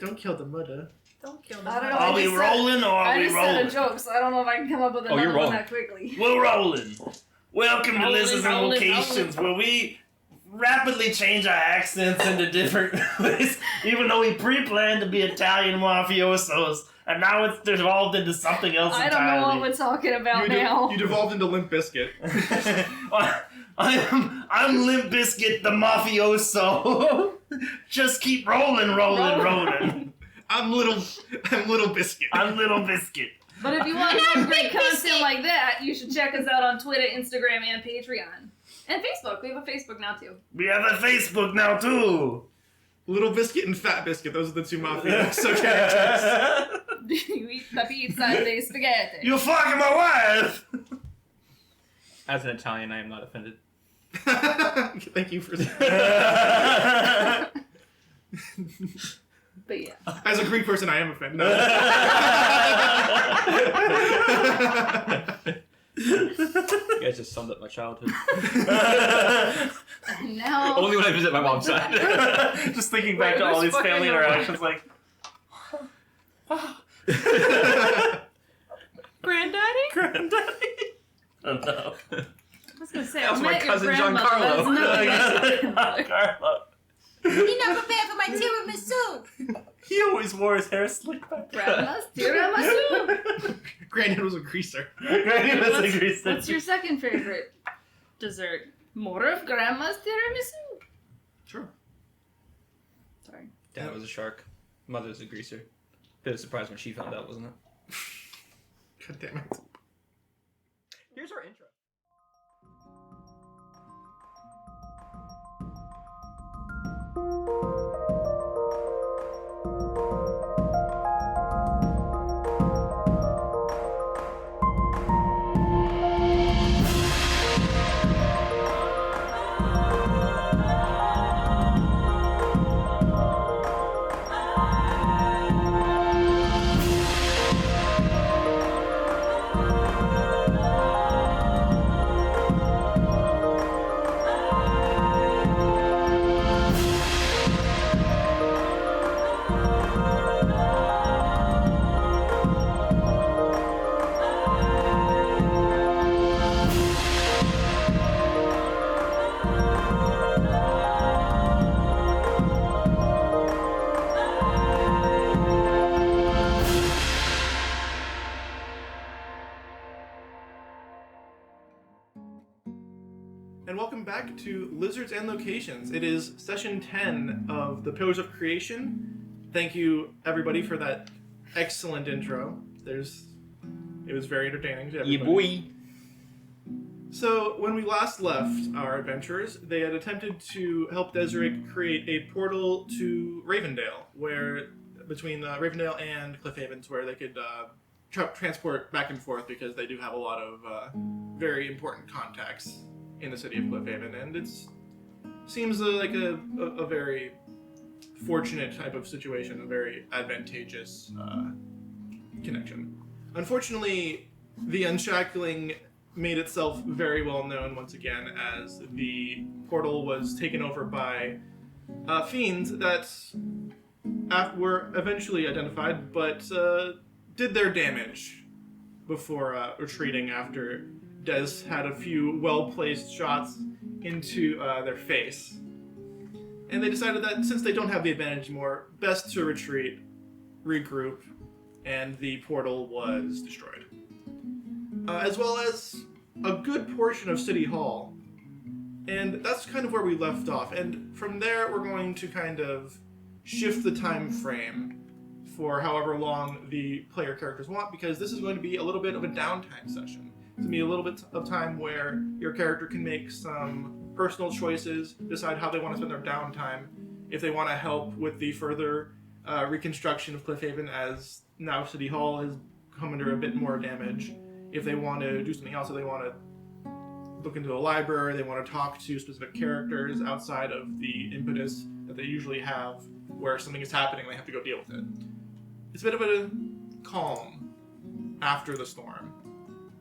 Don't kill the mother. Don't kill them. I don't know. Are we rolling or are we I just said rolling? a joke, so I don't know if I can come up with another one that quickly. We're rolling. Welcome to Rolling, Lizards and rolling, Locations, where we rapidly change our accents into different ways, even though we pre-planned to be Italian mafiosos, and now it's devolved into something else I entirely. don't know what we're talking about now. You devolved into Limp Bizkit. I'm Limp Bizkit the mafioso. Just keep rolling. I'm Little Biscuit. I'm Little Biscuit. But if you want more great content like that, you should check us out on Twitter, Instagram, and Patreon. And Facebook. We have a Facebook now, too. We have a Facebook now, too. Little Biscuit and Fat Biscuit. Those are the two mafioso characters. You eat the pizza and the spaghetti. You're fucking my wife! As an Italian, I am not offended. Thank you for But yeah. As a Greek person, I am offended. You guys just summed up my childhood. Now. Only when I visit my mom's side. Just thinking back to all these family interactions, like... Granddaddy? Oh, no. I was going to say, That was I my met your cousin grandmother. Giancarlo. That's not Carlo. You're not prepared for my tiramisu. He always wore his hair slicked back. Grandma's tiramisu. Granddad was a greaser. Granny was a grease. What's your second favorite dessert? More of Grandma's tiramisu. Sure. Sorry. Dad was a shark. Mother's a greaser. Bit of surprise when she found out, wasn't it? God damn it. Here's our intro. And welcome back to Lizards and Locations. It is session 10 of the Pillars of Creation. Thank you, everybody, for that excellent intro. It was very entertaining to everybody. So, when we last left our adventurers, they had attempted to help Desiree create a portal to Ravendale, where between Ravendale and Cliff Havens, where they could transport back and forth, because they do have a lot of very important contacts in the city of Cliff Haven, and it seems like a very fortunate type of situation, a very advantageous connection. Unfortunately, the unshackling made itself very well known once again, as the portal was taken over by fiends that were eventually identified, but did their damage before retreating after Des had a few well-placed shots into their face. And they decided that since they don't have the advantage anymore, best to retreat, regroup, and the portal was destroyed. As well as a good portion of City Hall. And that's kind of where we left off. And from there, we're going to kind of shift the time frame for however long the player characters want, because this is going to be a little bit of a downtime session. It's going to be a little bit of time where your character can make some personal choices, decide how they want to spend their downtime, if they want to help with the further reconstruction of Cliff Haven, as now City Hall has come under a bit more damage. If they want to do something else, if they want to look into a library, they want to talk to specific characters outside of the impetus that they usually have, where something is happening and they have to go deal with it. It's a bit of a calm after the storm.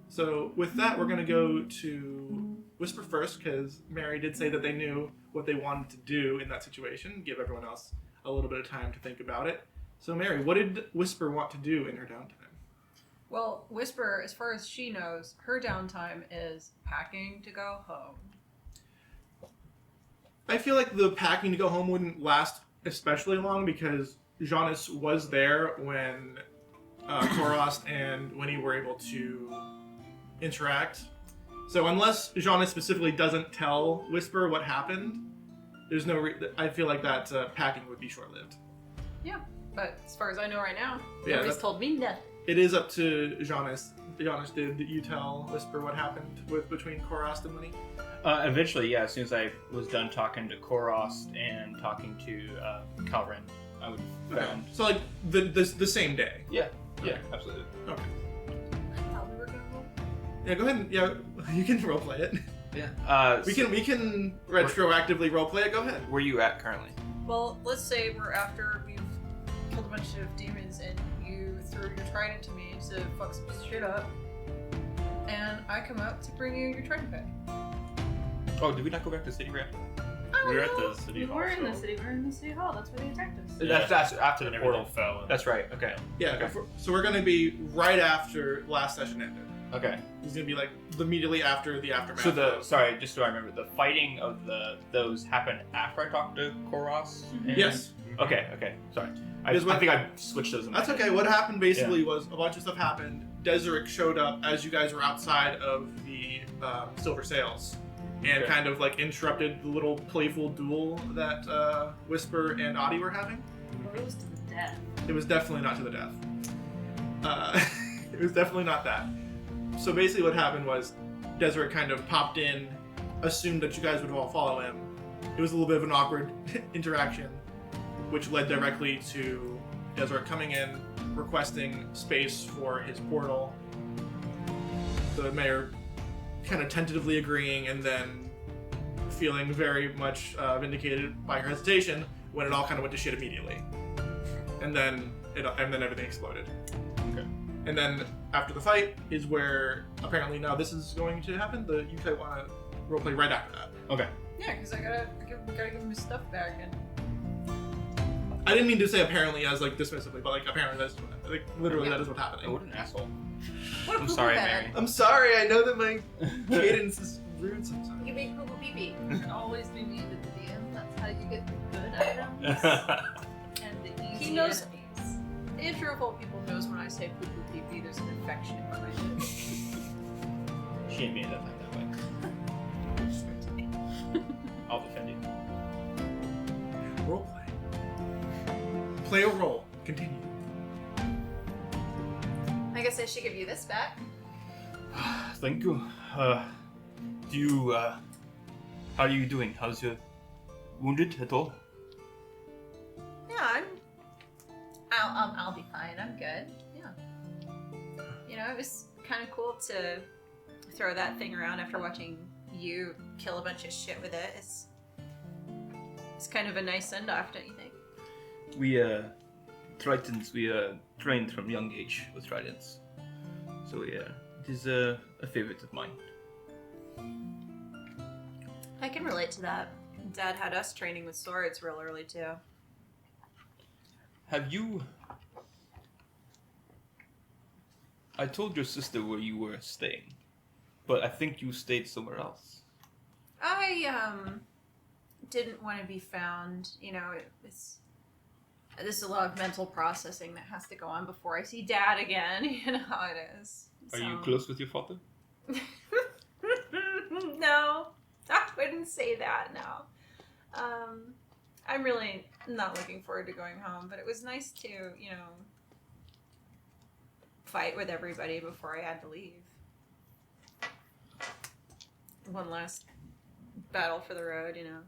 So with that, we're going to go to Whisper first, because Mary did say that they knew what they wanted to do in that situation, give everyone else a little bit of time to think about it. So, Mary, what did Whisper want to do in her downtime? Well, Whisper, as far as she knows, her downtime is packing to go home. I feel like the packing to go home wouldn't last especially long because Jonas was there when Korost and Winnie were able to interact. So unless Jonas specifically doesn't tell Whisper what happened, there's no. I feel like that packing would be short-lived. Yeah, but as far as I know right now, Yeah, nobody's told me nothing. It is up to Jonas. Jonas, did you tell Whisper what happened between Korost and Winnie? Eventually, yeah. As soon as I was done talking to Korost and talking to Calvin, I would Okay. found. So like the same day. Yeah, Okay. absolutely. Okay. I thought we were gonna roll. Yeah, go ahead. And, yeah, you can roleplay it. Yeah. We can retroactively roleplay it. Go ahead. Where are you at currently? Well, let's say we're after we've killed a bunch of demons and you threw your trident to me to fuck some shit up, and I come out to bring you your trident back. Oh, did we not go back to the city right? We were at the city hall. We're in the city. We're in the city hall. That's where they attacked us. Yeah. That's after the And portal. everything fell. That's right. Okay. Yeah. Okay. So we're gonna be right after last session ended. Okay. It's gonna be like immediately after the aftermath. So sorry, just so I remember, the fighting of those happened after I talked to Koros? and- Yes. Okay, sorry. I Because when- think I switched those in my That's head. okay. What happened basically was a bunch of stuff happened. Deseric showed up as you guys were outside of the Silver Sails, and Okay. kind of like interrupted the little playful duel that Whisper and Adi were having. It was to the death. It was definitely not to the death. It was definitely not that. So basically what happened was Deseret kind of popped in, assumed that you guys would all follow him. It was a little bit of an awkward interaction, which led directly to Deseret coming in, requesting space for his portal. The mayor kind of tentatively agreeing and then feeling very much vindicated by her hesitation when it all kind of went to shit immediately. And then everything exploded. Okay. And then after the fight is where apparently now this is going to happen. You guys want to roleplay right after that. Okay. Yeah, because I gotta give him his stuff back, and I didn't mean to say apparently as like dismissively, but like apparently that's like literally that is what's Oh, happening. what an asshole. what a I'm poo-poo sorry, bag. Mary. I'm sorry. I know that my cadence is rude sometimes. You big poo-poo pee-pee. You should always be mean to the DM. That's how you get the good items and the easy He knows- enemies. The intro of all people knows when I say poo-poo pee-pee, there's an infection behind it. She ain't being that way. I'll defend you. Roleplay. Play a role. Continue. I guess I should give you this back. Thank you. Do you, how are you doing? How's your wounded at all? Yeah, I'll be fine. I'm good. Yeah. You know, it was kind of cool to throw that thing around after watching you kill a bunch of shit with it. It's kind of a nice send-off, don't you think? We, Tritons, we, trained from young age with tridents. So, yeah, it is a favorite of mine. I can relate to that. Dad had us training with swords real early too. Have you... I told your sister where you were staying, but I think you stayed somewhere else. I didn't want to be found. You know, there's a lot of mental processing that has to go on before I see Dad again. You know how it is. Are you So- close with your father? No, I wouldn't say that. No, I'm really not looking forward to going home. But it was nice to, you know, fight with everybody before I had to leave. One last battle for the road, you know.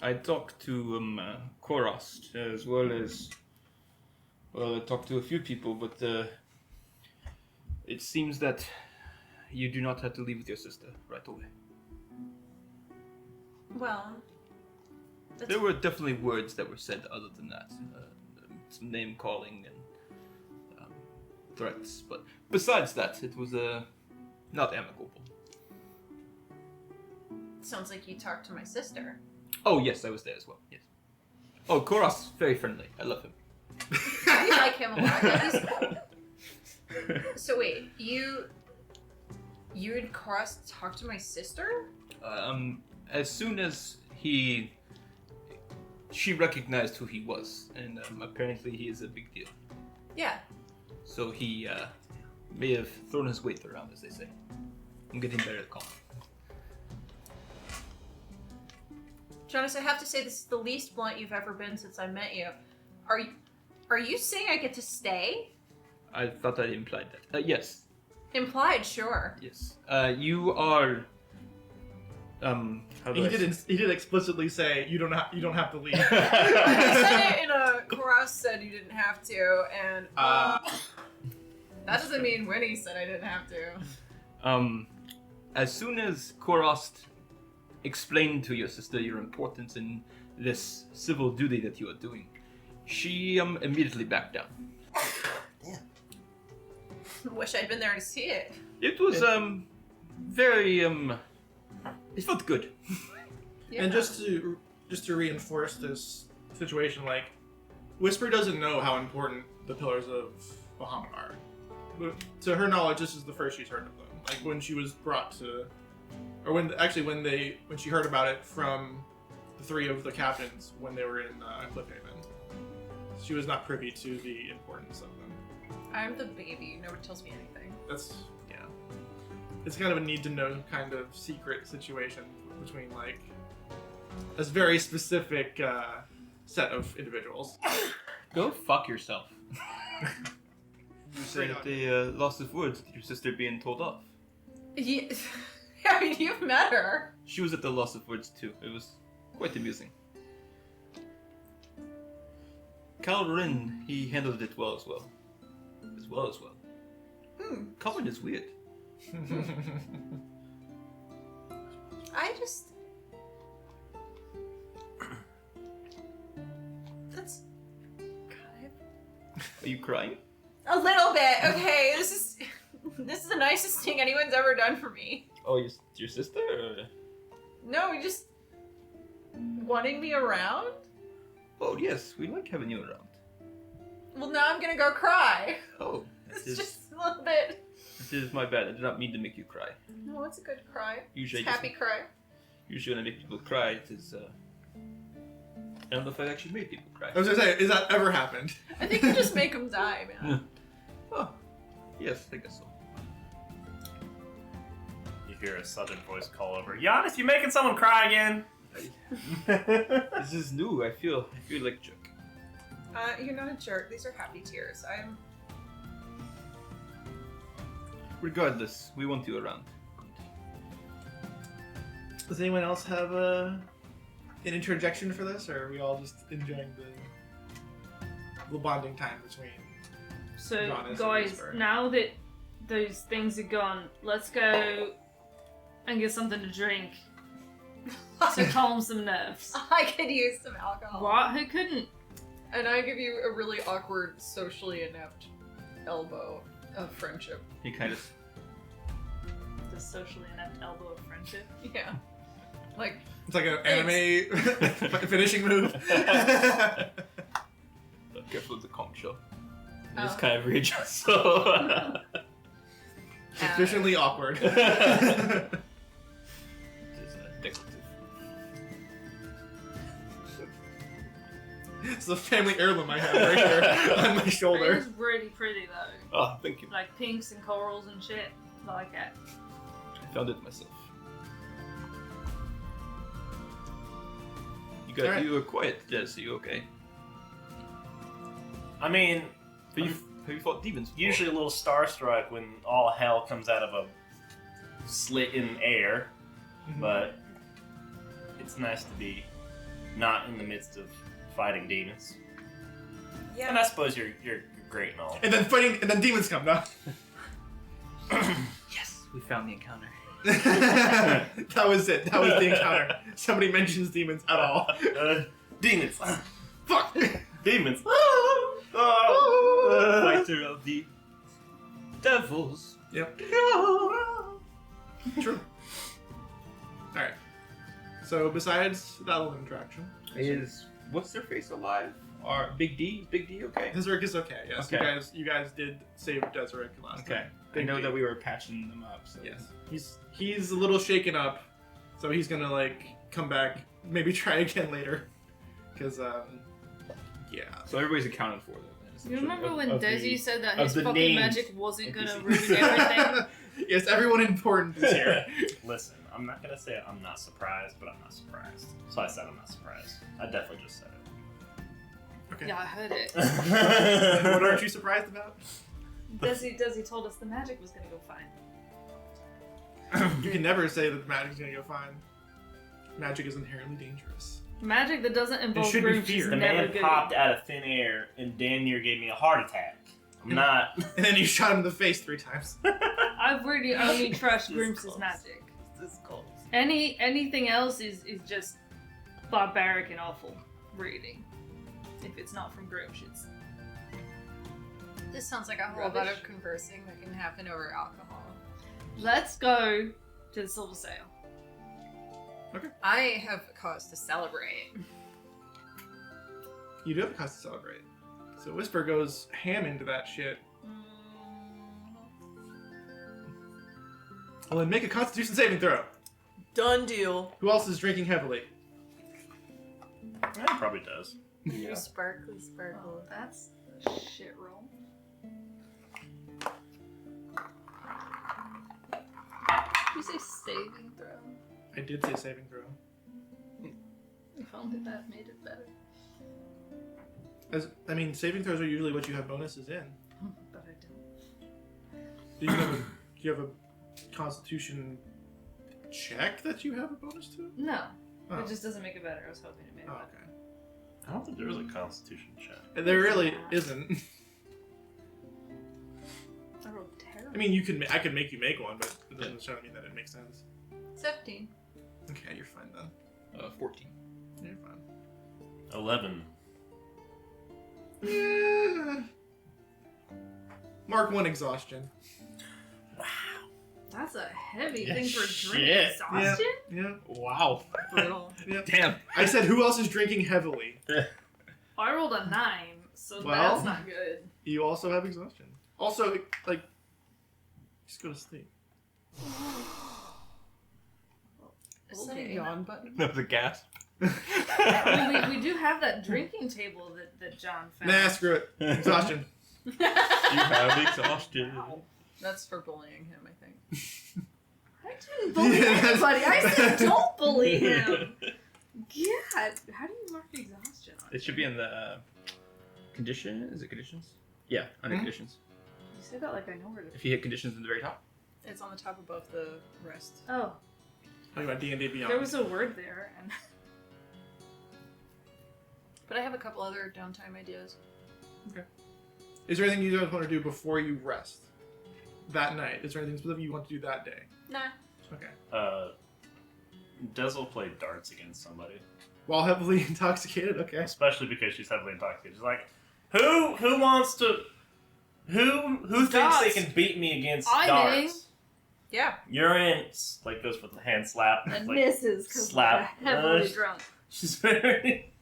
I talked to Korost as well as I talked to a few people, but it seems that you do not have to leave with your sister right away. Well, that's There were definitely words that were said other than that, some name calling and threats, but besides that, it was not amicable. sounds like you talked to my sister. Oh yes, I was there as well. Yes. Oh, Koros, very friendly. I love him. I like him a lot. Yeah, he's cool. So wait, you and Koros talked to my sister? As soon as she recognized who he was, and apparently he is a big deal. Yeah. So he may have thrown his weight around, as they say. I'm getting better at calling. Jonas, I have to say this is the least blunt you've ever been since I met you. Are you saying I get to stay? I thought I implied that. Yes. Implied, sure. Yes. You are. How do I say? He did explicitly say you don't have to leave. You said it in a Koros said you didn't have to, and that doesn't mean Winnie said I didn't have to. As soon as Korost explained to your sister your importance in this civil duty that you are doing, she immediately backed down. Wish I'd been there to see it. It was very it felt good. Yeah. And just to reinforce this situation, like, Whisper doesn't know how important the Pillars of Bahamut are. But to her knowledge, this is the first she's heard of them. Like when she was brought to, or when she heard about it from the three of the captains when they were in Cliffhaven, she was not privy to the importance of them. I'm the baby. Nobody tells me anything. It's kind of a need to know kind of secret situation between like a very specific set of individuals. Go fuck yourself. You said at the Lost of Woods, your sister being told off. Yeah. I mean, you've met her. She was at the Lost of Woods too. It was quite amusing. Calrin, he handled it well as well. Calvin is weird. That's... Are you crying? A little bit. Okay, this is the nicest thing anyone's ever done for me. Oh, your sister? Or... No, just wanting me around? Oh, yes, we like having you around. Well, now I'm gonna go cry. Oh, It's just a little bit... This is my bad. I did not mean to make you cry. No, it's a good cry. Usually, It's happy cry. Usually when I make people cry, it is, I don't know if I actually made people cry. I was gonna say, is that ever happened? I think you just make them die, man. Oh, yes, I guess so. You hear a southern voice call over. Giannis, you making someone cry again? This is new. I feel like a jerk. You're not a jerk. These are happy tears. I'm... Regardless, we want you around. Does anyone else have an interjection for this, or are we all just enjoying the bonding time between? So, Giannis and guys, Whisper? now that those things are gone, let's go and get something to drink to calm some nerves. I could use some alcohol. What? Who couldn't? And I give you a really awkward, socially inept elbow of friendship. He kind of. The socially inept elbow of friendship. Yeah. Like, It's like an anime finishing move. Careful with the conch shell. It Oh. is kind of readjust, so. Sufficiently awkward. It is decorative. It's the family heirloom I have right here on my It shoulder. is really pretty though. Oh, thank you. Like pinks and corals and shit. I like it. I found it myself. You Alright. were quiet, Jess. Are you okay? I mean, Have you fought demons before? usually a little starstruck when all hell comes out of a slit in air, but it's nice to be not in the midst of fighting demons. yeah. And I suppose you're great and all. And then demons come, no? Yes, we found the encounter. That was it. That was the encounter. Somebody mentions demons at all. Demons. Fuck! Demons. Fighter of the devils. Yep. True. Alright. So besides that little interaction, He is what's their face alive? Or Big D? Is Big D okay? Desiree is okay. Yes, Okay. you guys did save Desiree last Okay. time. I Big know D. that we were patching them up. So. Yes, he's a little shaken up, so he's gonna like come back, maybe try again later, because yeah. So everybody's accounted for. Then, You remember when of Desi the- said that of his the fucking names. magic wasn't gonna NPCs. ruin everything? Yes, everyone important is here. Listen, I'm not gonna say I'm not surprised, but I'm not surprised. So I said I'm not surprised. I definitely just said Okay. Yeah, I heard it. it. What aren't you surprised about? Desi told us the magic was gonna go fine. You can never say that the magic's gonna go fine. Magic is inherently dangerous. Magic that doesn't involve should be groups is feared. The never man good. popped out of thin air and damn near gave me a heart attack. I'm not. And then you shot him in the face 3 times. I've really only trust This Grimps' close. magic. This close. Anything else is just barbaric and awful, really. If it's not from Grimps, it's This sounds like a whole lot Rubbish. of conversing that can happen over alcohol. let's go to the Silver Sail. I have cause to celebrate. You do have a cause to celebrate. So Whisper goes ham into that shit. Well, then make a Constitution saving throw. Done deal. Who else is drinking heavily? Yeah, it probably does. You sparkly sparkle. Oh, that's a shit roll. Did you say saving throw? I did say saving throw. If only that made it better. Saving throws are usually what you have bonuses in. But I don't. Do you have a Constitution check that you have a bonus to? No. Oh. It just doesn't make it better. I was hoping it made it Oh, better. okay. I don't think there is a Constitution check. There really isn't. I rolled terrible. I mean, I could make you make one, but it doesn't necessarily mean that it makes sense. 17. Okay, you're fine then. 14. You're fine. 11. Yeah. Mark 1 exhaustion. That's a heavy Yeah, thing for drink shit. exhaustion? Yeah. Wow. Brutal. Yeah. Damn. I said, who else is drinking heavily? I rolled a 9, so Well. that's not good. You also have exhaustion. Also, like, just go to sleep. Is that a Okay. yawn button? That was a gasp. I mean, we do have that drinking table that John found. Nah, screw it. Exhaustion. You have exhaustion. That's for bullying him, I think. I didn't bully Yeah, that's- anybody. I said don't bully him. God, how do you mark exhaustion on It should be in the condition. Is it conditions? Yeah, under Hmm? conditions. You say that like I know where to. If you hit conditions in the very top. It's on the top above the rest. Oh, Talking about D&D Beyond. there was a word there, and But I have a couple other downtime ideas. Is there anything you guys want to do before you rest? That night? Is there anything specific you want to do that day? Nah. Okay. Des will play darts against somebody, While heavily intoxicated? Okay. especially because she's heavily intoxicated. She's like, who wants to, who thinks Darts. they can beat me against I'm darts? Yeah. You're in. Like goes for the hand slap. and like, misses because slap. we're heavily Uh, drunk. She's very.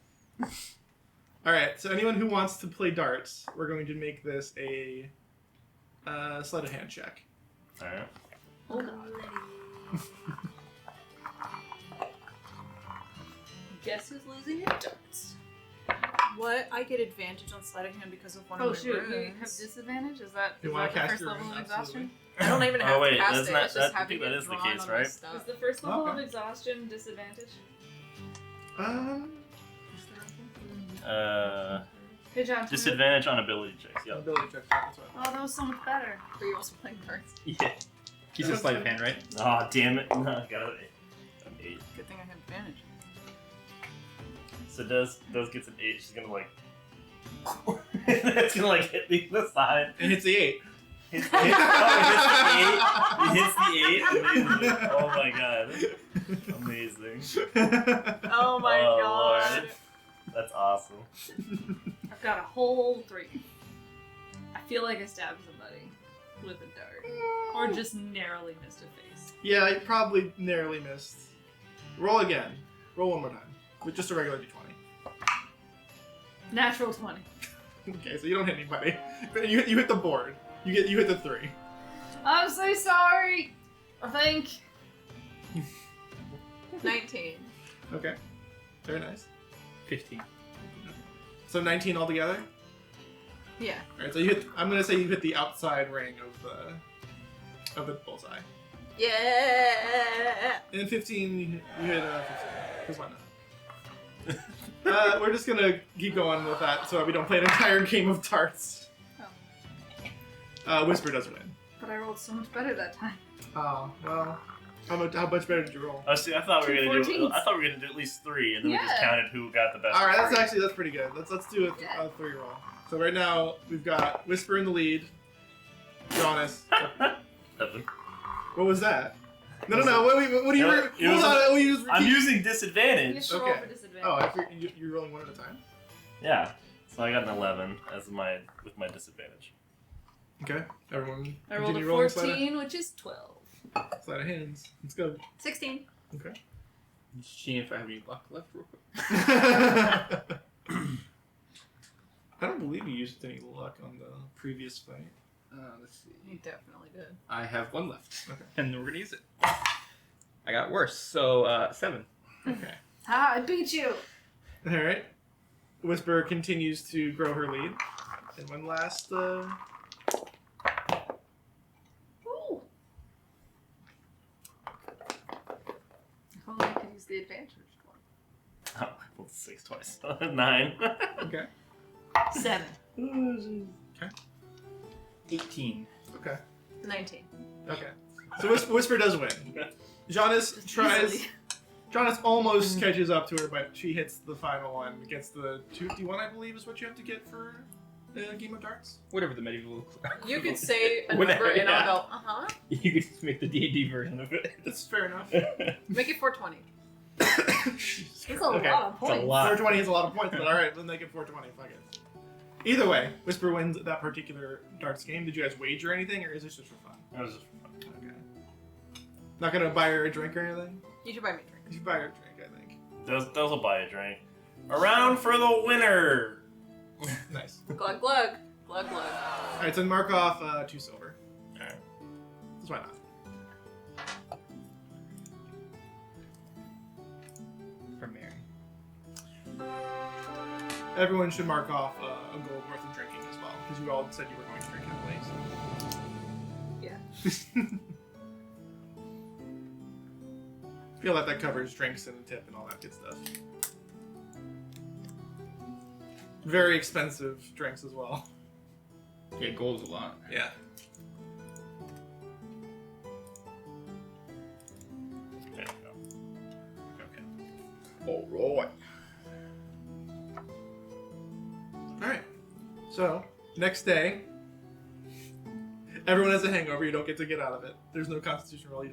Alright, so anyone who wants to play darts, we're going to make this a sleight of hand check. Alright. Oh God. Guess who's losing at darts? What? I get advantage on sleight of hand because of one Oh of my shoot, we runes. have disadvantage? Is that You is wanna that the cast first your level rune? of exhaustion? I don't even have Oh, wait, to cast that's it. not- It's that- just I having think that it is the drawn case, on my right? stuff. Is the first level Okay. of exhaustion disadvantage? Hey John, tell me- Disadvantage on ability checks. Yep. Ability check. That's what I Oh, that was so much better. Are you also playing cards? Yeah. He's a sleight of hand, right? Oh damn it! No, I got an 8. Good thing I have advantage. So does gets an 8. She's gonna like. It's gonna like hit me in the side. And hits the 8. It hits the 8. Amazing. Oh my god. Amazing. Oh my Oh, god. Lord. That's awesome. I've got a whole 3. I feel like I stabbed somebody with a dart. Or just narrowly missed a face. Yeah, you probably narrowly missed. Roll again. Roll one more time. With just a regular d20. Natural 20. Okay, so you don't hit anybody. But you hit the board. You hit the 3. I'm so sorry. I think 19. Okay. Very nice. 15. So 19 altogether? Yeah. Alright, so I'm gonna say you hit the outside ring of the bullseye. Yeah. And 15, you hit 15. Because why not? We're just gonna keep going with that so we don't play an entire game of darts. Whisper does win. but I rolled so much better that time. Oh, well. How much better did you roll? Oh, see, I thought we were gonna do. 14s. I thought we were gonna do at least 3, and then we just Yeah. counted who got the best. Alright, that's pretty good. Let's do a 3 roll. So right now, we've got Whisper in the lead. Jonas. 7. What was that? No. What do you... It was- Hold on, what do you I'm using You disadvantage. have to roll Okay. for disadvantage. Oh, I figured you're rolling one at a time? Yeah. So I got an 11 with my disadvantage. Okay. Everyone I rolled a continue rolling 14, which is 12. sleight of hands. Let's go. 16. Okay. Just seeing if I have any luck left real quick. I don't believe you used any luck on the previous fight. Let's see. You definitely did. I have 1 left. Okay. And we're gonna use it. I got worse, so 7. Okay. Ah, I beat you! Alright. Whisper continues to grow her lead. And one last, Ooh. If only I could use the advantage one. Oh, I rolled 6 twice. 9. Okay. 7. 18. Okay. 19. Okay. So Whisper does win. Jonas tries... Easily. Jonas almost catches up to her, but she hits the final one. Gets the 251, I believe, is what you have to get for a game of darts. Whatever the medieval. You could say a Whatever, number and yeah. I'll go, uh-huh. You could just make the D&D version of it. That's fair enough. Make it 420. Jesus That's Christ. a Okay. lot of It's a points. lot. 420 is a lot of points, but alright, we'll make it 420. Fuck it. Either way, Whisper wins that particular darts game. Did you guys wager anything, or is this just for fun? That was just fun. Okay. Not gonna buy her a drink or anything? You should buy me a drink. You should buy her a drink, I think. Those will buy a drink. Around for the winner! Nice. Glug glug. Glug glug. Alright, so mark off 2 silver. Alright. That's why not. For Mary. Everyone should mark off a gold worth of drinking as well, because you all said you were going to drink heavily. So. Yeah. Feel like that covers drinks and a tip and all that good stuff. Very expensive drinks as well. Yeah, gold's a lot. Yeah. There you go. Okay. Alright. Alright. So, next day, everyone has a hangover. You don't get to get out of it. There's no constitution roll.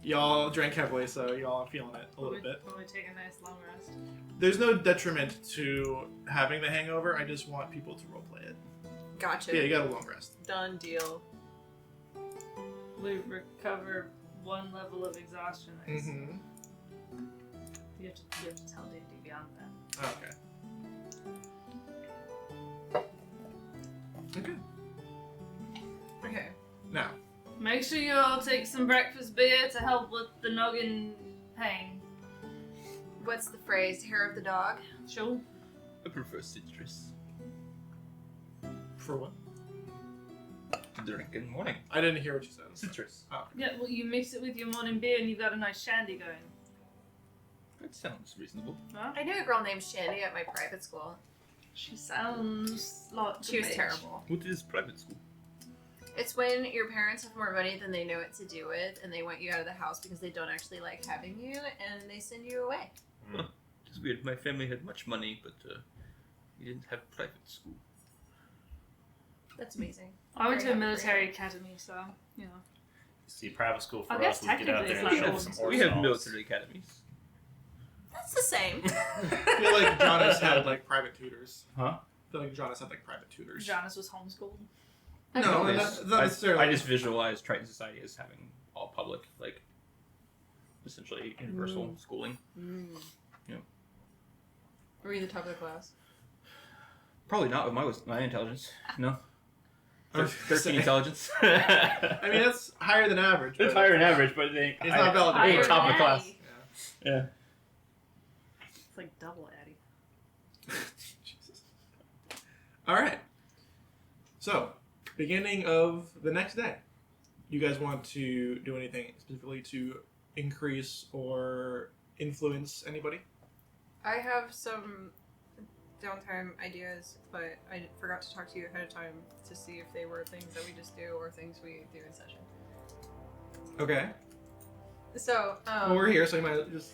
Y'all drank heavily, so y'all are feeling it a little bit. When we take a nice long rest. There's no detriment to having the hangover. I just want people to roleplay it. Gotcha. Yeah, you got a long rest. Done deal. We recover 1 level of exhaustion. I guess. Mm-hmm. You have to tell D&D beyond that. Okay. Okay. Okay. Now, Make sure you all take some breakfast beer to help with the noggin pain. What's the phrase? Hair of the dog? Sure. I prefer citrus. for what? To drink in the morning. I didn't hear what you said. Citrus. Oh. Yeah, well, you mix it with your morning beer and you've got a nice shandy going. That sounds reasonable. Huh? I knew a girl named Shandy at my private school. She sounds like She was terrible. What is private school? It's when your parents have more money than they know what to do with, and they want you out of the house because they don't actually like having you, and they send you away. It's weird. My family had much money, but we didn't have private school. That's amazing. I went to a Very happy for military you. academy, so, you know. See, private school for I guess us was get out technically there it's and not show yours. some horse We have stalls. military academies. That's the same. I feel like Jonas had like private tutors. Huh? I feel like Jonas had like private tutors. Janice was homeschooled. No, Okay. not necessarily. I just visualize Triton Society as having all public, like, essentially universal schooling. Mm. Yeah. Were you the top of the class? Probably not with my intelligence. No. I was gonna 13 say. intelligence. I mean, that's higher than average. It's but higher than average, but they It's not valid. Higher We're top of than class. Addie. Yeah. It's like double Addie. Jesus. All right. So, beginning of the next day, you guys want to do anything specifically to increase or influence anybody? I have some downtime ideas, but I forgot to talk to you ahead of time to see if they were things that we just do or things we do in session. Okay. So, Well, we're here, so you might just.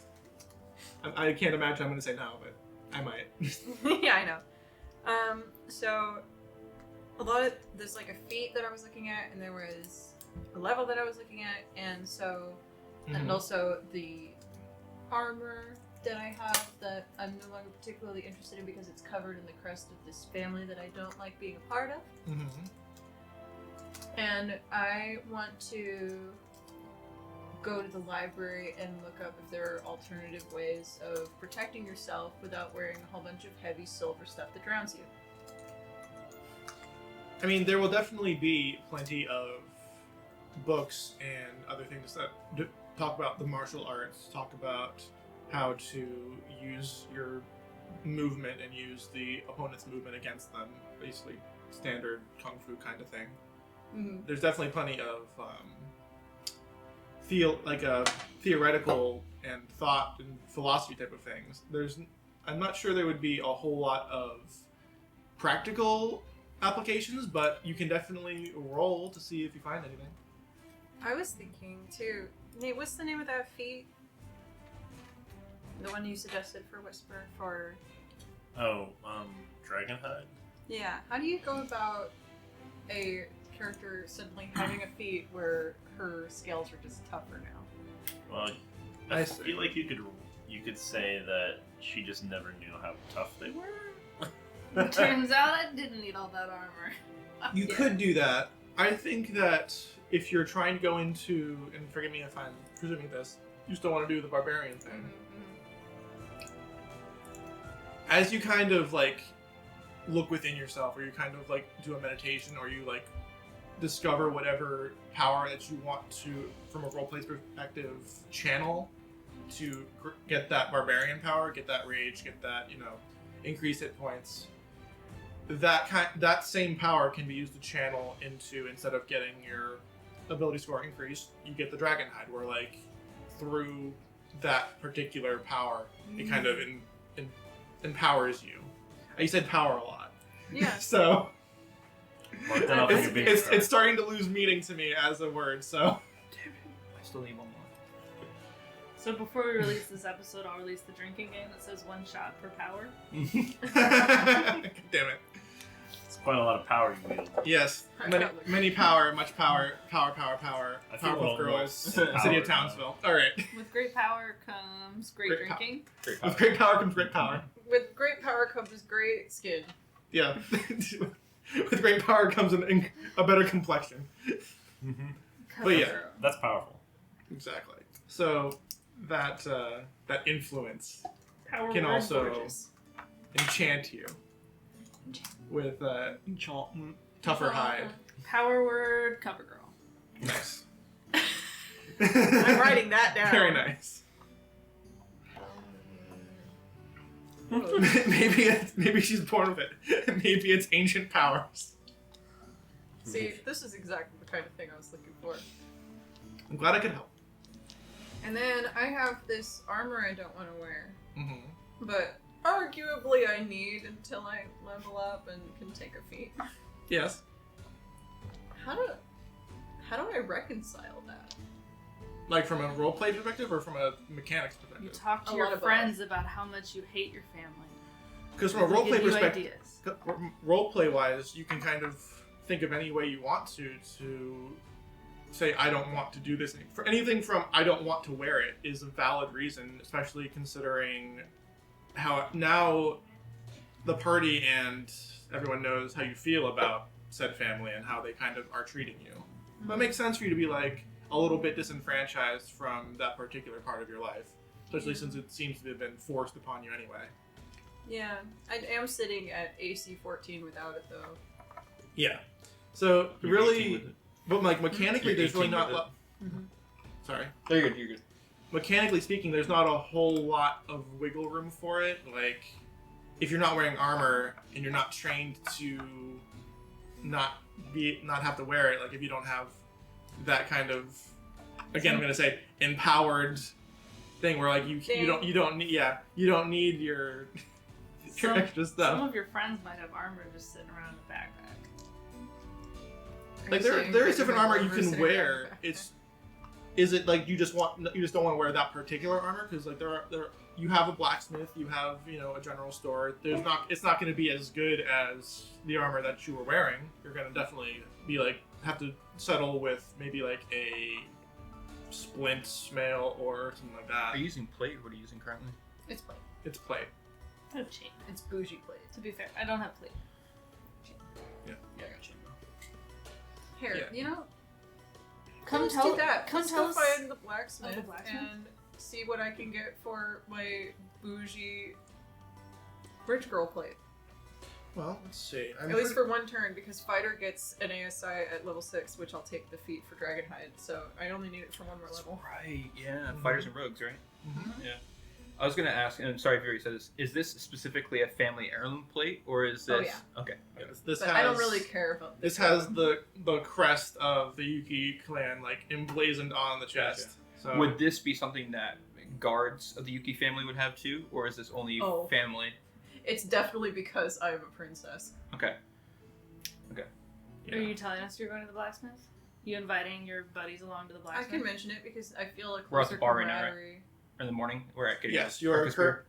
I can't imagine I'm going to say no, but I might. yeah, I know. So there's like a feat that I was looking at, and there was a level that I was looking at, and so, and also the armor that I have that I'm no longer particularly interested in because it's covered in the crest of this family that I don't like being a part of. Mm-hmm. And I want to go to the library and look up if there are alternative ways of protecting yourself without wearing a whole bunch of heavy silver stuff that drowns you. I mean, there will definitely be plenty of books and other things that talk about the martial arts, talk about how to use your movement and use the opponent's movement against them. Basically, standard kung fu kind of thing. Mm-hmm. There's definitely plenty of theoretical and thought and philosophy type of things. I'm not sure there would be a whole lot of practical applications, but you can definitely roll to see if you find anything. I was thinking too, Nate, what's the name of that feat? The one you suggested for Whisper for... Oh, Dragonhide? Yeah, how do you go about a character suddenly having a feat where her scales are just tougher now? Well, I feel like you could say that she just never knew how tough they were. Turns out I didn't need all that armor. You Yeah. could do that. I think that if you're trying to go into, and forgive me if I'm presuming this, you still want to do the barbarian thing. Mm-hmm. As you kind of like look within yourself, or you kind of like do a meditation, or you like discover whatever power that you want to, from a roleplay perspective, channel to get that barbarian power, get that rage, get that, increase hit points. That same power can be used to channel into, instead of getting your ability score increased, you get the Dragonhide, where like through that particular power, it kind of empowers you. You said power a lot. Yeah. So Mark that off on your business card. it's starting to lose meaning to me as a word. So I still need one more. So before we release this episode, I'll release the drinking game that says 1 shot per power. damn it. It's quite a lot of power you wield. Yes, many power, much power, power. I feel Powerpuff a little Girls, more City of empowered Townsville. All right. With great power comes great Great power. drinking. Great With great power comes great power. With great power comes great skin. Yeah. With great power comes a better complexion. Mm-hmm. But yeah. That's powerful. Exactly. So that influence Power can word also gorgeous. enchant you with enchantment. tougher hide. Power word cover girl. Nice. I'm writing that down. Very nice. maybe she's born with it. Maybe it's ancient powers. See, this is exactly the kind of thing I was looking for. I'm glad I could help. And then I have this armor I don't want to wear, Mm-hmm. but arguably I need until I level up and can take a feat. Yes. How do I reconcile that? Like from a roleplay perspective or from a mechanics You perspective? talk to A lot your of friends about how much you hate your family. Because from a They'll give roleplay you perspective, ideas. roleplay wise, you can kind of think of any way you want to say, I don't want to do this. For anything from I don't want to wear it is a valid reason, especially considering how now the party and everyone knows how you feel about said family and how they kind of are treating you. But it makes sense for you to be like a little bit disenfranchised from that particular part of your life, especially since it seems to have been forced upon you anyway. Yeah, I am sitting at AC 14 without it though. Yeah. So You're 18 really, with it. but like mechanically, You're there's really 18 not. with Sorry. No, you're good. You're good. Mechanically speaking, there's not a whole lot of wiggle room for it. Like, if you're not wearing armor and you're not trained to not have to wear it, like if you don't have that kind of, again, I'm gonna say empowered thing where like you don't need your extra stuff. Some of your friends might have armor just sitting around in the backpack. Like there is different armor you can wear. Is it like you just don't want to wear that particular armor because like there you have a blacksmith, you have a general store. It's not going to be as good as the armor that you were wearing. You're going to definitely be like have to settle with maybe like a splint mail or something like that. Are you using plate? What are you using currently? It's plate. It's plate. That's cheap. It's bougie plate. To be fair, I don't have plate. Yeah. Yeah, I got you. Here, Yeah. Come let's tell do that. Come Let's tell go us. find the blacksmith, Oh, the blacksmith? and see what I can get for my bougie rich girl plate. Well, let's see. At least for one turn, because fighter gets an ASI at level 6, which I'll take the feat for Dragonhide, so I only need it for one more level. Right. Yeah. Mhm. Fighters and rogues, right? Mhm. Yeah. I was gonna ask, and I'm sorry if you already said this. Is this specifically a family heirloom plate, or is this? Oh, yeah. Okay. Okay. This But has, I don't really care about This has the crest of the Yuki clan like emblazoned on the chest. So Would this be something that guards of the Yuki family would have too, or is this only Oh. family? It's definitely because I'm a princess. Okay. yeah. Are you telling us you're going to the blacksmith? You inviting your buddies along to the I blacksmith? can mention it because I feel like We're at the closer bar right now, right? camaraderie. In the morning, we're at getting Yes, you are breakfast beer.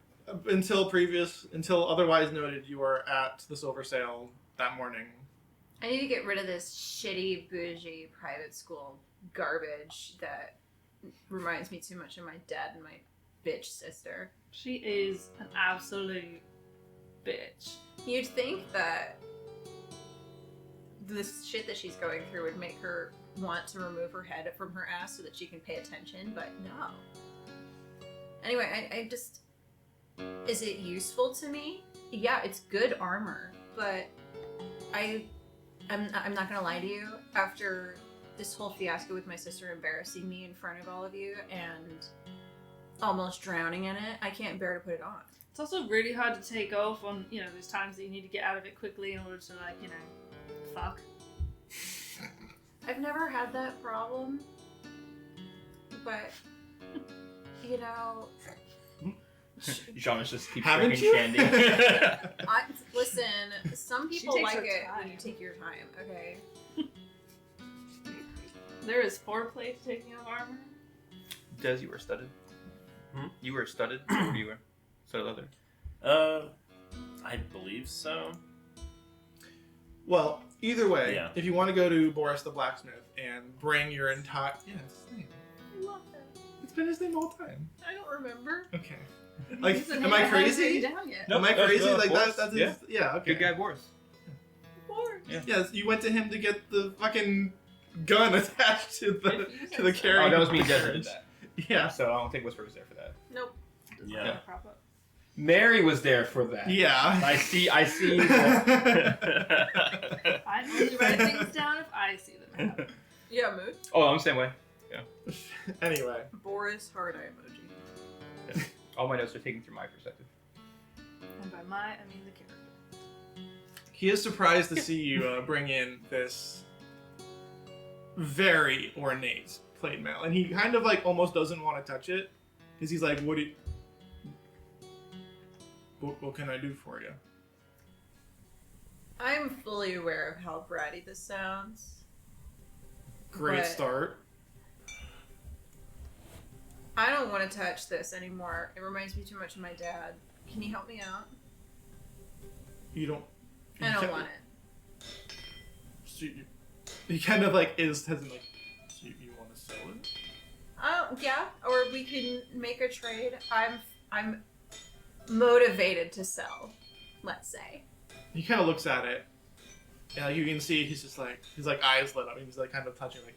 until otherwise noted. You are at the Silver Sail that morning. I need to get rid of this shitty, bougie private school garbage that reminds me too much of my dad and my bitch sister. She is an absolute bitch. You'd think that this shit that she's going through would make her want to remove her head from her ass so that she can pay attention, but no. Anyway, I just... Is it useful to me? Yeah, it's good armor, but I'm not gonna lie to you. After this whole fiasco with my sister embarrassing me in front of all of you and almost drowning in it, I can't bear to put it on. It's also really hard to take off on, there's times that you need to get out of it quickly in order to, fuck. I've never had that problem, but Jean just keeps Haven't drinking you? shandy. listen. Some She people takes like her it time. when you take your time. Okay. There is foreplay to taking off armor. Des, you were studded. Hmm? You were studded, or you were studded leather. I believe so. Well, either way, Yeah. if you want to go to Boris the blacksmith and bring your entire I love that. it's been his name the whole time. I don't remember. Okay. Like, He's a am name I haven't written crazy? down yet. No, Am I that's crazy? good, Like Boris. that's Yeah. yeah. Okay. Good guy, Boris. Boris. Yeah. Yes, you went to him to get the fucking gun attached to the If you carriage. Oh, that was me. Des did that. Yeah. So I don't think Whisper was there for that. Nope. Yeah. Prop up. Mary was there for that. Yeah. I see. I only write things down if I see them happen. Yeah, mood. Oh, I'm the same way. Anyway, Boris hard eye emoji. All my notes are taken through my perspective. And by my, I mean the character. he is surprised to see you bring in this very ornate plate mail, and he kind of like almost doesn't want to touch it because he's like, what can I do for you? I'm fully aware of how bratty this sounds. Great But- start. I don't want to touch this anymore. It reminds me too much of my dad. Can you help me out? You don't. I don't want it. So he kind of like is hesitant, like, so you want to sell it? Yeah, or we can make a trade. I'm motivated to sell, let's say. He kind of looks at it, and like, you can see he's just like his like eyes lit up. And he's like kind of touching like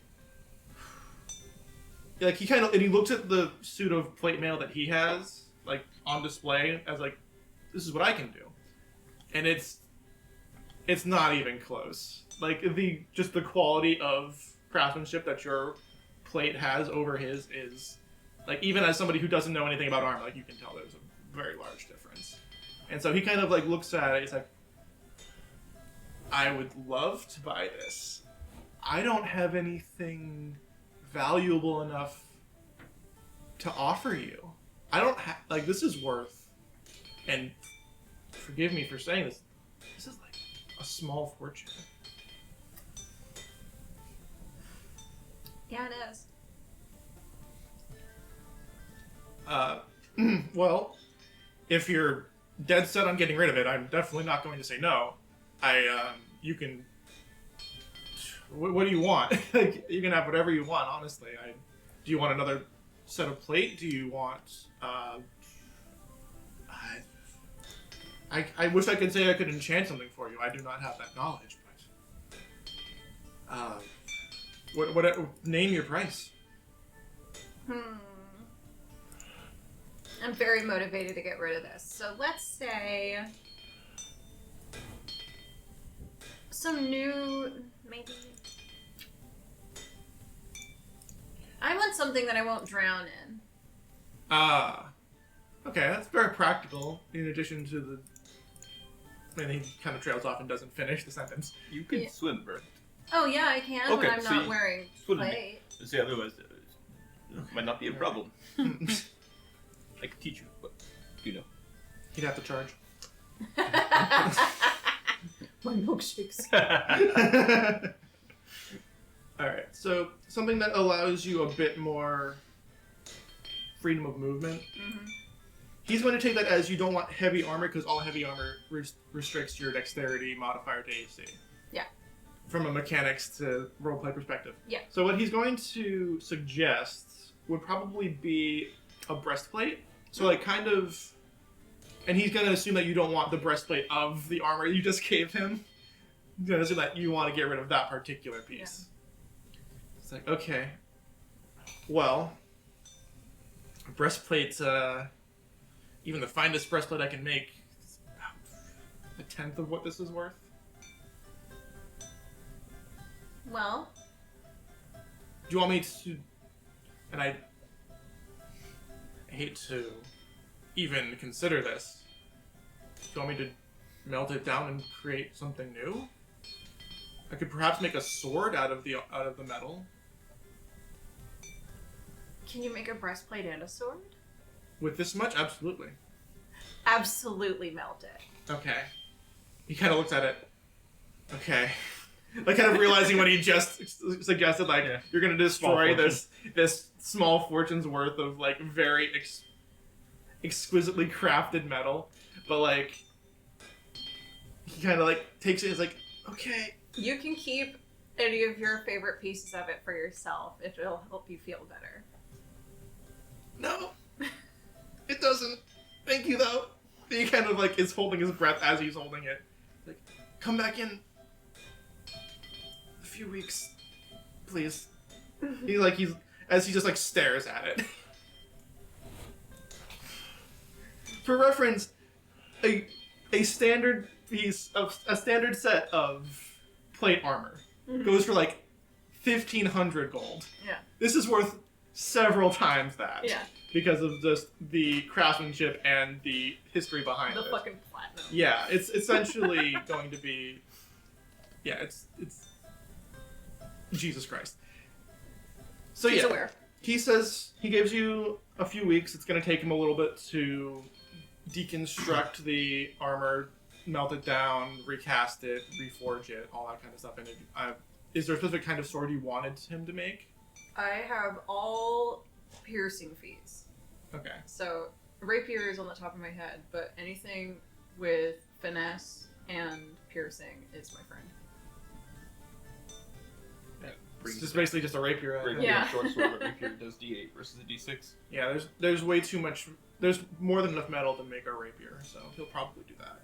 he looks at the suit of plate mail that he has like on display as like this is what I can do, and it's not even close. Like the quality of craftsmanship that your plate has over his is like, even as somebody who doesn't know anything about armor, like you can tell there's a very large difference. And so he kind of like looks at it. He's like, I would love to buy this. I don't have anything valuable enough to offer you. I don't have, like, this is worth, and forgive me for saying this, this is like a small fortune. Yeah, it is. Well, if you're dead set on getting rid of it, I'm definitely not going to say no. You can. What do you want? Like, you can have whatever you want. Honestly, do you want another set of plate? Do you want? I wish I could say I could enchant something for you. I do not have that knowledge, but. What? Name your price. I'm very motivated to get rid of this. So let's say some new, maybe. I want something that I won't drown in. Okay, that's very practical. In addition to the, and he kind of trails off and doesn't finish the sentence. You can Yeah. swim, Bert. Oh yeah, I can when Okay, I'm so not you- wearing swimming. plate. See, otherwise, it might not be a problem. I could teach you, but you know. He'd have to charge. My milkshakes. Alright, so something that allows you a bit more freedom of movement. Mm-hmm. He's going to take that as you don't want heavy armor, because all heavy armor restricts your dexterity modifier to AC. Yeah. From a mechanics to roleplay perspective. Yeah. So what he's going to suggest would probably be a breastplate. So like kind of, and he's going to assume that you don't want the breastplate of the armor you just gave him. He's going to assume that you want to get rid of that particular piece. It's like, okay, well, a breastplate, even the finest breastplate I can make is about a tenth of what this is worth. Well, Do you want me to, and I hate to even consider this, do you want me to melt it down and create something new? I could perhaps make a sword out of the metal. can you make a breastplate and a sword? With this much? Absolutely. Absolutely melt it. Okay. He kind of looks at it. Okay. Like kind of realizing what he just suggested, like, Yeah. you're gonna destroy Small this small fortune's worth of like very exquisitely crafted metal, but like he kind of like takes it. He's like, okay. You can keep any of your favorite pieces of it for yourself if it'll help you feel better. No, it doesn't. Thank you though. He kind of like is holding his breath as he's holding it. Like, come back in a few weeks, please. He's as he just like stares at it. For reference, a standard set of plate armor goes for like 1,500 gold. Yeah. This is worth several times that. Yeah. Because of just the craftsmanship and the history behind The it. fucking platinum. Yeah, it's essentially going to be. Yeah, it's Jesus Christ. So He's yeah, aware. he says he gives you a few weeks. It's going to take him a little bit to deconstruct the armor, melt it down, recast it, reforge it, all that kind of stuff. And is there a specific kind of sword you wanted him to make? I have all piercing feats. Okay. So rapier is on the top of my head, but anything with finesse and piercing is my friend. It's just basically just a rapier. Regular Yeah. short sword, but rapier does D8 versus a D6. Yeah, there's way too much. There's more than enough metal to make a rapier, so he'll probably do that.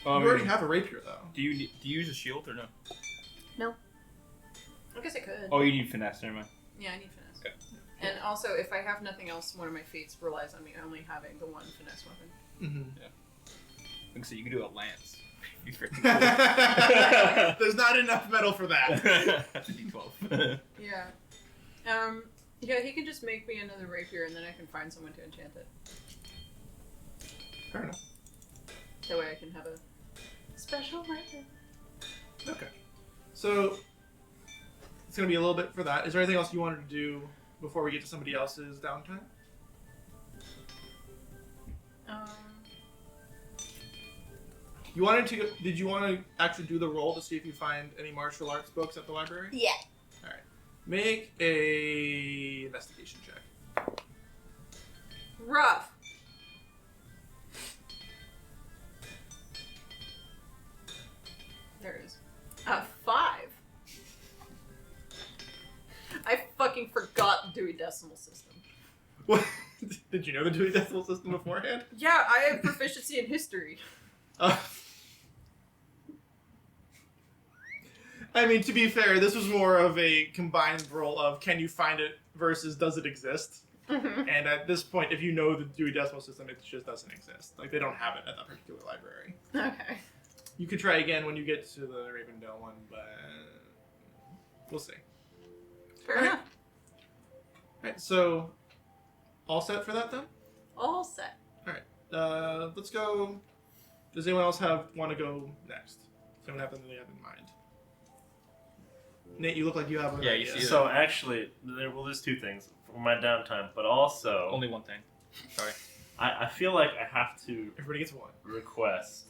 You already have a rapier, though. Do you use a shield or no? I guess I could. Oh, you need finesse. Never mind. Yeah, I need finesse. Okay. And also, if I have nothing else, one of my feats relies on me only having the one finesse weapon. Mm-hmm. Yeah. So you can do a lance. Be freaking cool. There's not enough metal for that. That's a D12. Yeah. Yeah, he can just make me another rapier and then I can find someone to enchant it. Fair enough. That way I can have a special rapier. Okay. So it's gonna be a little bit for that. Is there anything else you wanted to do before we get to somebody else's downtime? You wanted to? Did you want to actually do the roll to see if you find any martial arts books at the library? Yeah. All right. Make a investigation check. Rough. There it is. 5. I fucking forgot the Dewey Decimal System. What? Did you know the Dewey Decimal System beforehand? Yeah, I have proficiency in history. I mean, to be fair, this was more of a combined roll of can you find it versus does it exist? Mm-hmm. And at this point, if you know the Dewey Decimal System, it just doesn't exist. Like, they don't have it at that particular library. Okay. You could try again when you get to the Ravendale one, but we'll see. Fair Okay. enough. Alright, so all set for that then? All set. Let's go. Does anyone else want to go next? Does anyone have something they have in mind? Nate, you look like you have an Yeah, you idea. see it. So actually, there's two things for my downtime, but also Only one thing. Sorry. I feel like I have to Everybody gets one. request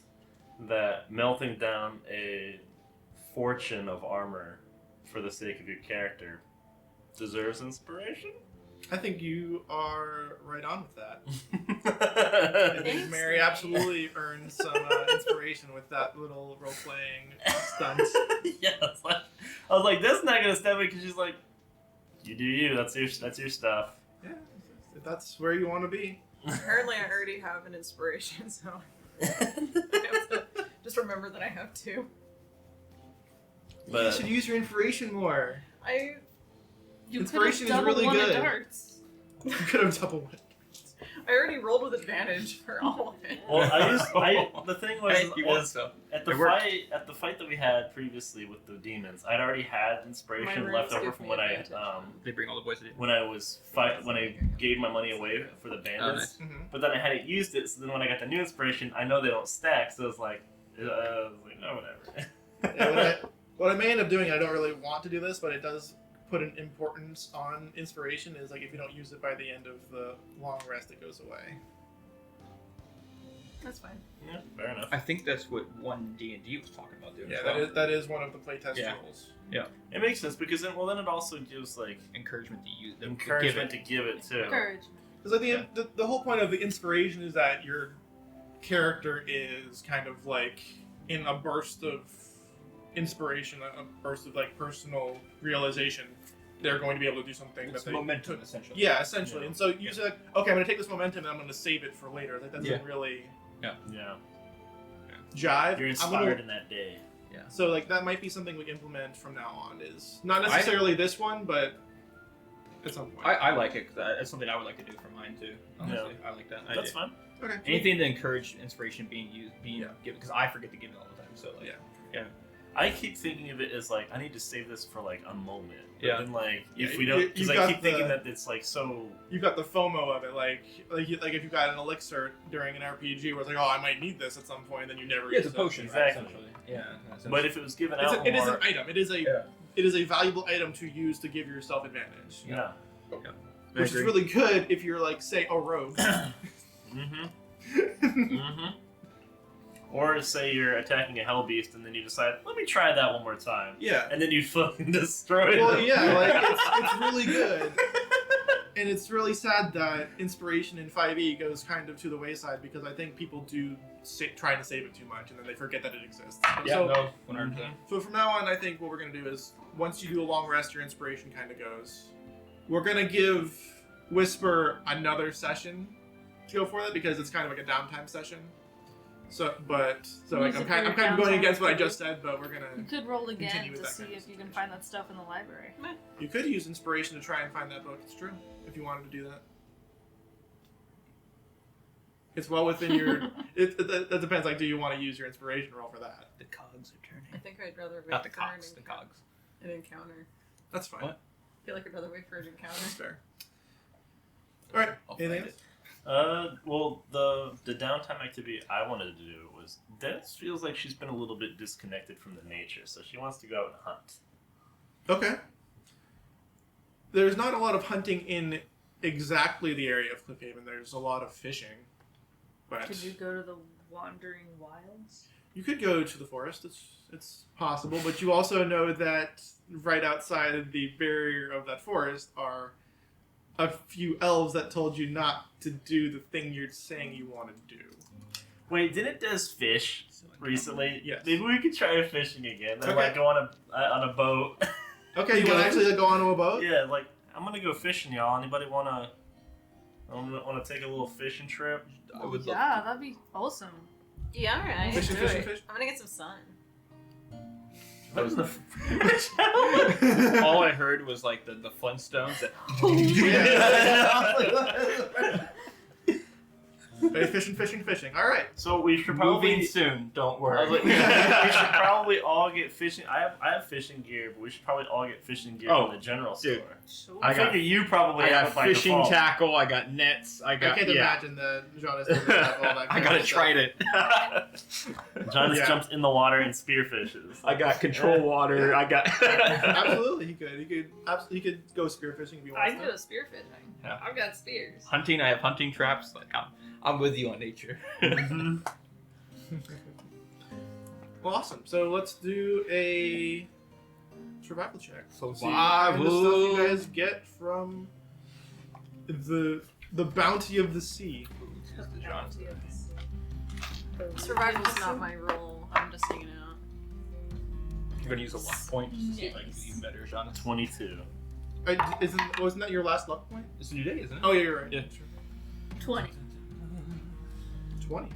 that melting down a fortune of armor for the sake of your character deserves inspiration. I think you are right on with that. I think Thanks, Mary Nate. absolutely earned some inspiration with that little role-playing stunt. Yeah, I was like, that's not gonna stop me because she's like, you do you. That's your stuff. Yeah, if that's where you want to be. Apparently, I already have an inspiration, so I have to just remember that I have 2. You But should use your inspiration more. You Inspiration is could've doubled really one good. of darts. You could have double one. I already rolled with advantage for all of it. well, the thing was Hey, you want is some? at the It worked. fight that we had previously with the demons, I'd already had inspiration My left runes over give from me when I advantage. They bring all the boys to do. when I gave my money away for the bandits. nice. Mm-hmm. But then I hadn't used it, so then when I got the new inspiration, I know they don't stack, so it's like, no, whatever. Yeah, what I may end up doing, I don't really want to do this, but it does put an importance on inspiration, is like if you don't use it by the end of the long rest, it goes away. That's fine. Yeah, fair enough. I think that's what one D&D was talking about doing. Yeah, as well. that is one of the playtest Yeah. rules. It makes sense because then it also gives like Encouragement to use them. encouragement to give it too. Courage. Because like the whole point of the inspiration is that your character is kind of like in a burst of inspiration, a burst of like personal realization. They're going to be able to do something It's that they momentum, essentially. Yeah, essentially. Yeah. And so you say like, okay, I'm going to take this momentum and I'm going to save it for later. Like that doesn't Yeah. really Yeah, jive. you're I'm inspired gonna- in that day. So like that might be something we implement from now on. Is not necessarily this one, but at some point. I like it because that's something I would like to do for mine too. Honestly, I like that. That's fine. Okay. Anything to encourage inspiration being Yeah. given, because I forget to give it all the time. So like, Yeah. I keep thinking of it as like I need to save this for like a moment. But Yeah. then like Yeah, if we don't, because you've I got keep thinking the- that it's like so. You've got the FOMO of it, like if you got an elixir during an RPG, where it's like, oh, I might need this at some point, and then you never. yeah, it's a use it. potion, Exactly. right, essentially. Yeah. But if it was given It out is more, an item. It is a Yeah. it is a valuable item to use to give yourself advantage, yeah. which is really good if you're like say a rogue. Mm-hmm. Mm-hmm. Or say you're attacking a hell beast and then you decide, let me try that one more time, Yeah. and then you fucking destroy it. Well, yeah, like it's really good. And it's really sad that inspiration in 5e goes kind of to the wayside because I think people do try to save it too much and then they forget that it exists. Yeah, So, no, 100%. so from now on, I think what we're going to do is once you do a long rest, your inspiration kind of goes. We're going to give Whisper another session to go for that because it's kind of like a downtime session. So like Use I'm it kind for of your going downtime. against what I just said, but we're You gonna. could roll again Continue with to that see kind of if you can find that stuff in the library. You could use inspiration to try and find that book. It's true if you wanted to do that. It's well within your. That depends. Like, do you want to use your inspiration roll for that? The cogs are turning. I think I'd rather wait Not the for cogs. The cogs. an encounter. That's fine. What? I feel like I'd rather wait for an encounter. That's fair. All right. I'll Anything find else? Well, the downtime activity I wanted to do was Dennis feels like she's been a little bit disconnected from the nature, so she wants to go out and hunt. Okay. There's not a lot of hunting in exactly the area of Cliffhaven. There's a lot of fishing, but Could you go to the Wandering Wilds? you could go to the forest. It's possible, but you also know that right outside of the barrier of that forest are a few elves that told you not to do the thing you're saying you want to do. Wait, didn't Des fish recently? Yes. Maybe we could try fishing again. And Okay. like go on a boat. Okay, you want to actually go onto a boat? Yeah, like I'm gonna go fishing, y'all. Anybody wanna take a little fishing trip? I would love Yeah, that'd be awesome. Yeah, all right. Fishing, do fishing, it. fishing. I'm gonna get some sun. That was the All I heard was like the Flintstones. That Hey, fishing. All right. So we should moving probably. soon. Don't I worry. was like, we should probably all get fishing. I have fishing gear, but we should probably all get fishing gear Oh, from the general dude. store. Sure. I I got- figure you probably I have got it by fishing default. tackle. I got nets. I I got. can't yeah. imagine that Jonas doesn't have all that. I got a trident. Jonas Yeah. jumps in the water and spearfishes. I got control water. I got. Absolutely, he could go spearfishing if he I wants can to. go spearfishing. Yeah. I've got spears. Hunting. I have hunting traps. Like I'm with you on nature. Mhm. Well, awesome. So let's do a survival check. Survival. See what kind of stuff you guys get from the bounty of the sea. Survival's not my role. I'm just hanging out. I'm gonna use a luck point just to see if I can do even better, John. 22. Wasn't that your last luck point? It's a new day, isn't it? Oh yeah, you're right. Yeah. 20. 20. You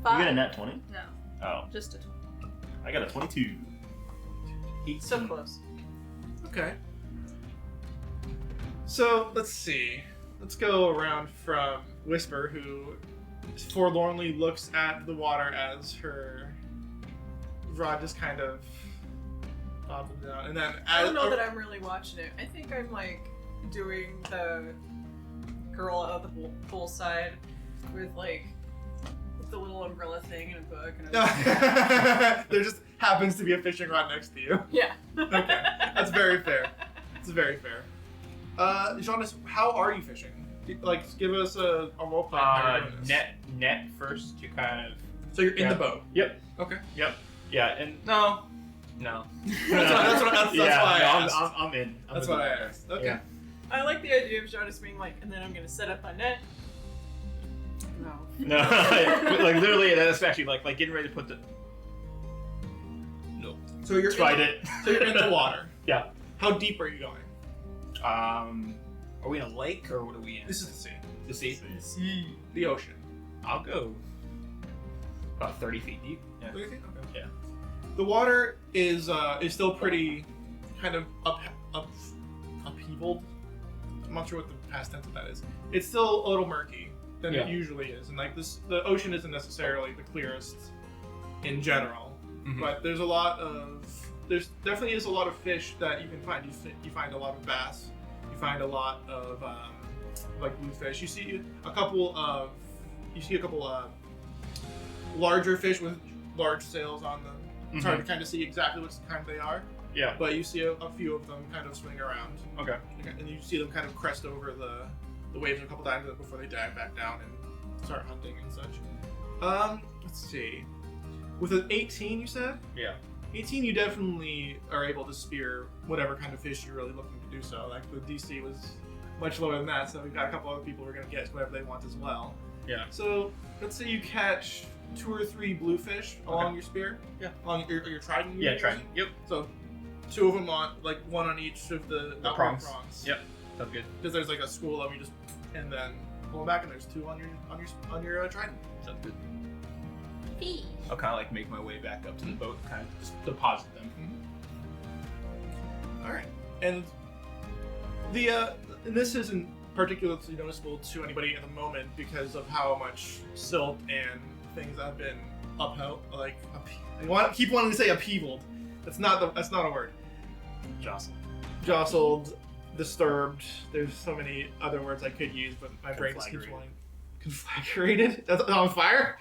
got a net 20? No, Oh, just a 20. I got a 22. So close. Okay. So let's see. Let's go around from Whisper, who forlornly looks at the water as her rod just kind of bobs and down, and then I don't know that I'm really watching it. I think I'm like doing the girl out of the poolside with like the little umbrella thing and a book and there just happens to be a fishing rod next to you. yeah. Okay, that's very fair. It's very fair. Jonas, how are you fishing? Like, give us a role play. of how you're doing this. Net first. You kind of. So you're in Yeah. the boat. Yep. Okay. Yeah, and no. That's why I asked. I'm in. That's what I asked. Okay. Yeah. I like the idea of Jonas being like, and then I'm gonna set up my net. No. No, like literally, that's actually like getting ready to put the. No. So you're Tried in, it. So you're in the water. Yeah. How deep are you going? Are we in a lake or what are we in? This is the sea. The sea. The ocean. I'll go about 30 feet deep. Yeah. What do you think? Okay. Yeah. The water is still pretty kind of upheavaled. I'm not sure what the past tense of that is. It's still a little murky than Yeah. it usually is, and like this, the ocean isn't necessarily the clearest in general. Mhm. But there's definitely is a lot of fish that you can find. You find a lot of bass. You find a lot of like bluefish. You see a couple of larger fish with large sails on them. It's hard to kind of see exactly what kind they are, Yeah. but you see a few of them kind of swing around, Okay. and you see them kind of crest over the waves a couple times before they dive back down and start hunting and such. Let's see. With an 18, you said? Yeah. 18, you definitely are able to spear whatever kind of fish you're really looking to do so. Like, the DC was much lower than that, so we've got a couple other people who are going to get whatever they want as well. Yeah. So, let's say you catch 2 or 3 bluefish along your spear. Yeah. Along your trident. Yeah. you're Try. using? Yep. So, 2 of them on, like, 1 on each of the outward prongs. Yep. Sounds good. Because there's like a school of you just, and then pull them back, and there's 2 on your trident. Sounds good. Fee. I'll kind of like make my way back up to the boat, kind of just deposit them. All right, and the and this isn't particularly noticeable to anybody at the moment because of how much silt and things have been upheld. Like, keep wanting to say upheavaled. That's not a word. Jostled, disturbed. There's so many other words I could use, but my brain just keeps wanting. Conflagrated? That's on fire?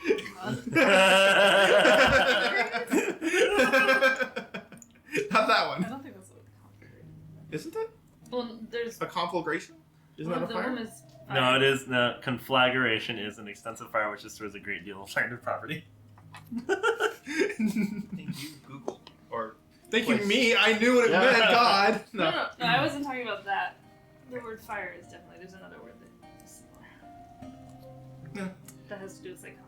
Not that one. I don't think that's what conflagration. Isn't it? Well, there's A conflagration? Isn't one that of a them fire? is No, it is. No, conflagration is an extensive fire which destroys a great deal of landed property. Thank you, Google. Or Thank you, Place. me. I knew what it Yeah. meant. God. No, I wasn't talking about that. The word fire is definitely there's another word that's similar. Yeah. That has to do with psychology.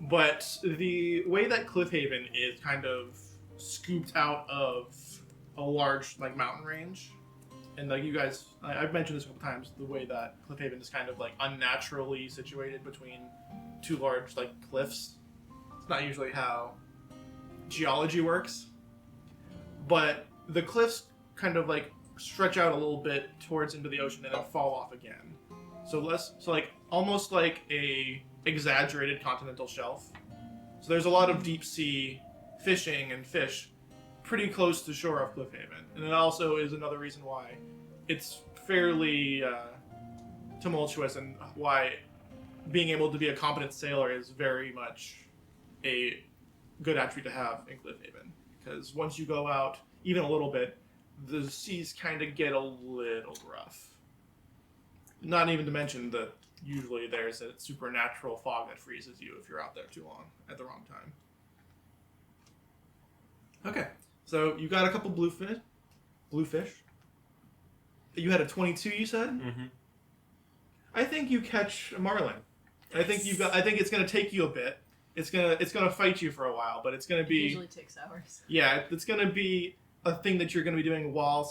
But the way that Cliffhaven is kind of scooped out of a large like mountain range, and like you guys, I've mentioned this a couple times, the way that Cliffhaven is kind of like unnaturally situated between two large like cliffs. It's not usually how geology works, but the cliffs kind of like stretch out a little bit towards into the ocean and then fall off again. So like almost like a exaggerated continental shelf. So there's a lot of deep sea fishing and fish pretty close to shore of Cliffhaven, and it also is another reason why it's fairly tumultuous and why being able to be a competent sailor is very much a good attribute to have in Cliffhaven, because once you go out even a little bit, the seas kind of get a little rough. Not even to mention that usually there's a supernatural fog that freezes you if you're out there too long at the wrong time. Okay, so you got a couple bluefish. You had a 22, you said? Mm-hmm. I think you catch a marlin. I think it's gonna take you a bit. It's gonna fight you for a while, but it's gonna It be usually takes hours. yeah. It's gonna be a thing that you're gonna be doing while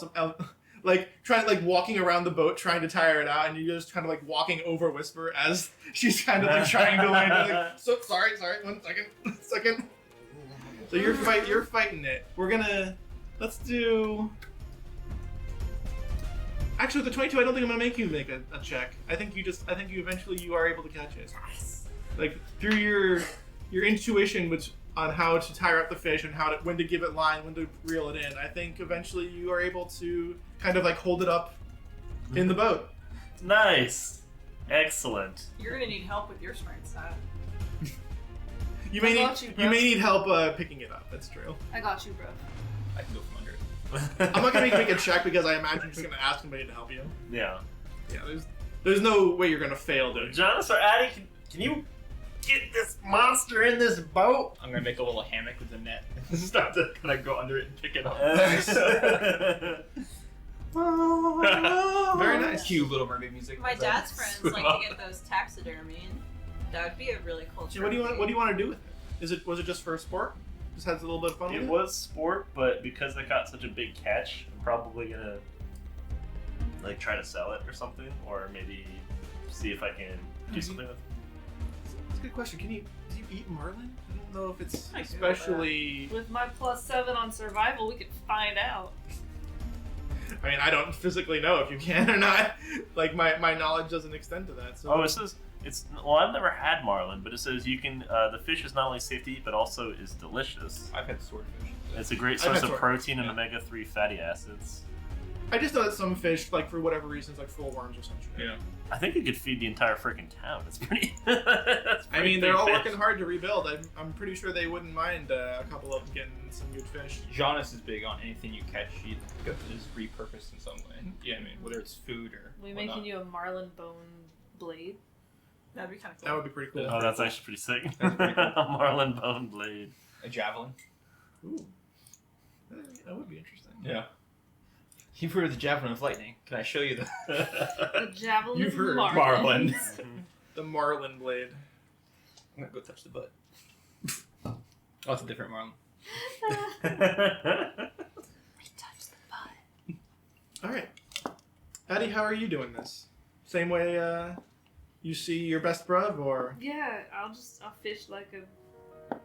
walking around the boat trying to tire it out, and you're just kind of like walking over Whisper as she's kind of like trying to land. Like, so sorry, 1 second. So you're fighting it. Let's do. Actually, with the 22, I don't think I'm gonna make you make a check. I think you eventually are able to catch it. Like through your intuition on how to tire up the fish and when to give it line, when to reel it in. I think eventually you are able to kind of like hold it up in the boat. Nice. Excellent. You're gonna need help with your strength side. You may I got you, bro. you may need help picking it up. That's true. I got you, bro. I can go from under it. I'm not gonna make a check because I imagine you're just gonna ask somebody to help you. Yeah. Yeah, there's no way you're gonna fail doing it. Jonas or Addie, can you get this monster in this boat? I'm gonna make a little hammock with a net and start to kind of go under it and pick it up. Very nice. Cute Little Mermaid music. My as I dad's friends swim like up. to get those taxidermy, and that would be a really cool So what do you want? trophy. What do you want to do with it? Was it just for sport? Just has a little bit of fun with It it? was sport, but because I caught such a big catch, I'm probably gonna like try to sell it or something, or maybe see if I can do something with it. That's a good question. Do you eat marlin? I don't know if it's I do, especially. With my +7 on survival, we could find out. I mean, I don't physically know if you can or not. Like my knowledge doesn't extend to that. So. Oh, it says well, I've never had marlin, but it says you can. The fish is not only safe to eat, but also is delicious. I've had swordfish. It's a great I've source had of sword- protein and yeah. omega-3 fatty acids. I just know that some fish, like for whatever reasons, like full of worms or something. Yeah. I think you could feed the entire freaking town. It's pretty. That's I pretty mean, they're big all fish. working hard to rebuild. I'm pretty sure they wouldn't mind a couple of them getting some good fish. Jonas is big on anything you catch, you is repurposed in some way. Yeah, I mean, whether it's food or. We whatnot. making you a marlin bone blade. That'd be kind of cool. That would be pretty cool. Oh, that's actually pretty sick. That's pretty cool. A marlin bone blade. A javelin. Ooh. That would be interesting. Yeah. You've heard of the javelin of lightning. Can I show you the The javelin You've heard marlin. The marlin blade. I'm gonna go touch the butt. Oh, it's a different marlin. All right, Addie, how are you doing this? Same way you see your best bruv, or Yeah, I'll fish like a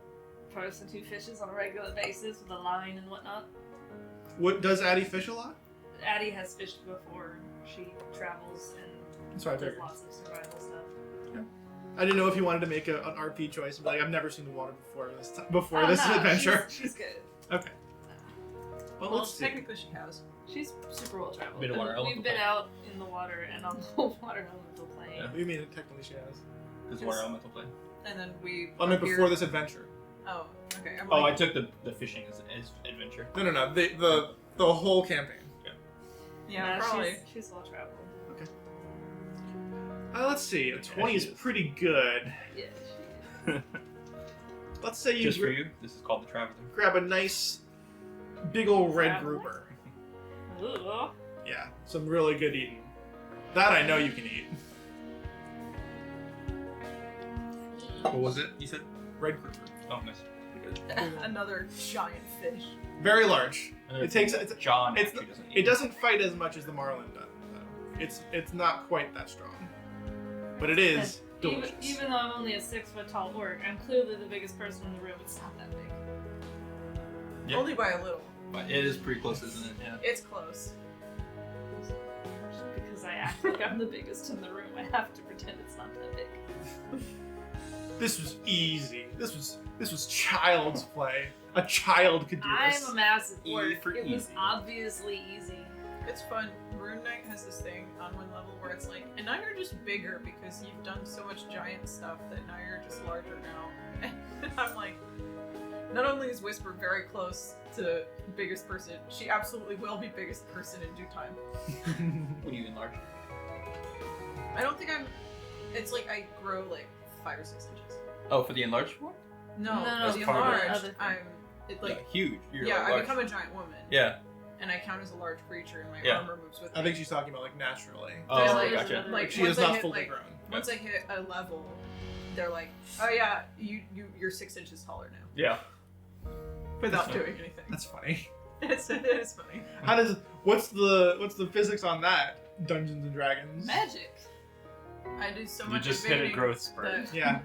person who fishes on a regular basis with a line and whatnot. what does Addie fish a lot? Addie has fished before. She travels and That's what I does figured. lots of survival stuff. I didn't know if you wanted to make an RP choice. But like, I've never seen the water before this Oh, this no, adventure. She's good. Okay. Well, Well, let's see. technically she has. She's super well traveled. Been a water We've elemental been plane. out in the water and on the water elemental plane. Yeah. What do you mean technically she has? This water elemental plane. And then we. I mean, appeared- before this adventure. Oh, okay. I'm Oh, I like, took the fishing as adventure. No. The whole campaign. yeah, No, probably. She's well traveled. Let's see. A 20 is she is. pretty good. Yeah, she is. Let's say you Just for you, this is called the Traveler. grab a nice, big old red Traveler? grouper. Ooh. Yeah, some really good eating. That I know you can eat. What was it? You said? Red grouper. Oh, nice. Another giant fish. Very large. It takes. John. It's- actually doesn't It eat. doesn't fight as much as the marlin does. Though. It's not quite that strong, but it is delicious. Even though I'm only a 6-foot tall orc, I'm clearly the biggest person in the room. It's not that big. Yeah. Only by a little. But it is pretty close, isn't it? Yeah. It's close. Because I act like I'm the biggest in the room, I have to pretend it's not that big. This was easy. This was child's play. A child could do this. I'm a massive E orc. for It was easy. obviously easy. It's fun. Rune Knight has this thing on one level where it's like, and now you're just bigger because you've done so much giant stuff that now you're just larger now. And I'm like, not only is Whisper very close to biggest person, she absolutely will be biggest person in due time. When you enlarge. I don't think I'm. It's like I grow like 5 or 6 inches. Oh, for the enlarged one? No, No, the part of the enlarged, other thing. I'm. It like Yeah, huge. You're yeah, I large. become a giant woman. Yeah. And I count as a large creature, and my Yeah. armor moves with me. I think she's talking about like naturally. Oh, There's, like, gotcha. another- like She once is I not hit, fully like, grown. Once I hit a level, they're like, "Oh yeah, you're 6 inches taller now," Yeah. without doing anything. That's funny. It is funny. What's the physics on that? Dungeons and Dragons. Magic. I do so You much just in hit a beginning. growth spurt. Yeah.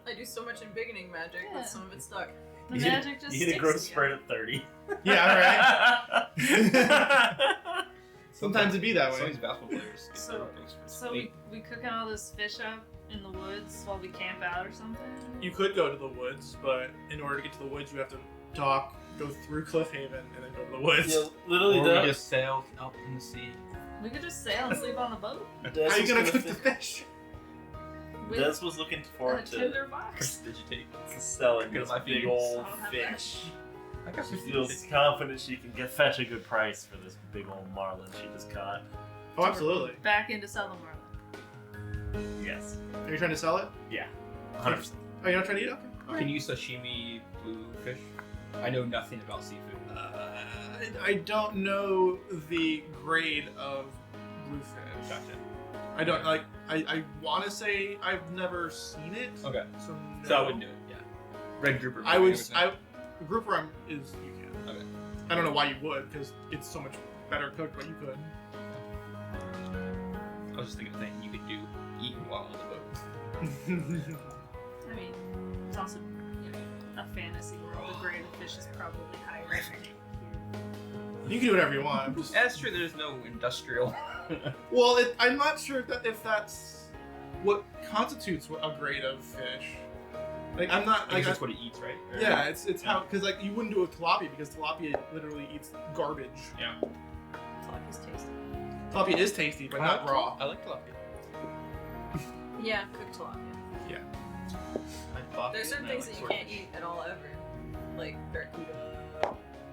I do so much in beginning magic Yeah. that some of it stuck. The You hit- magic just You hit a sticks growth to you. spurt at 30. Yeah, right. Sometimes it be that Some of way. these basketball players get So- their growth spurts. So we cooking all this fish up in the woods while we camp out or something? You could go to the woods, but in order to get to the woods, you have to go through Cliffhaven, and then go to the woods. Yeah, literally, Or we the, just sailed out in the sea. We could just sail and sleep on the boat. Des How are you was gonna gonna cook the fi- fish? With Des was looking a forward tinder to box. Did you take? selling Good this life big you. old I don't have fish. I got She 50 feels confident she can fetch a good price for this big old marlin she just caught. Oh, absolutely. Back into Southern Marlin. Yes. Are you trying to sell it? 100%. Oh, you're not trying to eat it? Okay. Alright. Can you sashimi blue fish? I know nothing about seafood. I don't know the grade of bluefish. Gotcha. I don't like. I want to say I've never seen it. Okay. So no. So I wouldn't do it. Yeah. Red grouper. I would. I Grouper is you can. Okay. I don't know why you would, because it's so much better cooked, but you could. was just thinking of things you could do eating while on the boat. I mean, it's also, you know, a fantasy world. The grade of fish is probably higher. You can do whatever you want. Just, That's true. There's no industrial. well, I'm not sure if that's what constitutes a grade of fish. Like I'm not I like guess that's what it eats, right? Or- yeah, it's how because like you wouldn't do it with tilapia because tilapia literally eats garbage. Yeah. Tilapia's tasty. Tilapia is tasty, but not raw. I like tilapia. Yeah, cooked tilapia. There's certain things that you can't eat at all ever, like barracuda.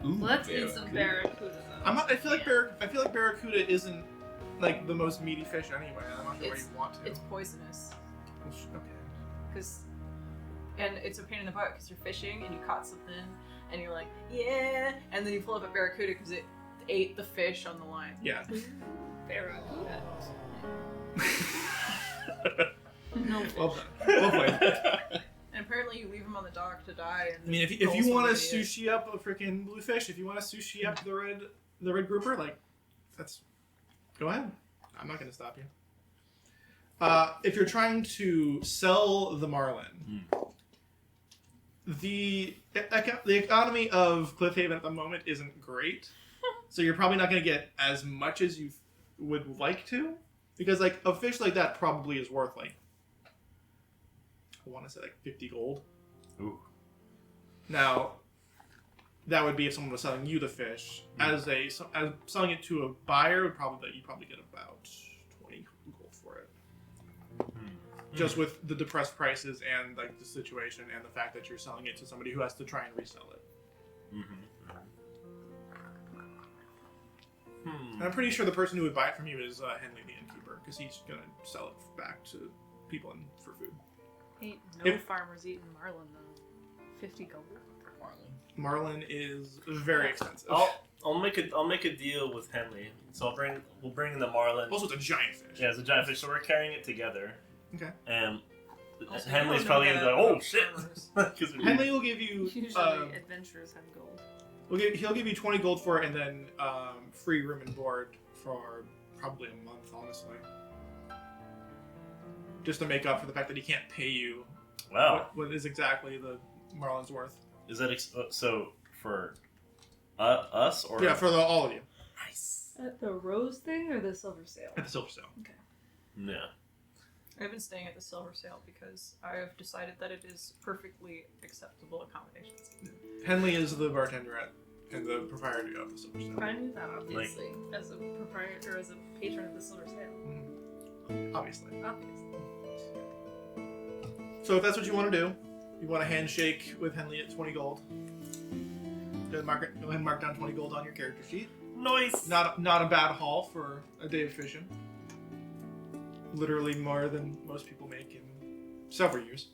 Ooh, Let's eat some barracuda. Though. I'm not. I feel like Yeah. I feel like barracuda isn't like the most meaty fish anyway. I'm not sure why you want to. It's poisonous, Okay. and it's a pain in the butt because you're fishing and you caught something and you're like, yeah, and then you pull up a barracuda because it ate the fish on the line. Yeah. Barracuda. No fish. Well done. Well played. And apparently you leave them on the dock to die. And I mean, if roll you want to somebody in. sushi up a freaking bluefish, if you want to sushi up the red grouper, like that's go ahead. I'm not gonna stop you. If you're trying to sell the marlin, the economy of Cliffhaven at the moment isn't great, So you're probably not going to get as much as you would like to, because like a fish like that probably is worth like, I want to say like 50 gold. Ooh. Now, that would be if someone was selling you the fish. As selling it to a buyer, you probably get about 20 gold for it. Just with the depressed prices and like the situation and the fact that you're selling it to somebody who has to try and resell it. And I'm pretty sure the person who would buy it from you is Henley the innkeeper, because he's gonna sell it back to people and for food. Ain't no farmers eating marlin though. 50 gold. Marlin is very expensive. I'll make a deal with Henley. So we'll bring the marlin. Also, it's a giant fish. Yeah, it's a giant fish. So we're carrying it together. Okay. And Also, Henley's you probably don't gonna be know like, "Oh shit!" Henley will give you. Usually adventurers have gold. He'll give you 20 gold for it, and then free room and board for probably a month, honestly. Just to make up for the fact that he can't pay you. Wow. What is exactly the Marlin's worth? Is that so for us or? Yeah, for all of you. Nice. At the rose thing or the silver sale? At the silver sale. Okay. Yeah. I've been staying at the silver sale because I have decided that it is perfectly acceptable accommodations. Henley is the bartender and the proprietor of the silver sale. I knew that obviously as a proprietor, as a patron of the silver sale. Obviously. Obviously. So if that's what you want to do, you want to handshake with Henley at 20 gold. Go ahead and mark down 20 gold on your character sheet. Nice. Not a bad haul for a day of fishing. Literally more than most people make in several years.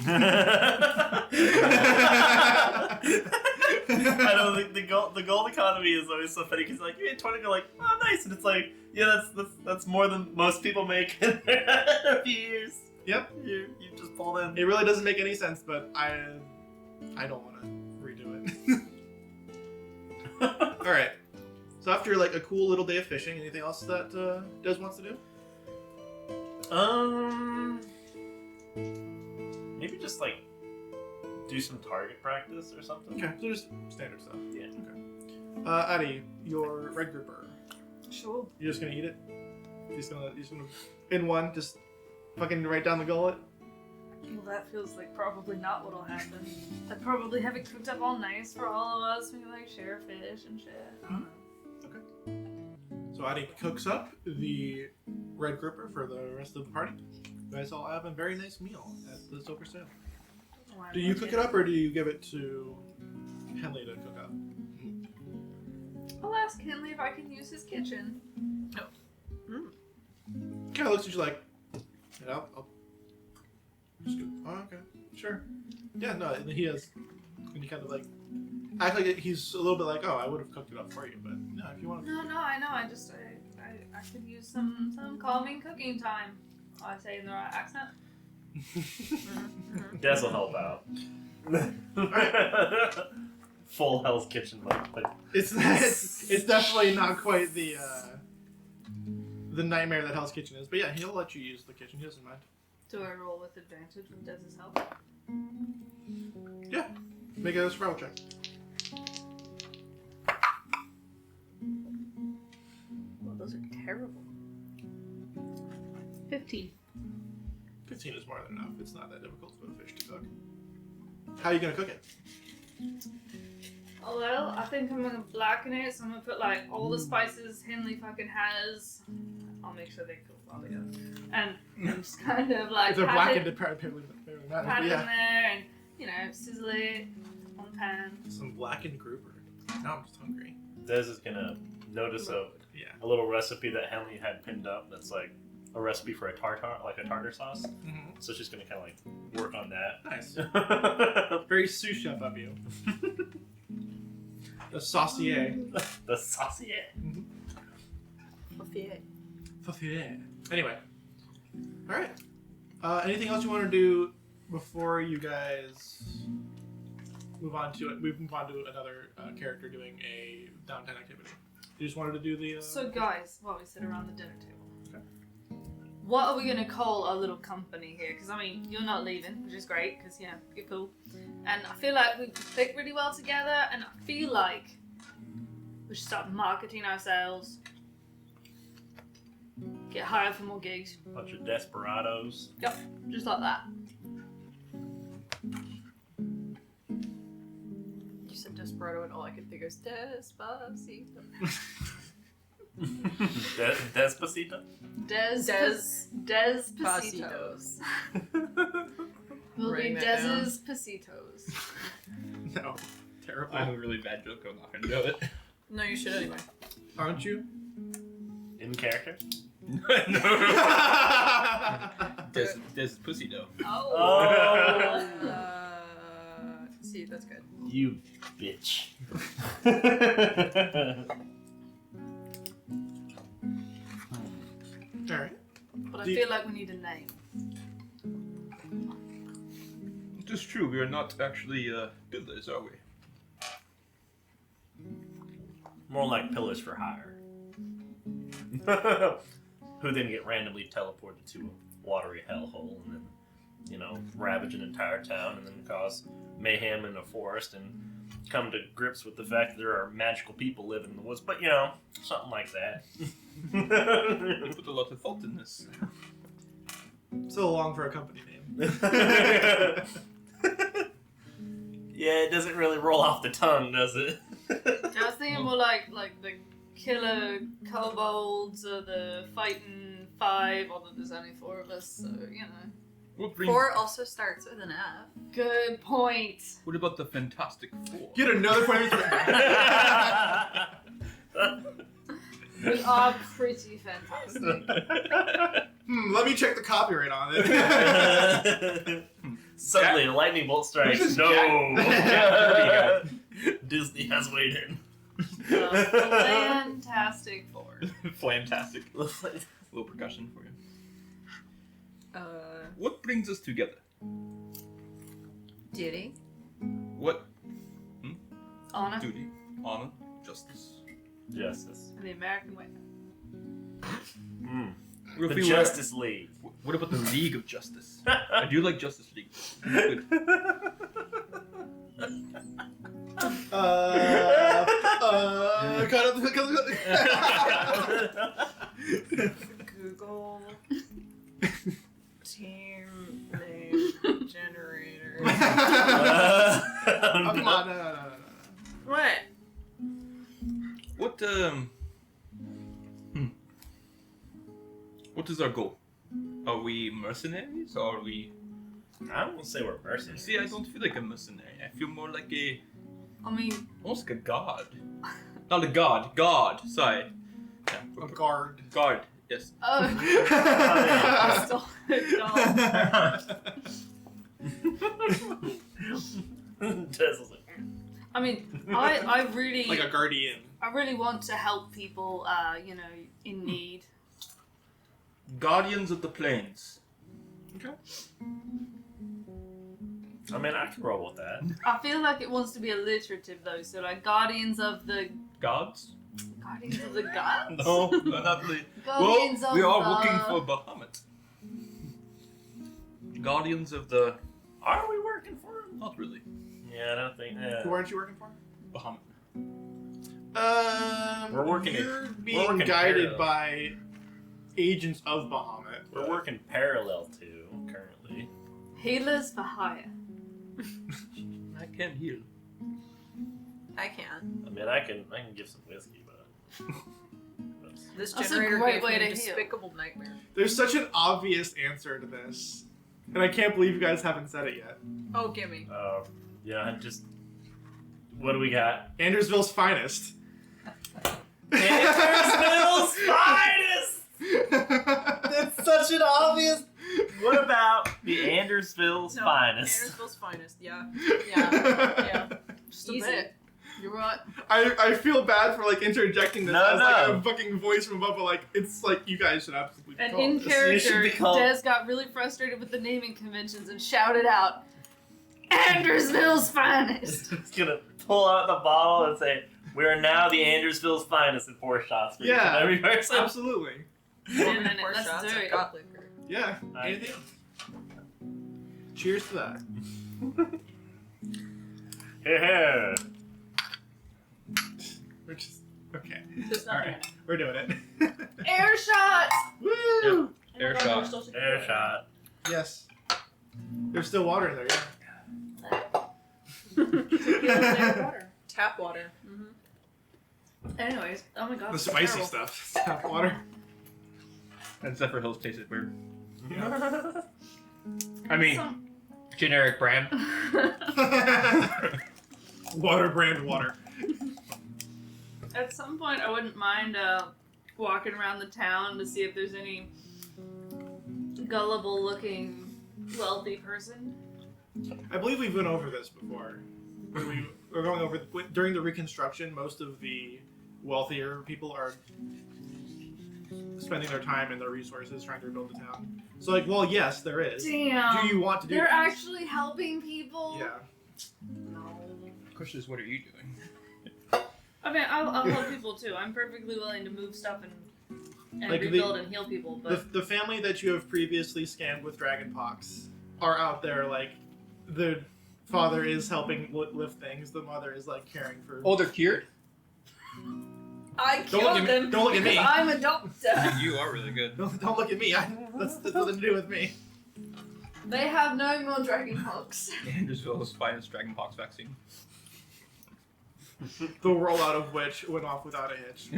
I know the gold economy is always so funny because like you get 20 gold, like oh nice, and it's like yeah that's more than most people make in a few years. Yep. You just pulled in. It really doesn't make any sense, but I don't want to redo it. All right. So after like a cool little day of fishing, anything else that Des wants to do? Maybe just like do some target practice or something. Okay, so just standard stuff. Yeah. Okay. Addy, your red grouper. Sure. You're just gonna eat it? You're just gonna in one, just fucking right down the gullet? Well, that feels like probably not what'll happen. I'd probably have it cooked up all nice for all of us. We can like share fish and shit. Okay. So Addy cooks up the red grouper for the rest of the party. You guys all have a very nice meal at the silver sale. Do you cook it up or do you give it to Henley to cook up? I'll ask Henley if I can use his kitchen. Kind of looks at you like, I'll just go, oh, okay, sure. Yeah, no, and he has, and he kind of like, act like he's a little bit like, oh, I would have cooked it up for you, but no, if you want to. No, I know. I could use some calming cooking time. I say in the right accent. Des will help out. Full Hell's Kitchen like. It's definitely not quite the nightmare that Hell's Kitchen is, but yeah, he'll let you use the kitchen. He doesn't mind. Do I roll with advantage with Des's help? Yeah, make a survival check. Well, those are terrible. 15. 15 is more than enough. It's not that difficult for a fish to cook. How are you gonna cook it? Oh, well, I think I'm gonna blacken it, so I'm gonna put like all the spices Henley fucking has. I'll make sure they cook well together. And just kind of like If they're pat blackened, it it probably matters. pat But it yeah. in there and, you know, sizzle it on the pan. Some blackened grouper. Now I'm just hungry. Des is gonna notice a little recipe that Henley had pinned up that's like a recipe for a tartar, like a tartar sauce. Mm-hmm. So she's gonna kind of like work on that. Nice. Very sous chef of you. The saucier. The saucier. Saucier. Anyway. Alright. Anything else you want to do before you guys move on to it? We move on to another character doing a downtown activity. You just wanted to do the... So, guys, while we sit around the dinner table, Okay. what are we gonna call our little company here? Because I mean, you're not leaving, which is great, because you know you're cool, and I feel like we click really well together. And I feel like We should start marketing ourselves. Get hired for more gigs. Bunch of desperados. Yep, just like that. You said Desperado, and all I could think of is Despacito. Despacito? Despacitos. Will be Writing that down. Dez's Pasitos. No. Terrible. I have a really bad joke. I'm not gonna do it. No, you should anyway. Aren't you? In character? No. There's pussy though. Oh. See, that's good. You bitch. Alright. But I Do you- feel like we need a name. It is true. We are not actually builders, are we? More like pillars for hire. Who then get randomly teleported to a watery hellhole and then, you know, ravage an entire town and then cause mayhem in a forest and come to grips with the fact that there are magical people living in the woods. But, you know, something like that. I put a lot of thought in this. So long for a company name. Yeah, it doesn't really roll off the tongue, does it? I was thinking more like the killer kobolds or the fighting five, although there's only 4 of us, so, you know. What brings? 4 also starts with an F. Good point. What about the Fantastic Four? Get another point. We are pretty fantastic. Let me check the copyright on it. Suddenly, a lightning bolt strikes. Who's this No! Jack Disney has waited. Fantastic Four. Fantastic. Little percussion for you. Uh, What brings us together? Diddy. What? Honor. Duty, honor, justice. Justice. And the American way. What if The we were- Justice League. What about the League of Justice? I do like Justice League. Good. Google. Team name generator. Oh, come on, no. What? What What is our goal? Are we mercenaries or are we? I won't say we're mercenaries. See, I don't feel like a mercenary. I feel more like a I mean, almost like a god. Not a god. God. Sorry. Yeah, A guard. guard. Yes. oh. yeah. Still, Tesla's like, I mean, I really, Like a guardian. I really want to help people, you know, in need. Guardians of the Plains. Okay. I mean, I can roll with that. I feel like it wants to be alliterative though, so like Guardians of the Gods? Gods? No, not really. Guardians Well, of we are the... working for Bahamut. Guardians of the. Are we working for him? Not really. Yeah, I don't think. Who aren't you working for? Bahamut. We're working You're it- being we're working guided parallel. by agents of Bahamut. We're working parallel to currently. Healers for hire. I can heal. I can. I mean, I can give some whiskey, but This That's a generator great gave way me to a heal. despicable nightmare. There's such an obvious answer to this, and I can't believe you guys haven't said it yet. Oh, gimme. yeah, just what do we got? Andersville's finest. Andersville's finest. That's such an obvious. What about the Andersville's No, finest? Andersville's finest. Yeah. Yeah. Just a Easy. bit. You're right. I feel bad for like interjecting this No, as like no. a fucking voice from above, but like it's like you guys should absolutely. And call in this. You should character, be called- Des got really frustrated with the naming conventions and shouted out, Andersville's finest! He's gonna pull out the bottle and say, "We are now the Andersville's finest," and 4 shots for each Yeah. and every person. Absolutely. Wait a minute, Four let's shots do of it. got liquor. Yeah. I- Anything else? Cheers to that. Yeah. We're just Okay. There's All nothing right. We're doing it. Air shot! Woo! Air Oh my God, shot. we're still taking Air it. shot. Yes. There's still water in there, Air yeah. water. Tap water. Anyways, oh my God. The this is spicy terrible. stuff. Tap water. And Zephyr Hills tasted weird. Yeah. I mean, Some- generic brand. Water brand water. At some point, I wouldn't mind walking around the town to see if there's any gullible-looking, wealthy person. I believe we've been over this before. When we were going over during the Reconstruction, most of the wealthier people are spending their time and their resources trying to rebuild the town. So, like, well, yes, there is. Damn. Do you want to do They're this? actually helping people? Yeah. No. The question is, what are you doing? I mean, I'll help people too. I'm perfectly willing to move stuff and Like rebuild and heal people, but The family that you have previously scammed with dragonpox are out there, like, the father is helping lift things, the mother is, like, caring for... Oh, they're cured? I Don't look killed at me. them Don't look at me. because I'm a doctor. You are really good. Don't look at me. That's nothing to do with me. they have no more dragonpox. Andersville's finest dragonpox vaccine. The rollout of which went off without a hitch.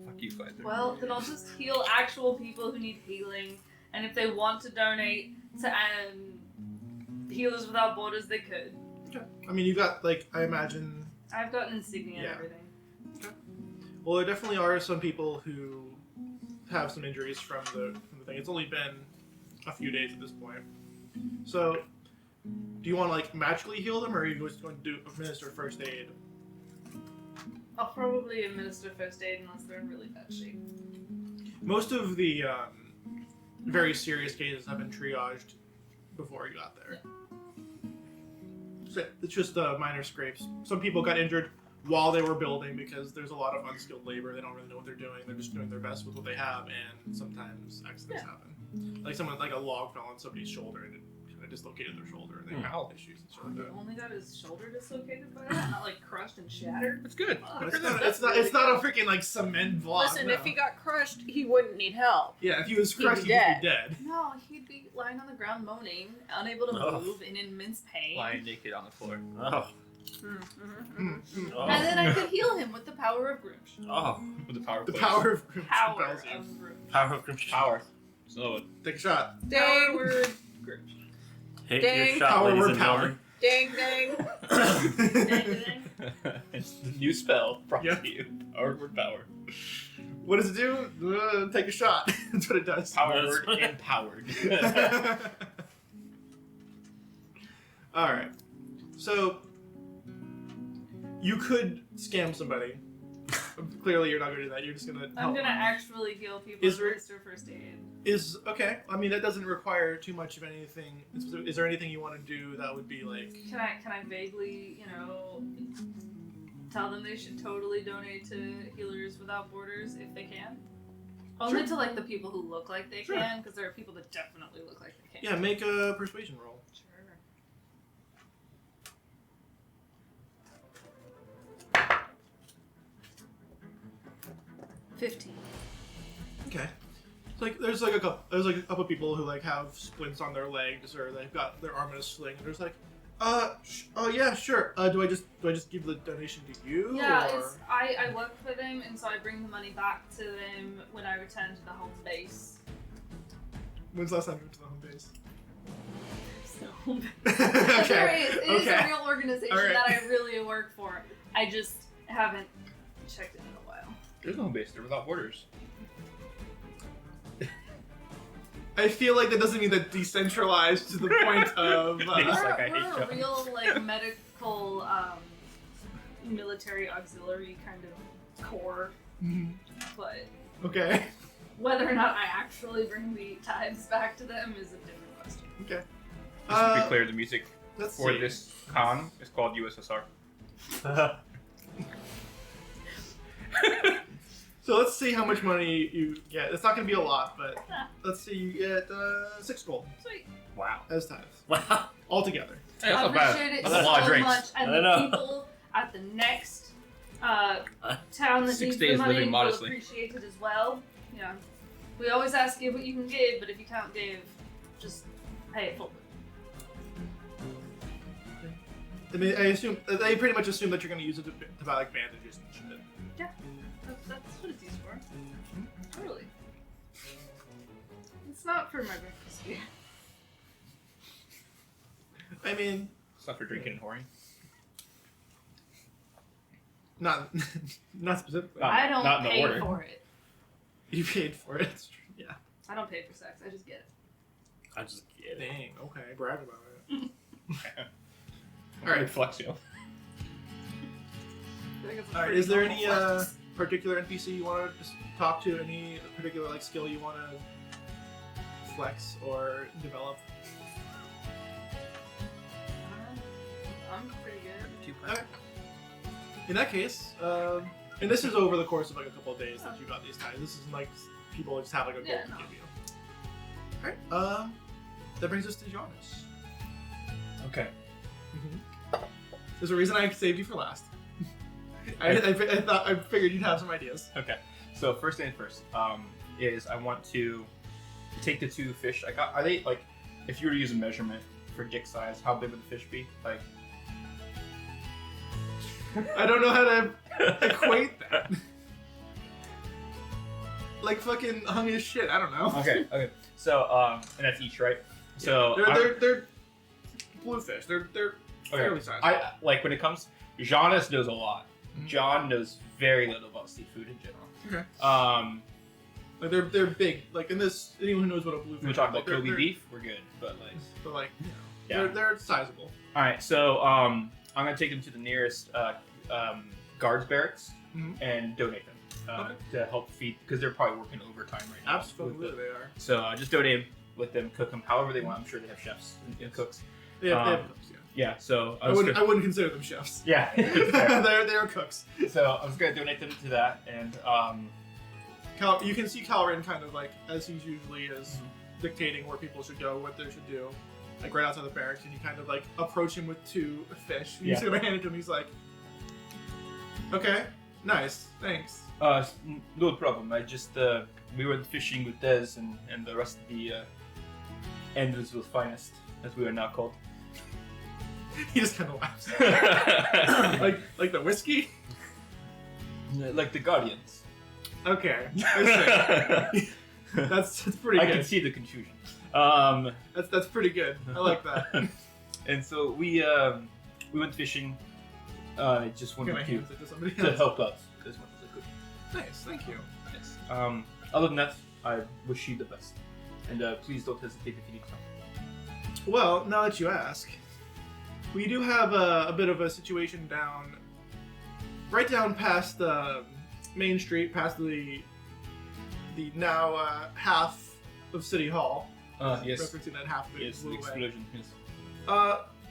Fuck you, Pfizer. Well, then I'll just heal actual people who need healing, and if they want to donate to Healers Without Borders, they could. I mean, you got, like, I imagine... I've got an insignia Yeah. and everything. Well, there definitely are some people who have some injuries from the thing. It's only been a few days at this point. So, do you want to, like, magically heal them, or are you just going to administer first aid? I'll probably administer first aid unless they're in really bad shape. Most of the very serious cases have been triaged before you got there. So it's just minor scrapes. Some people got injured while they were building because there's a lot of unskilled labor. They don't really know what they're doing. They're just doing their best with what they have, and sometimes accidents happen. Like a log fell on somebody's shoulder and it kind of dislocated their shoulder, and they had health issues and stuff like He that. only got his shoulder dislocated by that, not like crushed and shattered. That's good. But Fuck. it's not a freaking like cement block. Listen, no. if he got crushed, he wouldn't need help. Yeah, if he was He'd crushed, be he'd just be dead. No, he'd be lying on the ground moaning, unable to Oh. move, in immense pain. Lying naked on the floor. Oh. Oh. And then I could heal him with the power of Grimsh. Oh. With the power of The place. power of Power compels you. of Grimsh. Power of Grimsh. Power. So, Take a shot. Ding, Power word Grimsh. Hit Dang. your shot, Power ladies word and power. ding, ding. Dang, dang. it's the new spell brought Yeah. to you. Power word power. What does it do? Take a shot. That's what it does. Power That's- word empowered. All right. So you could scam somebody. Clearly, you're not going to do that. You're just going to I'm help. gonna actually heal people Is and there- administer first aid. Is okay. I mean, that doesn't require too much of anything. Is there anything you want to do that would be like? Can I vaguely, tell them they should totally donate to Healers Without Borders if they can? Only Sure. to like the people who look like they Sure. can, because there are people that definitely look like they Yeah, can. make a persuasion roll. Sure. $15. Okay. It's like there's like a couple of people who like have splints on their legs or they've got their arm in a sling. There's like, oh yeah, sure. Do I just give the donation to you? Yeah, or? it's, I work for them, and so I bring the money back to them when I return to the home base. When's the last time you went to the home base? There Okay. is. It is a Okay. real organization All right. that I really work for. I just haven't checked it in a while. There's no base there without borders. I feel like that doesn't mean that decentralized to the point of. It's We're, like I hate we're a you. real like medical, military auxiliary kind of corps, but Okay. whether or not I actually bring the tithes back to them is a different question. Okay. Just to be clear, the music Let's for see. this con is called USSR. So let's see how much money you get. It's not going to be a lot, but let's see. You get 6 gold Sweet. Wow. as tithes Wow. altogether. Hey, that's I not bad. appreciate it That's a lot of so drinks. much, and I the know. people at the next town that 6 needs days the money living will modestly. appreciate it as well. You know, we always ask give what you can give, but if you can't give, just pay it forward. I mean, they pretty much assume that you're going to use it to buy like bandages and shit. Yeah, that's what it's used for. Totally. It's not for my breakfast food. I mean, It's not for drinking and whoring. not specifically. I don't not in the pay order. for it. You paid for it. It's true. Yeah. I don't pay for sex. I just get it. I just get it. Dang. Okay. Brag about it. All right, flex you. I think it's a All right. pretty Is there normal any flex. particular NPC you want to talk to? Any particular like skill you want to flex or develop? I'm pretty good. Okay. In that case, and this is over the course of like a couple of days that you got these ties. This isn't like people just have like a goal Yeah, to no. give you. All right. That brings us to Jonas. Okay. There's a reason I saved you for last. I figured you'd have some ideas. Okay. So first thing first, is I want to take the 2 fish I got. Are they like, if you were to use a measurement for dick size, how big would the fish be? Like, I don't know how to equate that. Like fucking hung as shit. I don't know. okay. So, and that's each, right? So they're bluefish. They're fairly sizable. I like when it comes. Jonas knows a lot. Mhm. John knows very little about seafood in general. Okay. Like they're big. Like in this, anyone who knows what a bluefish. We talk about they're- Kobe they're- beef. We're good, but like. But like, Yeah. they're sizable. All right, so I'm gonna take them to the nearest guards barracks Mhm. and donate them to help feed because they're probably working overtime right now. Absolutely, they are. So just donate them, let them cook them however they want. I'm sure they have chefs and cooks. They have Um, cooks. Yeah. Yeah, so I wouldn't consider them chefs. yeah. Fair. they're cooks. So I was gonna donate them to that, and You can see Calrin kind of like, as he usually is, dictating where people should go, what they should do, like right outside the barracks, and you kind of like approach him with 2 fish. And Yeah. he's gonna hand it to him. He's like, "Okay, nice, thanks." no problem. I just we were fishing with Dez and the rest of the Andersville finest, as we are now called. He just kind of laughs, like the whiskey. Like the Guardians. Okay, I see. that's pretty I good. can see the confusion. That's pretty good. I like that. And so we went fishing. Just Can I wanted hand it to somebody to else? help out as much as I could. Nice, thank you. Yes. Other than that, I wish you the best, and please don't hesitate if you need something. Well, now that you ask, we do have a bit of a situation right down past Main Street, past the now half of City Hall. Yes. Referencing that half of it Yes, the blew away. explosion. Yes.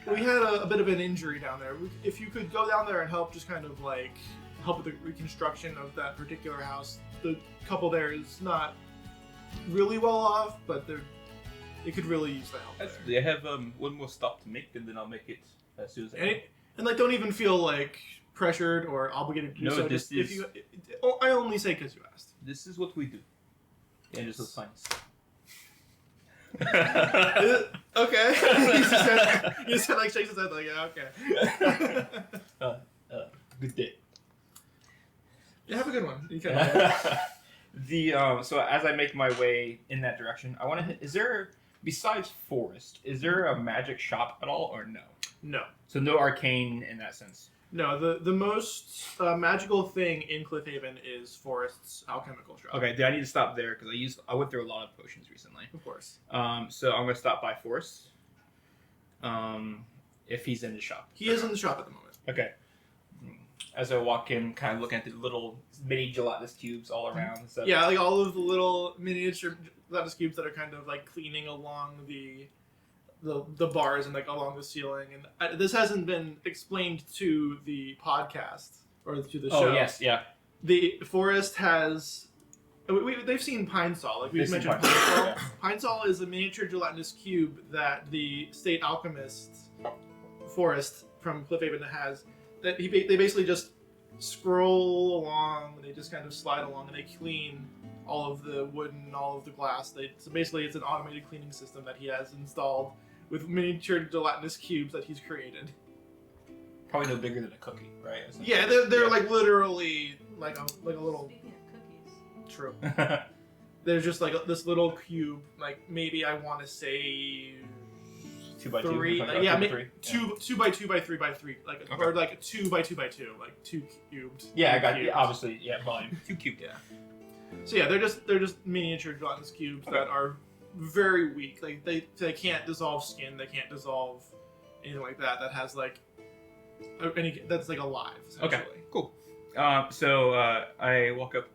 We had a bit of an injury down there. If you could go down there and help, just kind of like help with the reconstruction of that particular house. The couple there is not really well off, but it could really use the help. There. Absolutely. I have one more stop to make, and then I'll make it as soon as I can. And like, don't even feel like pressured or obligated to do No, so. this Just, if is- you, I only say because you asked. This is what we do. The Andersville finest. Okay. you just said like shakes his head like, yeah, okay. Good day. Yeah, have a good one. You can. So as I make my way in that direction, I want to hit. Is there, besides forest, is there a magic shop at all, or no? No. So no arcane in that sense. No, the most magical thing in Cliffhaven is Forest's alchemical shop. Okay, do I need to stop there because I went through a lot of potions recently. Of course. So I'm gonna stop by Forest. If he's in the shop. He is in the shop at the moment. Okay. As I walk in, kind of looking at the little mini gelatinous cubes all around and stuff. Yeah, like all of the little miniature lattice cubes that are kind of like cleaning along the bars and like along the ceiling. And this hasn't been explained to the podcast or to the show. Oh yes, yeah. The Forest has. They've seen Pine Sol. Like we've They've seen mentioned Pine Pine Sol, Sol. yeah. Pine Sol is a miniature gelatinous cube that the state alchemist Forest from Cliffhaven has. That they basically just scroll along. They just kind of slide along, and they clean all of the wood and all of the glass. So basically, it's an automated cleaning system that he has installed with miniature gelatinous cubes that he's created. Probably no bigger than a cookie, right? Or something. Yeah, they're like literally like a little. Speaking of cookies. True. There's just like this little cube, like maybe I want to say 2 by 2. three, Like, like, yeah, maybe maybe three. 2 by 2 by 3 by 3, like Okay. or like 2 by 2 by 2, like 2 cubed. Yeah, I got cubes. it. Obviously, yeah, volume. 2 cubed. Yeah. So yeah, they're just miniature gelatinous cubes that are very weak. Like they can't dissolve skin, they can't dissolve anything like that. That has like that's like alive. Essentially. Okay, cool. So I walk up.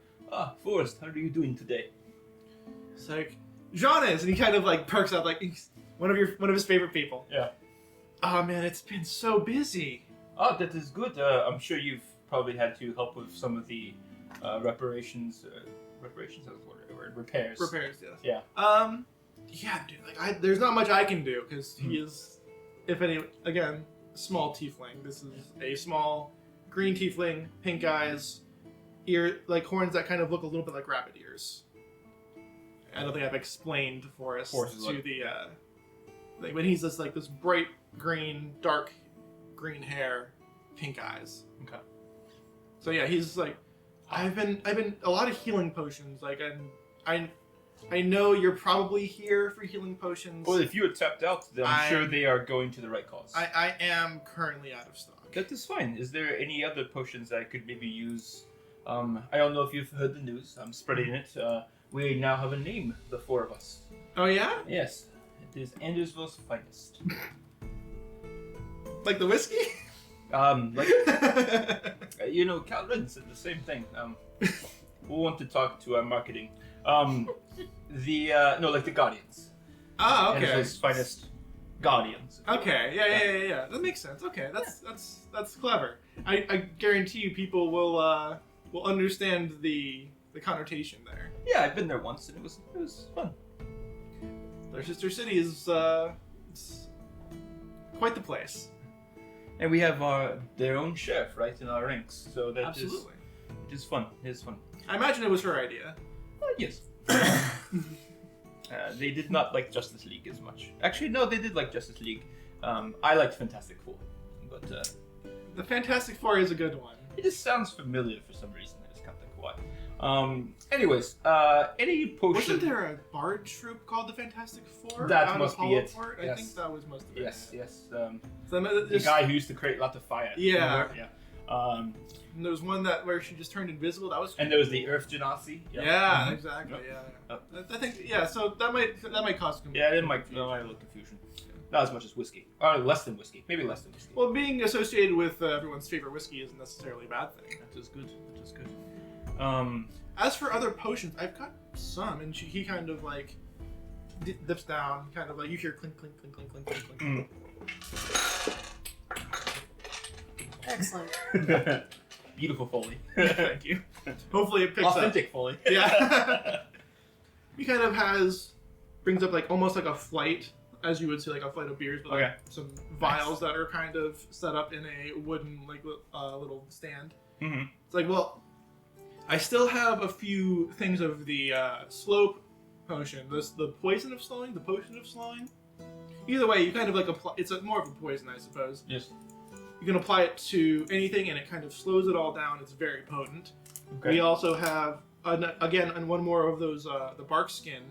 Forrest, how are you doing today? It's like Jonas, and he kind of like perks up, like he's one of his favorite people. Yeah. Oh man, it's been so busy. Oh, that is good. I'm sure you've probably had to help with some of the reparations. Reparations, that's the word. Repairs. Repairs, yes. Yeah. Yeah, dude. Like, there's not much I can do because he is, if any, again, small tiefling. This is a small green tiefling, pink eyes, like horns that kind of look a little bit like rabbit ears. I don't think I've explained Forrest to the like when he's just like this bright green, dark green hair, pink eyes. Okay. So yeah, he's like, I've been a lot of healing potions. Like I know you're probably here for healing potions. Well, if you are tapped out, then I'm sure they are going to the right cause. I am currently out of stock. That is fine. Is there any other potions that I could maybe use? I don't know if you've heard the news. I'm spreading it. We now have a name, the 4 of us. Oh yeah? Yes. It is Andersville's finest. Like the whiskey? Like, Calvin said the same thing. We'll want to talk to our marketing. Like the Guardians. Oh, okay. Andersville's finest Guardians. Okay, yeah. That makes sense. Okay, that's clever. I guarantee you, people will understand the connotation there. Yeah, I've been there once, and it was fun. Their sister city is it's quite the place. And we have their own chef right in our ranks, so that Absolutely. it is fun. It is fun. I imagine it was her idea. Yes. They did not like Justice League as much. Actually, no, they did like Justice League. I liked Fantastic Four, but The Fantastic Four is a good one. it just sounds familiar for some reason. I just can't think why. Anyways, any potion? Wasn't there a bard troupe called the Fantastic Four? That out must of be it. Hollowport? I Yes. think that was most of it. Yes. So, The guy who used to create lots of fire. Yeah. Remember? Yeah. And there was one where she just turned invisible. That was. And there was the Earth Genasi. Yeah, Mhm. exactly. Yep. Yeah. I think So that might cause confusion. Yeah, it might a little confusion. Not as much as whiskey, or less than whiskey. Maybe less than whiskey. Well, being associated with everyone's favorite whiskey isn't necessarily a bad thing. That is good. That is good. As for other potions, I've got some, and he kind of like dips down, kind of like you hear clink, clink, clink, clink, clink, clink, clink. Excellent. Beautiful Foley. Thank you. Hopefully it picks up. Authentic Foley. Yeah. He kind of brings up like almost like a flight, as you would say, like a flight of beers, but like Okay. some vials that are kind of set up in a wooden like little stand. Mm-hmm. It's like, well, I still have a few things of the slope potion, the poison of slowing, the potion of slowing. Either way, you kind of like apply. It's more of a poison, I suppose. Yes. You can apply it to anything, and it kind of slows it all down. It's very potent. Okay. We also have and one more of those the bark skin.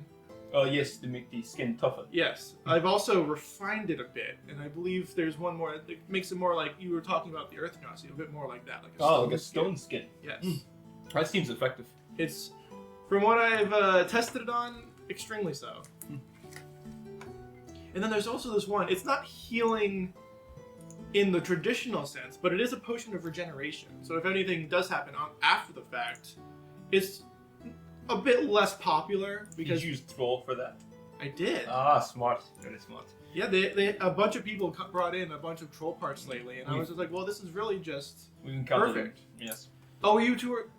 Oh yes, to make the skin tougher. Yes, I've also refined it a bit, and I believe there's one more that makes it more like you were talking about the earth gnosy, a bit more like that, like a stone Like a skin. stone skin. Yes, That seems effective. it's from what I've tested it on, extremely so. And then there's also this one. It's not healing in the traditional sense, but it is a potion of regeneration. So if anything does happen after the fact, it's a bit less popular because Did you use troll for that? I did. Smart. Very smart. Yeah, they a bunch of people brought in a bunch of troll parts lately, and I was just like, well, this is really just We can count perfect. Them. Yes. Oh, you two were.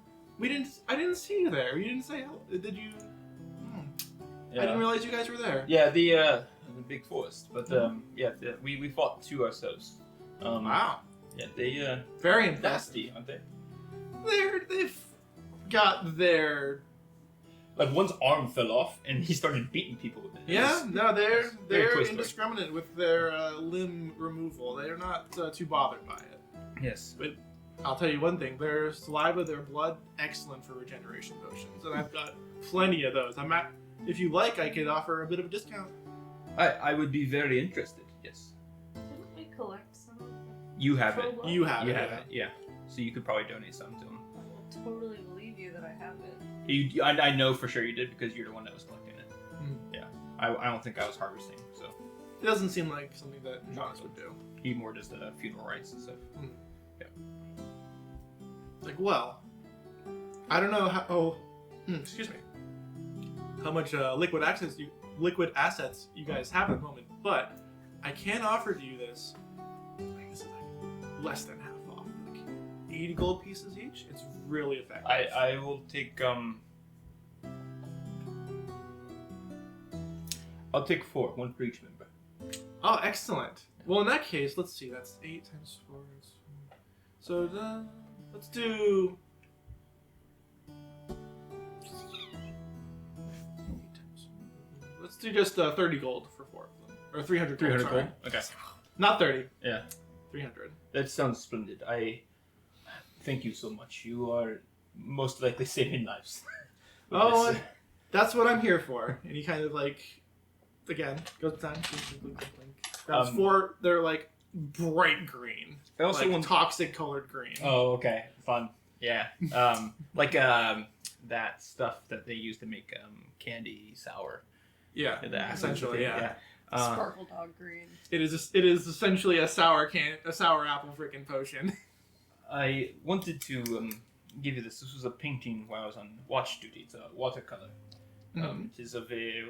I didn't see you there. You didn't say. Did you? I didn't realize you guys were there. Yeah, the big forest, but we fought 2 ourselves. Wow. Yeah, they Very impressive. nasty, aren't they? they've got their Like one's arm fell off, and he started beating people with it. yeah. No, they're very Toy Story. indiscriminate with their limb removal. They're not too bothered by it. Yes. But I'll tell you one thing: their saliva, their blood, excellent for regeneration potions, and I've got plenty of those. If you like, I could offer a bit of a discount. I would be very interested. Yes. Didn't we collect some of them? You have it. Troll You have You it. have it. Yeah. So you could probably donate some to him. I will totally believe you that I have it. I know for sure you did because you're the one that was collecting it. Mhm. Yeah. I don't think I was harvesting, so It doesn't seem like something that Jonas would do. he more does the funeral rites and stuff. Like, well, I don't know how. Oh, excuse me. How much liquid assets you guys have at the moment, but I can offer you this. Like, this is like less than half off, like 80 gold pieces each. It's really effective. I will take I'll take 4, one for each member. Oh, excellent. Well, in that case, let's see. That's 8 times 4. So let's do. 8 times. Let's do just 30 gold for 4 of them, or 300. 300 sorry. gold. Okay. Not 30. Yeah. 300. That sounds splendid. I thank you so much. You are most likely saving lives. with Oh, this. that's what I'm here for. And he kind of like, again, goes down. Grabs 4. They're like bright green. I also like want. toxic colored green. Oh, okay, fun. Yeah. Like that stuff that they use to make candy sour. Yeah, The acid essentially, thing, yeah. Sparkle dog green. It is essentially a sour apple freaking potion. I wanted to give you this. This was a painting while I was on watch duty. It's a watercolor. It is of a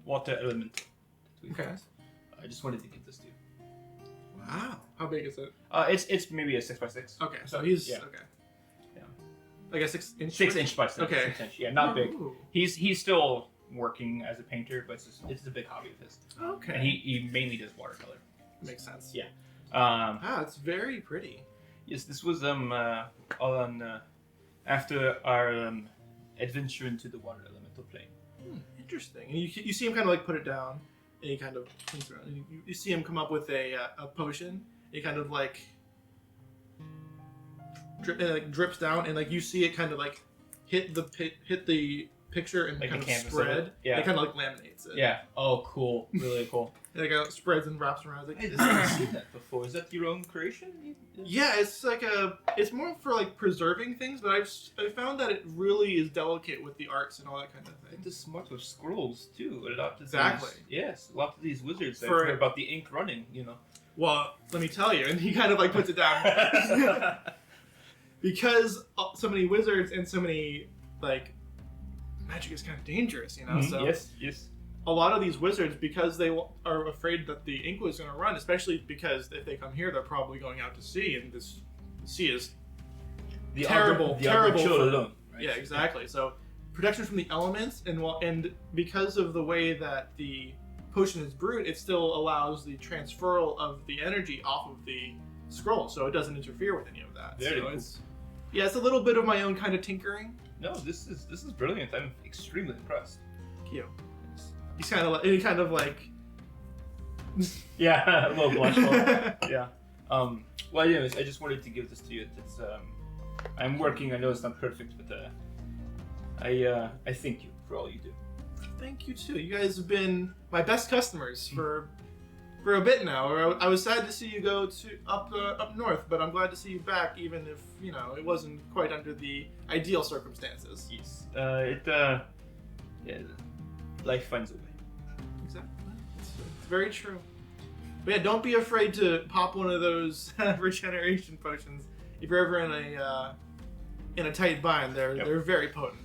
water elemental. that we've Okay. got. I just wanted to give this to you. Wow, how big is it? It's maybe a 6x6. Okay, so he's Yeah. okay. Yeah. Like a 6-inch. 6-inch by 6. Okay. 6-inch. Yeah, not big. Ooh, He's still working as a painter, but it's a big hobby of his. okay. And he mainly does watercolor. Makes sense. Yeah. Wow, it's very pretty. Yes, this was all on after our adventure into the water elemental plane. Interesting. And you see him kind of like put it down, and he kind of thinks around. And you see him come up with a potion. He kind of like drips down, and like you see it kind of like hit the picture and Like kind the of canvas of it? spread. Yeah. It kind of like laminates it. Yeah. Oh, cool. Really cool. It like spreads and wraps around. It's like, I haven't seen that before. Is that your own creation? yeah, it's like it's more for like preserving things, but I found that it really is delicate with the arts and all that kind of thing. It's smart with scrolls too. A lot of Exactly. Yes, a lot of these wizards. I've For- heard about the ink running. You know. Well, let me tell you, and he kind of like puts it down because so many wizards and so many like magic is kind of dangerous, you know. Mhm, So yes. a lot of these wizards, because they are afraid that the ink was going to run, especially because if they come here, they're probably going out to sea, and the sea is The terrible, the terrible chill for- alone. Right? yeah, exactly. So protection from the elements, and because of the way that the potion is brewed, it still allows the transferal of the energy off of the scroll, so it doesn't interfere with any of that. Very so cool. it's a little bit of my own kind of tinkering. No, this is brilliant. I'm extremely impressed. Cute. He's kind of like. Yeah, a little blushful. Yeah. Well, anyways, I just wanted to give this to you. It's I'm working. I know it's not perfect, but I thank you for all you do. Thank you too. You guys have been my best customers for a bit now. I was sad to see you go to up north, but I'm glad to see you back, even if it wasn't quite under the ideal circumstances. Yes. Yeah. Life finds a way. Exactly. It's very true. But yeah, don't be afraid to pop one of those regeneration potions if you're ever in a tight bind. They're very potent.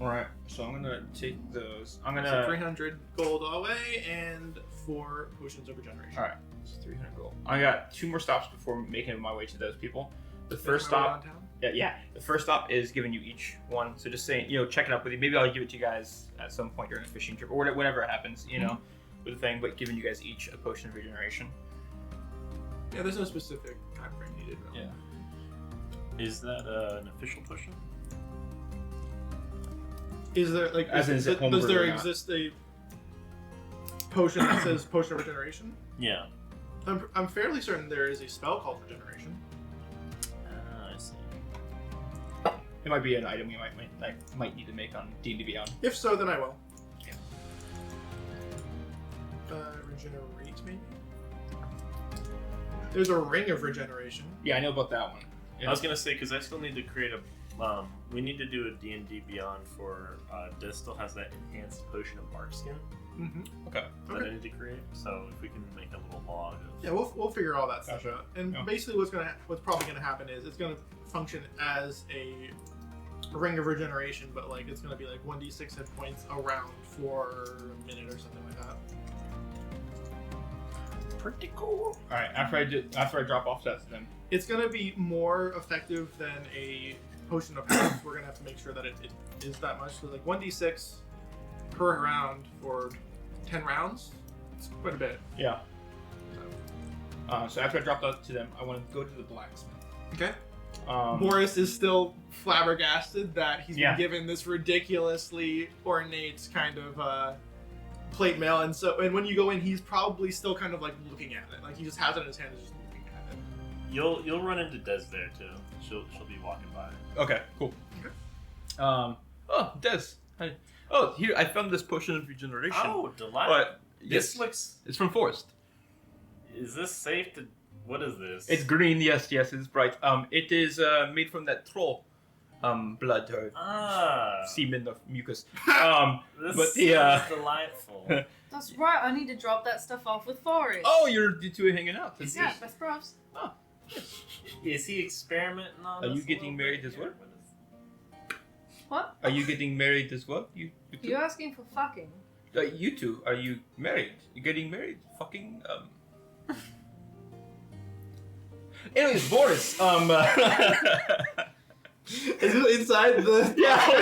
All right. So I'm gonna take those. I'm So gonna. 300 gold away and 4 potions of regeneration. All right. It's 300 gold. I got 2 more stops before making my way to those people. The Make first my way stop. downtown. Yeah. The first stop is giving you each one. So just saying, checking up with you. Maybe I'll give it to you guys at some point during a fishing trip or whatever happens, with the thing. But giving you guys each a potion of regeneration. Yeah, there's no specific time frame needed. Really. Yeah. Is that an official potion? Is there like As in, is it does homebrew there or not? exist a potion that says potion of regeneration? Yeah. I'm fairly certain there is a spell called regeneration. I see. It might be an item we might need to make on D&D Beyond. If so, then I will. Yeah. Regenerate maybe. There's a ring of regeneration. Yeah, I know about that one. I was gonna say because I still need to create a. We need to do a D&D Beyond for. Des still has that enhanced potion of bark skin Mm-hmm. Okay. that I need to create. So if we can make a little log of. Yeah, we'll figure all that stuff Gotcha. out. And Yeah. basically, what's probably gonna happen is it's gonna function as a ring of regeneration, but like it's gonna be like 1d6 hit points around for a minute or something like that. Pretty cool. All right. After I drop off that, then It's gonna be more effective than a potion of health. We're gonna have to make sure that it is that much. So like 1d6 per round for 10 rounds. It's quite a bit. yeah. So after I drop that to them, I want to go to the blacksmith. Okay. Boris. Boris is still flabbergasted that he's Yeah. been given this ridiculously ornate kind of plate mail, and when you go in, he's probably still kind of like looking at it, like he just has it in his hand and just looking at it. You'll run into Des there too. She'll be walking by. Okay. Cool. Okay. Oh, Des. Hi. Oh, here I found this potion of regeneration. Oh, delight! But This yes, looks. it's from Forest. Is this safe to? What is this? It's green. Yes, it's bright. It is made from that troll, blood or semen of mucus. This but sounds delightful. That's right. I need to drop that stuff off with Forrest. Oh, you two are hanging out. That's yeah, good. best bros. Is he experimenting on? Are us you a getting little married bit as well? here? What is- What? Are you getting married as well? You two? You asking for fucking? You two, are you married? You getting married? Fucking Anyways, Boris. Is it inside the? Yeah, oh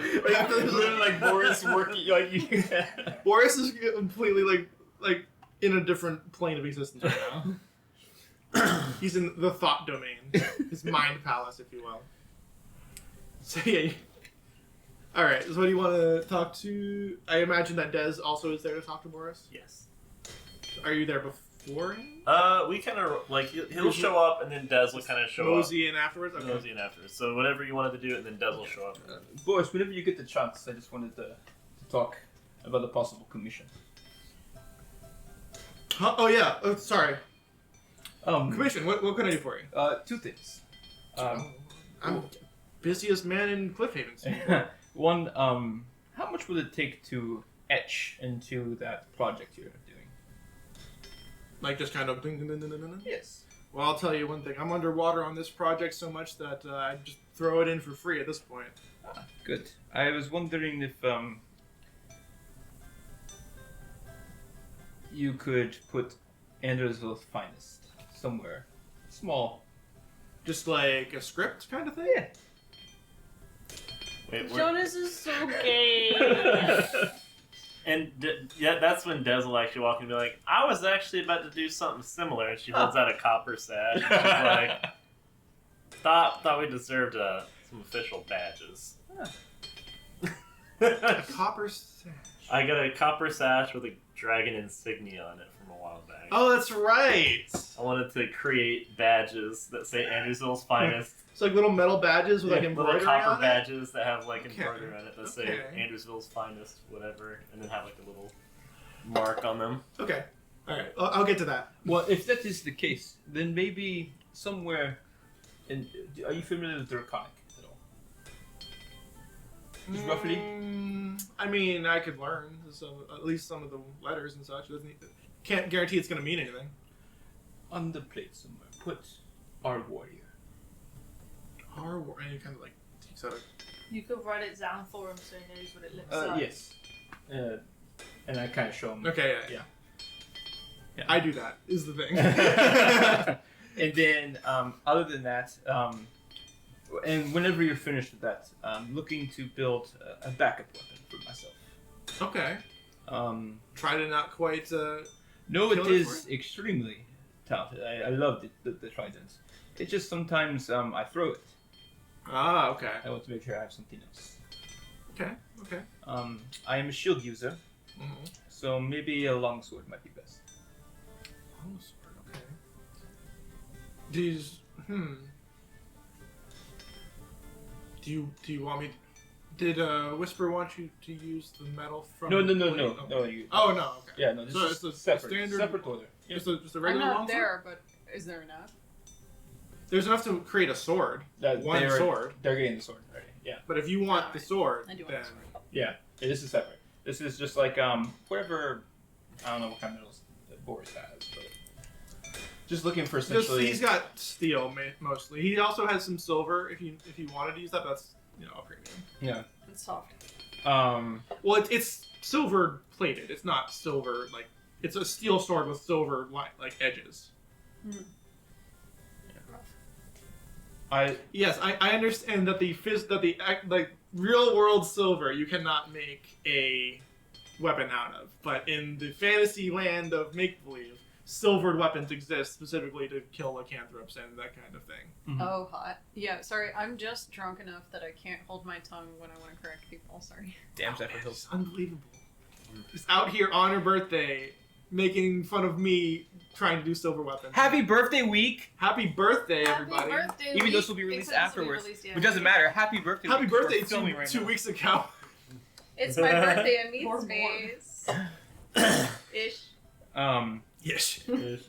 yeah. Literally like Boris working like you. Boris is completely like in a different plane of existence right now. He's in the thought domain, his mind palace, if you will. So yeah. All right. So what do you want to talk to? I imagine that Des also is there to talk to Boris. Yes. Are you there before him? We kind of like he'll show up and then Des will kind of show Mosey in afterwards. up. Okay. Mosey in afterwards. So whatever you wanted to do, and then Des will show up. Boris, whenever you get the chance, I just wanted to talk about the possible commission. Huh? Oh yeah. Oh, sorry. Um, Commission. What can I do for you? Two things. I'm busiest man in Cliffhaven. So One, how much would it take to etch into that project you're doing? like just kind of. Ding, ding, ding, ding, ding, ding. Yes. Well, I'll tell you one thing. I'm underwater on this project so much that I just throw it in for free at this point. Good. I was wondering if you could put Andersville's finest somewhere small. Just like a script kind of thing? Yeah. Wait, Jonas is so gay. And yeah, that's when Des will actually walk in and be like, "I was actually about to do something similar," and she holds out a copper sash. And she's like, "Thought we deserved some official badges." A copper sash. I got a copper sash with a dragon insignia on it from a while back. Oh, that's right. I wanted to create badges that say Andersville's finest. It's like little metal badges with like Little embroidery copper on it. badges that have like Okay. embroidery on it that say Okay. Andersville's finest, whatever, and then have like a little mark on them. Okay. All right. I'll get to that. Well, if that is the case, then maybe somewhere. Are you familiar with Draconic at all? Just roughly. I mean, I could learn at least some of the letters and such. Can't guarantee it's going to mean anything. On the plate somewhere, put our warrior. And he kind of like takes out a. You could write it down for him so he knows what it looks like. Yes. And I kind of show him. Okay. Yeah. Yeah. I do that. Is the thing. And then, other than that, and whenever you're finished with that, I'm looking to build a backup weapon for myself. Okay. Um, Try to not quite. no, it Kill it is for extremely talented. I love the trident. It's just sometimes I throw it. Ah, okay. I want to make sure I have something else. Okay. I am a shield user, Mm-hmm. so maybe a longsword might be best. Longsword, okay. These, Do you want me? Did Whisper want you to use the metal from? No. Okay. No, you. Oh no. Okay. Yeah, no. This So is it's a separate. standard- Separate order. Yeah. Just a I'm regular not longsword. there, but is there enough? There's enough to create a sword. One sword. They're getting the sword already. Yeah. But if you want the Alright. sword, I do want then a sword. Yeah. This is separate. This is just like whatever. I don't know what kind of metals that Boris has, but just looking for essentially. he's got steel mostly. He also has some silver. If you wanted to use that, that's a premium. Yeah. It's soft. Well, it's silver plated. It's not silver like it's a steel sword with silver like edges. Yes, I understand that the real world silver you cannot make a weapon out of, but in the fantasy land of make believe, silvered weapons exist specifically to kill lycanthropes and that kind of thing. Mhm. Oh, hot. Yeah, sorry, I'm just drunk enough that I can't hold my tongue when I want to correct people. Sorry. Damn, Man, Zephyr Hills. it's unbelievable. Just out here on her birthday, making fun of me trying to do silver weapons. Happy birthday week! Happy birthday, everybody! Even though this will be released afterwards, it doesn't matter. Happy birthday! Happy week. We're birthday filming right two now. weeks ago. It's my birthday in Or meat more. space. Ish. Yes.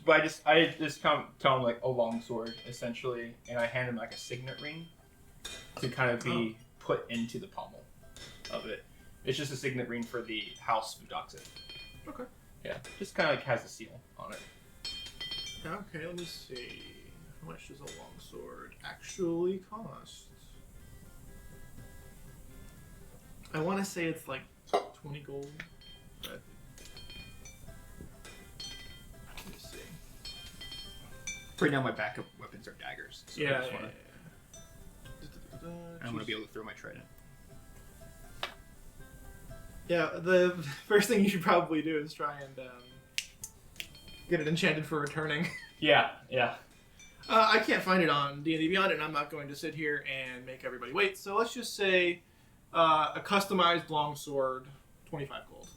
But I just kind of tell him like a long sword essentially, and I hand him like a signet ring to kind of be put into the pommel of it. It's just a signet ring for the house Fudoxit. Okay. Yeah, just kind of like has a seal on it. Okay, let me see. How much does a longsword actually cost? I want to say it's like 20 gold. But... Let me see. Right now, my backup weapons are daggers. So I Yeah, just yeah, wanna, yeah. I want to be able to throw my trident. Yeah, the first thing you should probably do is try and get it enchanted for returning. Yeah. I can't find it on D&D Beyond, and I'm not going to sit here and make everybody wait. So let's just say a customized longsword, 25 gold.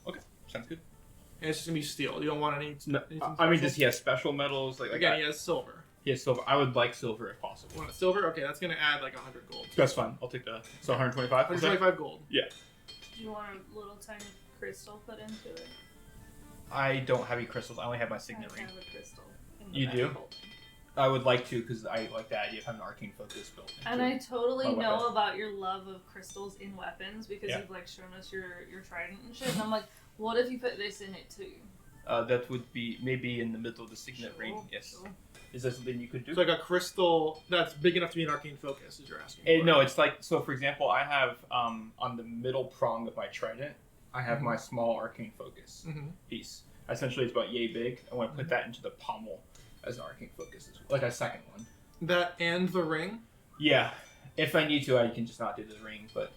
Sounds good. And it's just going to be steel. You don't want anything I mean, special? does he have special metals? Like Again, he has silver. he has silver. I would like silver if possible. You want silver? Okay, that's going to add like 100 gold. That's fine. I'll take that. So 125. 125 gold. Do you want a little tiny crystal put into it? I don't have any crystals. I only have my signet I ring. have a crystal. in the You back do? holding. I would like to because I like the idea of having an arcane focus built. And into I it. totally My know weapon. about your love of crystals in weapons because Yeah. you've like shown us your trident and shit. And I'm like, what if you put this in it too? That would be maybe in the middle of the signet ring. Yes. Sure. Is that something you could do? It's like a crystal that's big enough to be an arcane focus, as you're asking. for. No, it's like so. For example, I have on the middle prong of my trident, I have my small arcane focus Mhm. piece. Essentially, it's about yay big. I want to put that into the pommel as an arcane focus, like a second one. That and the ring? Yeah, if I need to, I can just not do the ring, but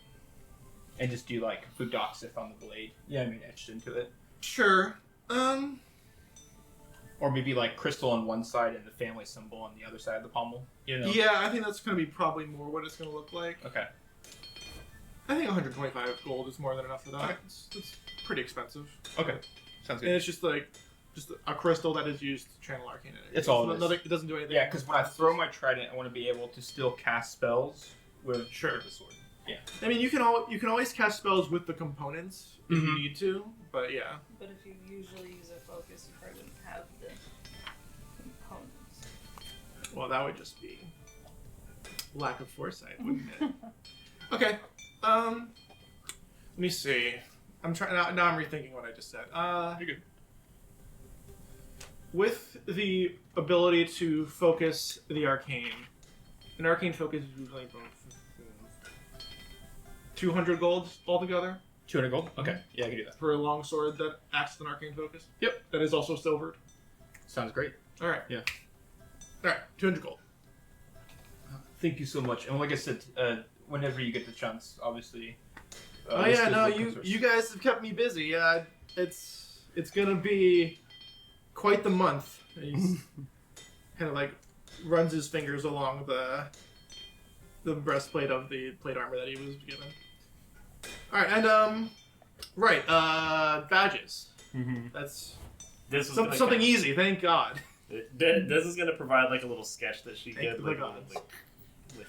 and just do like Fudoxith on the blade. Yeah, I mean etched into it, Sure. or maybe like crystal on one side and the family symbol on the other side of the pommel. You know? Yeah, I think that's going to be probably more what it's going to look like. Okay. I think 125 gold is more than enough for that. Okay. It's pretty expensive. Okay. Sounds And good. it's just a crystal that is used to channel arcane energy. It's all it is. It doesn't do anything. Yeah, because when I throw my trident, I want to be able to still cast spells with Sure. the sword. I mean, you can always cast spells with the components if you Mhm. need to, but yeah. But if you usually use a focus, you probably wouldn't have the components. Well, that would just be lack of foresight, wouldn't it? Okay. Let me see. I'm trying now. I'm rethinking what I just said. You're good. With the ability to focus the arcane, an arcane focus is usually about 200 gold altogether 200 gold? Okay. Yeah, I can do that. for a long sword that acts as an arcane focus. Yep. That is also silvered. Sounds great. All right. Yeah. All right. 200 gold. Thank you so much. And like I said, whenever you get the chance, obviously. Oh yeah, no, you guys have kept me busy. It's gonna be quite the month. kind of like runs his fingers along the breastplate of the plate armor that he was given. All right, and badges. Mm-hmm. That's This was something easy. Thank God. This is gonna provide like a little sketch that she Thank did. the Like, gods. like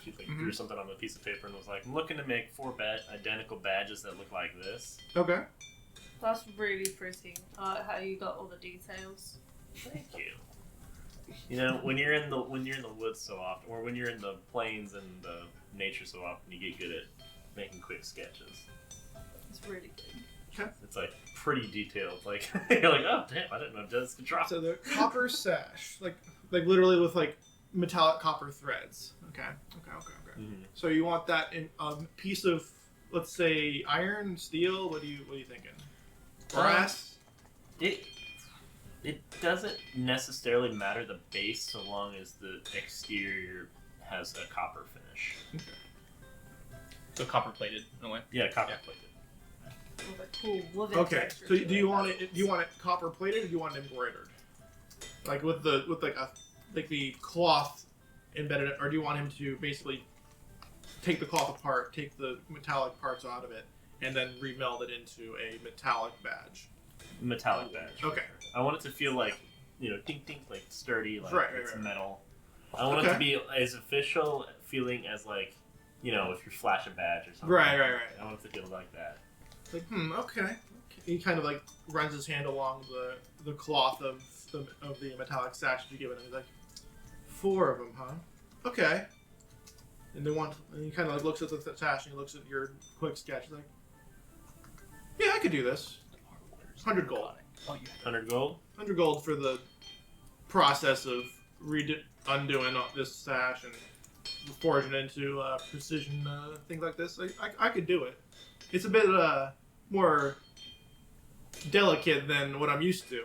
she Mhm. drew something on a piece of paper and was like, "I'm looking to make 4 identical badges that look like this." Okay. That's really pretty. I like how you got all the details. Thank you. You know, when you're in the woods so often, or when you're in the plains and the nature so often, you get good at making quick sketches. It's really good. It's like pretty detailed. Like you're like, oh damn, I didn't know Jessica could draw. So the copper sash, like literally with like metallic copper threads. Okay. Mhm. So you want that in a piece of, let's say, iron, steel. What are you thinking? Brass. It doesn't necessarily matter the base so long as the exterior has a copper finish. So copper plated in a way. Yeah, copper plated. With a cool woven Okay. texture So to do you want it? Do you want it copper plated, or do you want it embroidered? Like with the cloth embedded, or do you want him to basically take the cloth apart, take the metallic parts out of it, and then remeld it into a metallic badge? Metallic badge. Okay. I want it to feel like, tink tink, like sturdy, like Right, it's right. metal. I want it to be as official feeling as like, if you flash a badge or something. Right. I want it to feel like that. Like, okay. He kind of like runs his hand along the cloth of the metallic sash that you give him. He's like, 4 of them, huh? Okay. And he kind of like looks at the sash and he looks at your quick sketch. He's like, yeah, I could do this. 100 gold. 100 gold? 100 gold for the process of undoing this sash and forging it into precision things like this. I could do it. It's a bit more delicate than what I'm used to.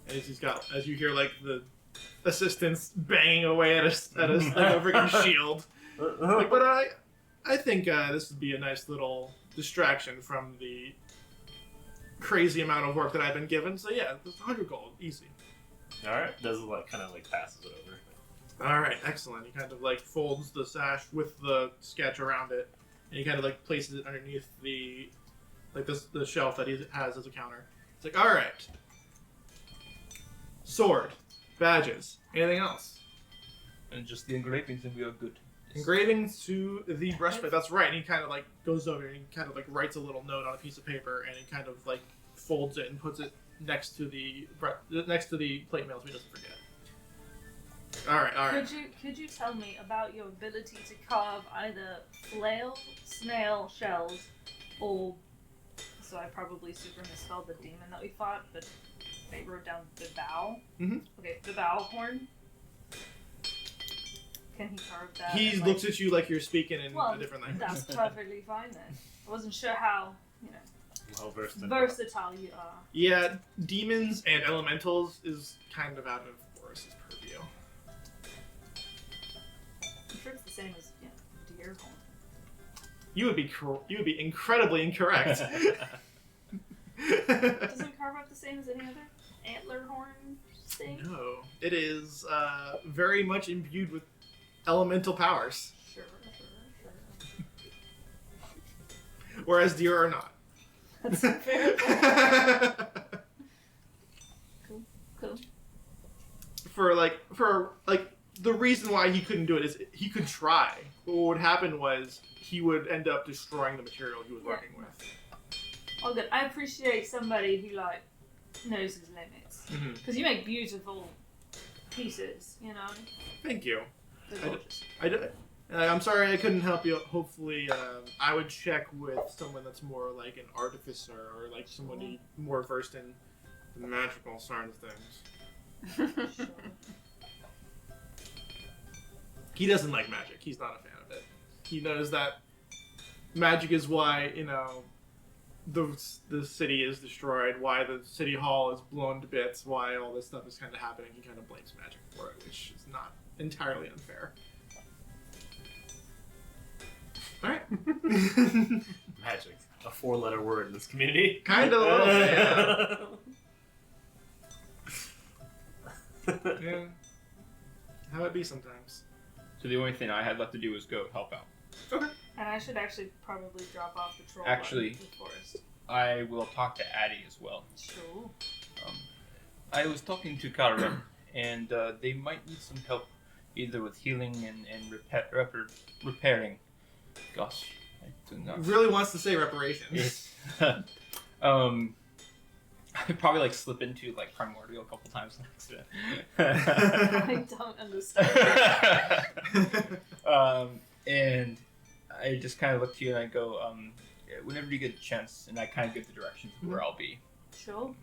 As you hear like the assistants banging away at a freaking shield. Like, but I think this would be a nice little distraction from the crazy amount of work that I've been given. So yeah, it's 100 gold, easy. All right. Does it kind of passes it over? All right, excellent. He kind of like folds the sash with the sketch around it, and he kind of like places it underneath the shelf that he has as a counter. It's like, all right, sword, badges, anything else? And just the engravings, and we are good. Engravings to the breastplate. That's right. And he kind of like goes over and he kind of like writes a little note on a piece of paper, and he kind of like folds it and puts it next to the plate mail so he doesn't forget. All right. Could you tell me about your ability to carve either flail, snail shells, or so I probably super misspelled the demon that we fought, but they wrote down the bow. Mhm. Okay, the bow horn. Can he carve that? He and, looks at you like you're speaking in well, a different language. that's perfectly fine then. I wasn't sure how Well versed in versatile you are. Yeah, demons and elementals is kind of out of Boris's purview. I'm sure it's the same as deer horn. You would be incredibly incorrect. Doesn't carve up the same as any other antler horn thing? No, it is very much imbued with elemental powers, Sure. whereas deer are not. That's fair. Cool. For the reason why he couldn't do it is he could try, but what would happen was he would end up destroying the material he was working with. Oh, good. I appreciate somebody who knows his limits Mm-hmm. because you make beautiful pieces. Thank you. They're gorgeous. I'm sorry I couldn't help you. Hopefully, I would check with someone that's more like an artificer or like somebody more versed in the magical side of things. Sure. He doesn't like magic. He's not a fan of it. He knows that magic is why, the city is destroyed, why the city hall is blown to bits, why all this stuff is kind of happening. He kind of blames magic for it, which is not entirely unfair. Alright. Magic. A 4-letter word in this community. Kind of a little bit, yeah. Yeah. How it be sometimes. So the only thing I had left to do was go help out. Okay. And I should actually probably drop off the troll Actually- in the forest. I will talk to Addie as well. Sure. I was talking to Kara, and they might need some help, either with healing and repairing. Gosh, I do not. Really wants to say reparations. It's, I probably like slip into like primordial a couple times on accident. I don't understand. And I just kind of look to you and I go, whenever you get a chance, and I kind of give the directions of where I'll be. Sure.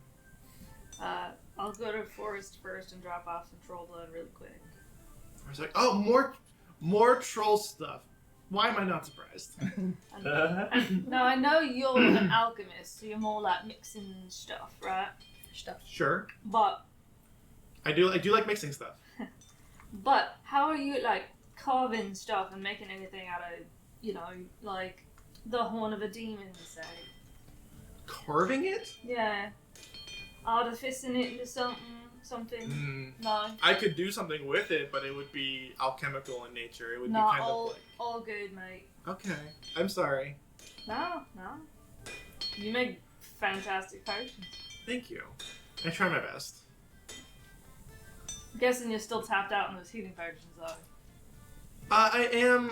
I'll go to forest first and drop off some troll blood really quick. I was like, oh, more troll stuff. Why am I not surprised? Now I know you're an alchemist, so you're more like mixing stuff, right? Sure. But I do like mixing stuff. how are you like carving stuff and making anything out of, like the horn of a demon, say? Carving it? Yeah. Artificing it into something. No. I could do something with it, but it would be alchemical in nature. It would No, be kind of like... all good, mate. Okay. I'm sorry. No. You make fantastic potions. Thank you. I try my best. I'm guessing you're still tapped out on those healing potions, though. I am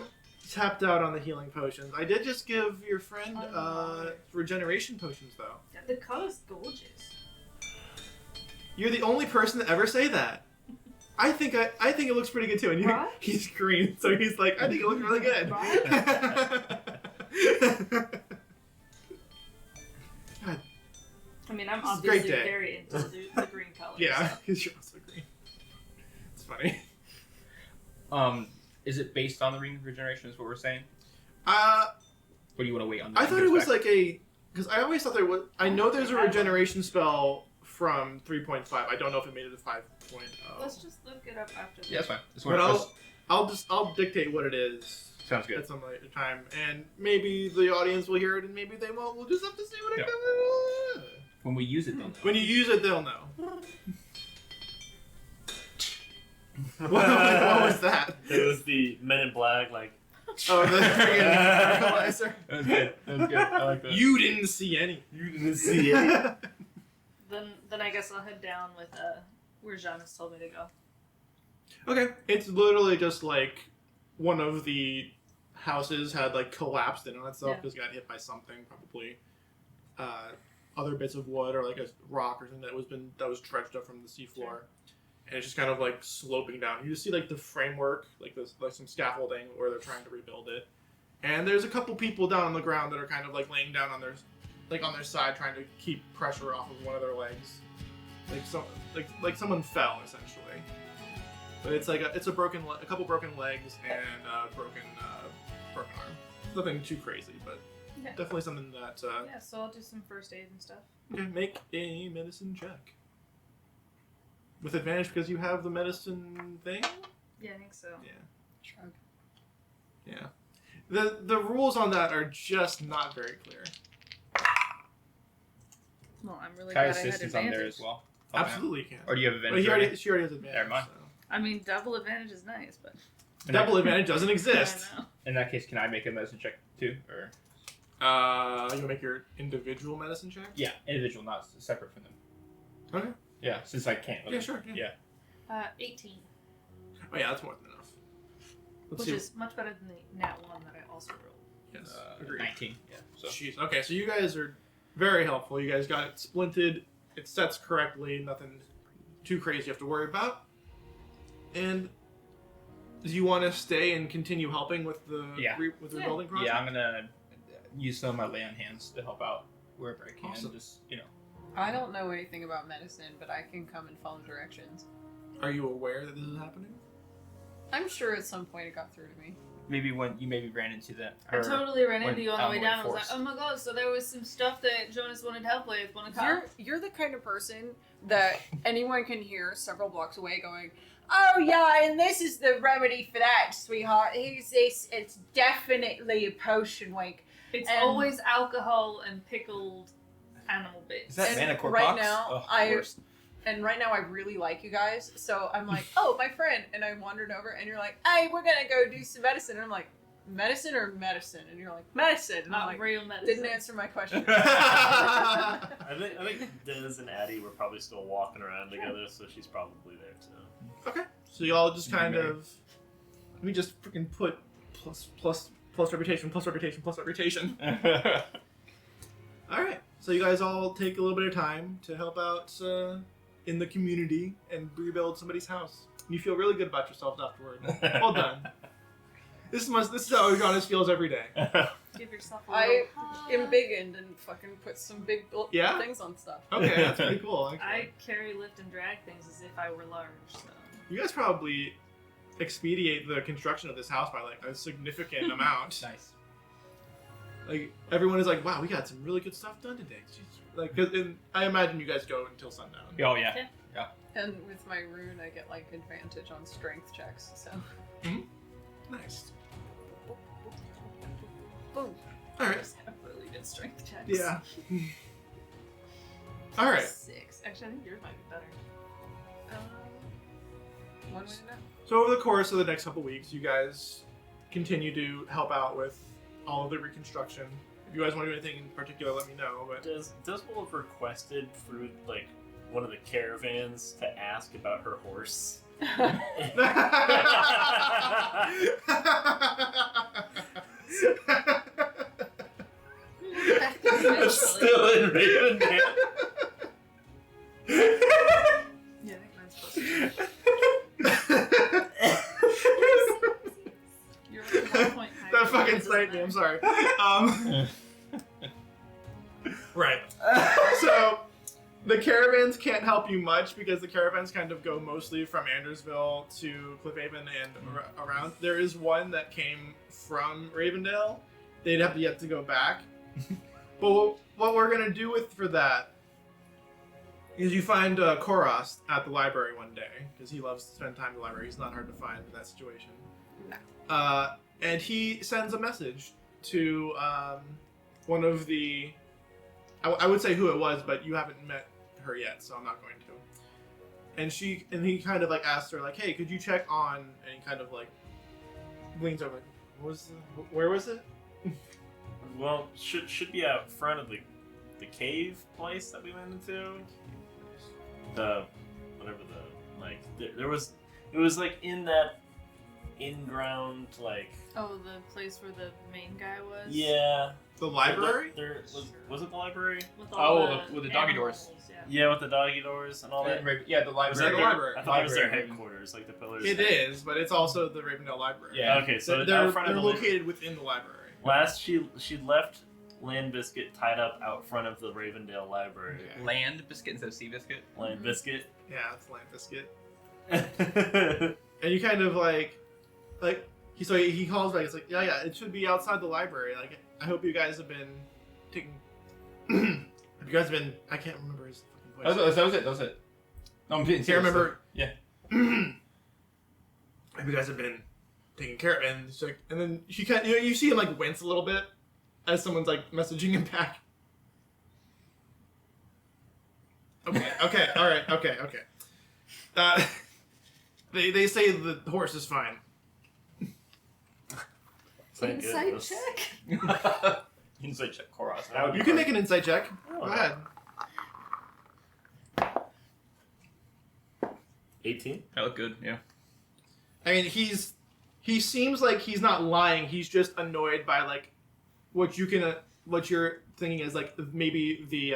tapped out on the healing potions. I did just give your friend regeneration potions, though. Yeah, the color's gorgeous. You're the only person to ever say that. I think it looks pretty good too. And Right? he's green, so he's like, I think it looks really good. God, I mean, I'm This is a great obviously day. very into the green color. yeah, so. because you're also green. It's funny. Is it based on the ring of regeneration? Is what we're saying? Uh, Or do you want to wait on? I thought it was like because I always thought there was. I know there's a regeneration spell from 3.5. I don't know if it made it to 5.0. Let's just look it up after this. Yeah, that's fine. That's But what I'll dictate what it is. sounds good. At some later time, and maybe the audience will hear it, and maybe they won't. We'll just have to see what it comes. When we use it, they'll know. When you use it, they'll know. what was that? It was the Men in Black, like. Oh, the freaking tranquilizer. That was good. That was good. I like that. You didn't see any. You didn't see it. Then I guess I'll head down with where Janice told me to go. Okay, it's literally just like one of the houses had like collapsed in on itself because it got hit by something, probably other bits of wood or like a rock or something that was dredged up from the seafloor, and it's just kind of like sloping down. You just see like the framework, like some scaffolding where they're trying to rebuild it, and there's a couple people down on the ground that are kind of like laying down on their side, trying to keep pressure off of one of their legs, like someone fell essentially. But it's like a couple broken legs and a broken arm. Nothing too crazy, but definitely something that. Yeah, so I'll do some first aid and stuff. Okay, make a medicine check. With advantage because you have the medicine thing. Yeah, I think so. Yeah. Yeah. The rules on that are just not very clear. Well, I'm really Kai glad I had assistance on advantage. there as well. Help out. Absolutely, you can. Or do you have advantage? But she already has advantage. Never mind. So. I mean, double advantage is nice, but Double advantage doesn't exist. I know. In that case, can I make a medicine check too, or? You can make your individual medicine check. Yeah, individual, not separate from them. Okay. Yeah, since I can't. Yeah, sure. Yeah. 18. Oh yeah, that's more than enough. Let's Which see. is much better than the nat 1 that I also rolled. Yes. Agreed. 19. Yeah. So. Jeez. Okay, so you guys are very helpful. You guys got it splinted. It sets correctly. Nothing too crazy you have to worry about. And do you want to stay and continue helping with the with the rebuilding project? Yeah, I'm gonna use some of my lay on hands to help out wherever I can. Awesome. Just I don't know anything about medicine, but I can come and follow directions. Are you aware that this is happening? I'm sure at some point it got through to me. maybe when you maybe ran into that. I totally ran into when you on the way Alan down. I went was like, forced. oh my god, so there was some stuff that Jonas wanted help with. Want to come? You're the kind of person that anyone can hear several blocks away going, "Oh yeah, and this is the remedy for that, sweetheart. Here's this. It's definitely a potion wink." It's And- always alcohol and pickled animal bits. Is that And Manticore right Pox? now, Oh, I- worst. And right now I really like you guys, so I'm like, oh, my friend. And I wandered over, and you're like, hey, we're gonna go do some medicine. And I'm like, medicine or medicine? And you're like, medicine. And I'm Not like, real medicine. didn't answer my question. I think Diz and Addie were probably still walking around together, so she's probably there too. Okay. So you all just kind of. Let me just freaking put plus reputation, plus reputation, plus reputation. All right. So you guys all take a little bit of time to help out in the community and rebuild somebody's house. You feel really good about yourselves afterward. Well done. This is how Jonas feels every day. Give yourself a I little hug. am big and fucking put some big Yeah? things on stuff. Okay, that's pretty cool. Actually. I carry, lift, and drag things as if I were large, so. You guys probably expedite the construction of this house by like a significant amount. Nice. Like everyone is like, wow, we got some really good stuff done today. Jeez. Like, 'cause I imagine you guys go until sundown. Oh yeah. And with my rune, I get like advantage on strength checks. So. Nice. Boom. All right. Just have really good strength checks. Yeah. All right. 6. Actually, I think yours might be better. One way to know. So over the course of the next couple weeks, you guys continue to help out with all of the reconstruction. If you guys want to do anything in particular, let me know. But Does Will have requested for like one of the caravans to ask about her horse? It's still in Ravendale. Yeah, I think mine's supposed to be. You're like 1 point higher. That fucking Doesn't sniped me. I'm matter. sorry. Right. So the caravans can't help you much because the caravans kind of go mostly from Andersville to Cliffhaven and around. There is one that came from Ravendale. They'd have yet to go back. But what we're gonna do for that is you find Koros at the library one day because he loves to spend time at the library. He's not hard to find in that situation. No. And he sends a message to one of the. I would say who it was, but you haven't met her yet, so I'm not going to. And he kind of like asked her like, "Hey, could you check on?" And he kind of like leans over. Where was it? Well, should be out front of the cave place that we went into. There was it was like in that in-ground like. Oh, the place where the main guy was? Yeah. The library? There was it the library? With all Oh, with the doggy animals, doors. Yeah. Yeah, with the doggy doors and all that. Yeah, the Was library. that the their- library. I thought that was their Library. headquarters, like the pillars. It is, but it's also the Ravendale Library. Yeah. Okay, so they're out front of the located within the library. Last she left Land Biscuit tied up out front of the Ravendale Library. Okay. Land biscuit instead of sea biscuit. Land Biscuit. Yeah, it's Lamp Biscuit. And you kind of like he calls back. It's like, yeah, it should be outside the library. Like, I hope you guys have been taking. Have you guys been? I can't remember his fucking voice. That was it. No, I'm being Can't remember. Yeah. Have you guys have been taking care of it? And, it's like, and then she kind, you see him like wince a little bit as someone's like messaging him back. Okay, all right, okay. They say the horse is fine. Thank Insight goodness. check. Insight check, Koros. That would be You can fun. make an insight check. Oh. Go ahead. 18. That looked good. Yeah. I mean, he seems like he's not lying. He's just annoyed by like what you're thinking is like maybe the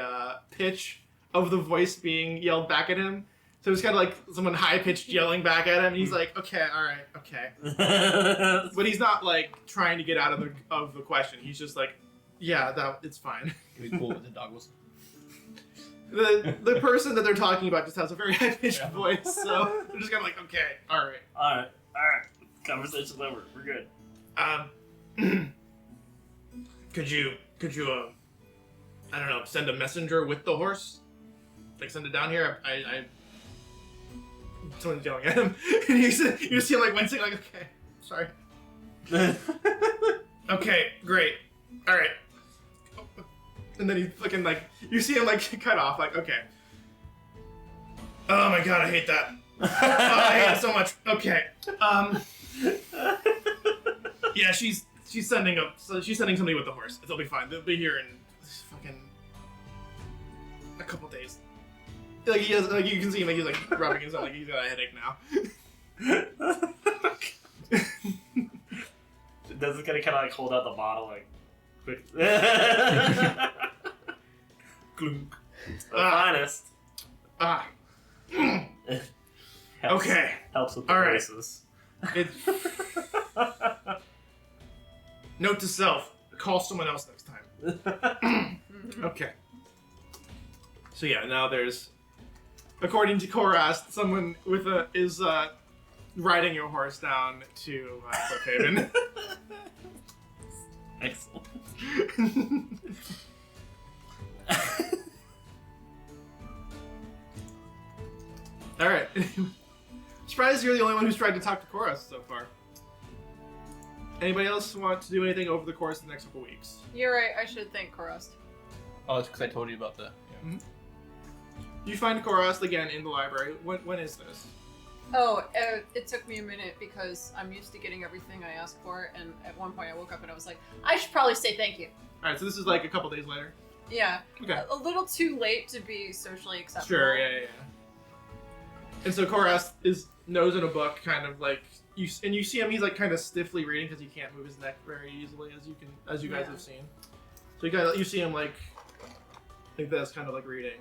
pitch of the voice being yelled back at him. So it's kind of like someone high pitched yelling back at him. And he's like, okay, all right, okay. But he's not like trying to get out of the question. He's just like, yeah, it's fine. It'd be cool with the dog was. The person that they're talking about just has a very high pitched voice, so they're just kind of like, okay, all right. Alright. Conversation's over. We're good. Could you I don't know, send a messenger with the horse? Like send it down here? Someone's yelling at him. And you see him like wincing, like, okay, sorry. Okay, great. Alright. And then he fucking like, you see him like cut off, like, okay. Oh my god, I hate that. I hate it so much. Okay. Yeah, she's sending somebody with the horse. It'll be fine. They'll be here in fucking a couple days. Like he has, like you can see him, like he's like rubbing himself, like he's got a headache now. Does it kind of like hold out the bottle like quick? Glunk. The finest. Helps, Okay. Helps with the All right. braces. It, note to self: call someone else next time. Okay. So yeah, now there's, according to Koras, someone with is riding your horse down to Cliffhaven. Excellent. All right. Surprised you're the only one who's tried to talk to Koras so far. Anybody else want to do anything over the course of the next couple weeks? You're right. I should thank Korast. Oh, it's because I told you about the. Yeah. You find Koras again in the library. When is this? Oh, it took me a minute because I'm used to getting everything I asked for, and at one point I woke up and I was like, I should probably say thank you. All right, so this is like a couple days later. Yeah. Okay. A little too late to be socially acceptable. Sure. Yeah. And so Koras is nose in a book, kind of like you see him. He's like kind of stiffly reading because he can't move his neck very easily, as you guys have seen. So you see him like this, kind of like reading.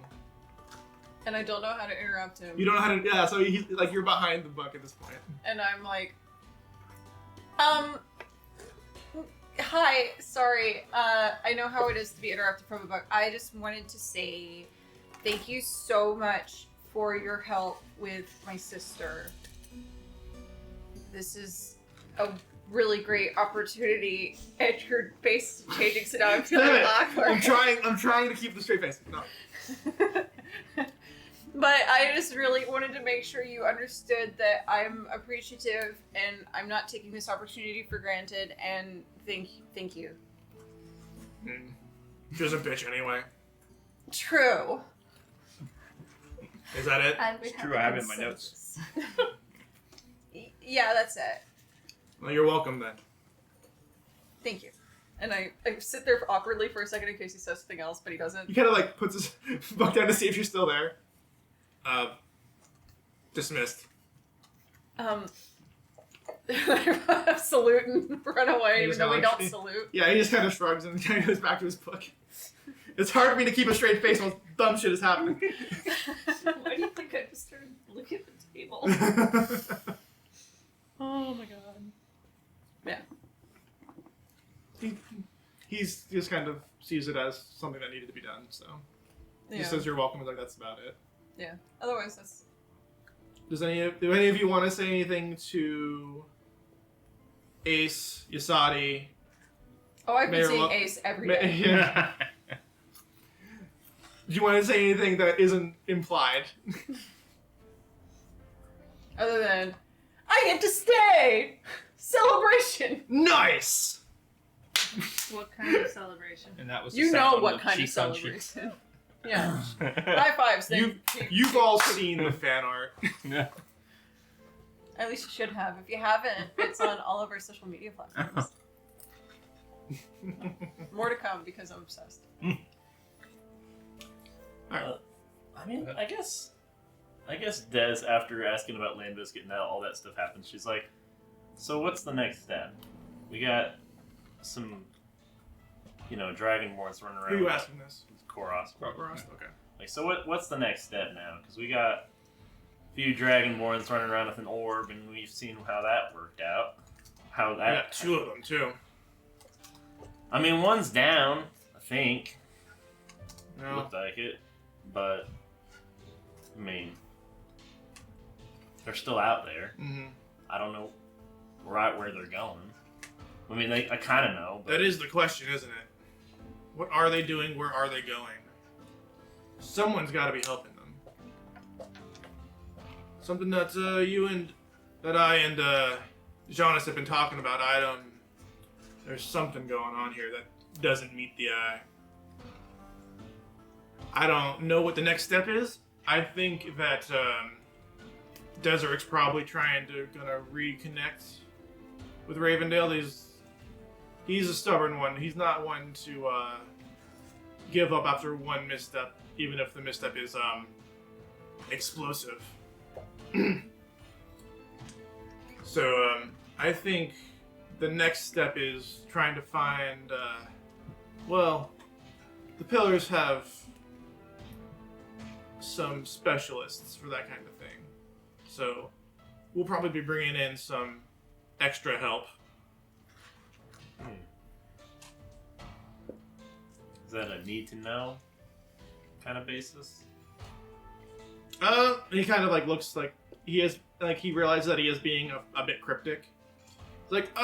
And I don't know how to interrupt him. You don't know how to. Yeah. So he's like you're behind the book at this point. And I'm like, hi, sorry. I know how it is to be interrupted from a book. I just wanted to say thank you so much for your help with my sister. This is a really great opportunity, and your face is changing, so now I'm feeling awkward. I'm trying to keep the straight face. No. But I just really wanted to make sure you understood that I'm appreciative and I'm not taking this opportunity for granted, and thank you. She's a bitch anyway. True. Is that it? And we It's true, I have it in my notes. Yeah, that's it. Well, you're welcome then. Thank you. And I sit there awkwardly for a second in case he says something else, but he doesn't. He kind of like puts his book down to see if you're still there. Dismissed. Salute and run away, He even just though we like- don't salute. Yeah, he just kind of shrugs and kind of goes back to his book. It's hard for me to keep a straight face while dumb shit is happening. Why do you think I just started looking at the table? Oh my god. Yeah. He's just kind of sees it as something that needed to be done, so he Yeah. just says you're welcome. He's like, that's about it. Yeah. Otherwise, that's. Do any of you want to say anything to Ace, Yasadi? Oh, I've been Mayor seeing Lo- Ace every day. Yeah. Do you want to say anything that isn't implied? Other than, I get to stay! Celebration! Nice! What kind of celebration? And that was the You sound know of what kind of cheeks on cheeks. celebration. Yeah. High fives. You've all seen the fan art. Yeah. At least you should have. If you haven't, it's on all of our social media platforms. More to come because I'm obsessed. Alright. I mean, I guess Des, after asking about Land Biscuit and all that stuff happens, she's like, so what's the next step? We got some, dragonborns running around. Who are you asking this? Koros. Ross? Okay. Like, so what's the next step now? Because we got a few dragonborns running around with an orb, and we've seen how that worked out. How I that... got two of them, too. I mean, one's down, I think. No. Looked like it. But, I mean, they're still out there. Mm-hmm. I don't know right where they're going. I mean, I kind of know. But That is the question, isn't it? What are they doing? Where are they going? Someone's got to be helping them. Something that I and Jonas have been talking about. There's something going on here that doesn't meet the eye. I don't know what the next step is, I think that Desert's probably trying to reconnect with Ravendale. He's a stubborn one. He's not one to give up after one misstep, even if the misstep is explosive. So I think the next step is trying to find. Well, the Pillars have some specialists for that kind of thing. So we'll probably be bringing in some extra help. Is that a need to know kind of basis? He kind of like looks like he realizes that he is being a bit cryptic. It's like,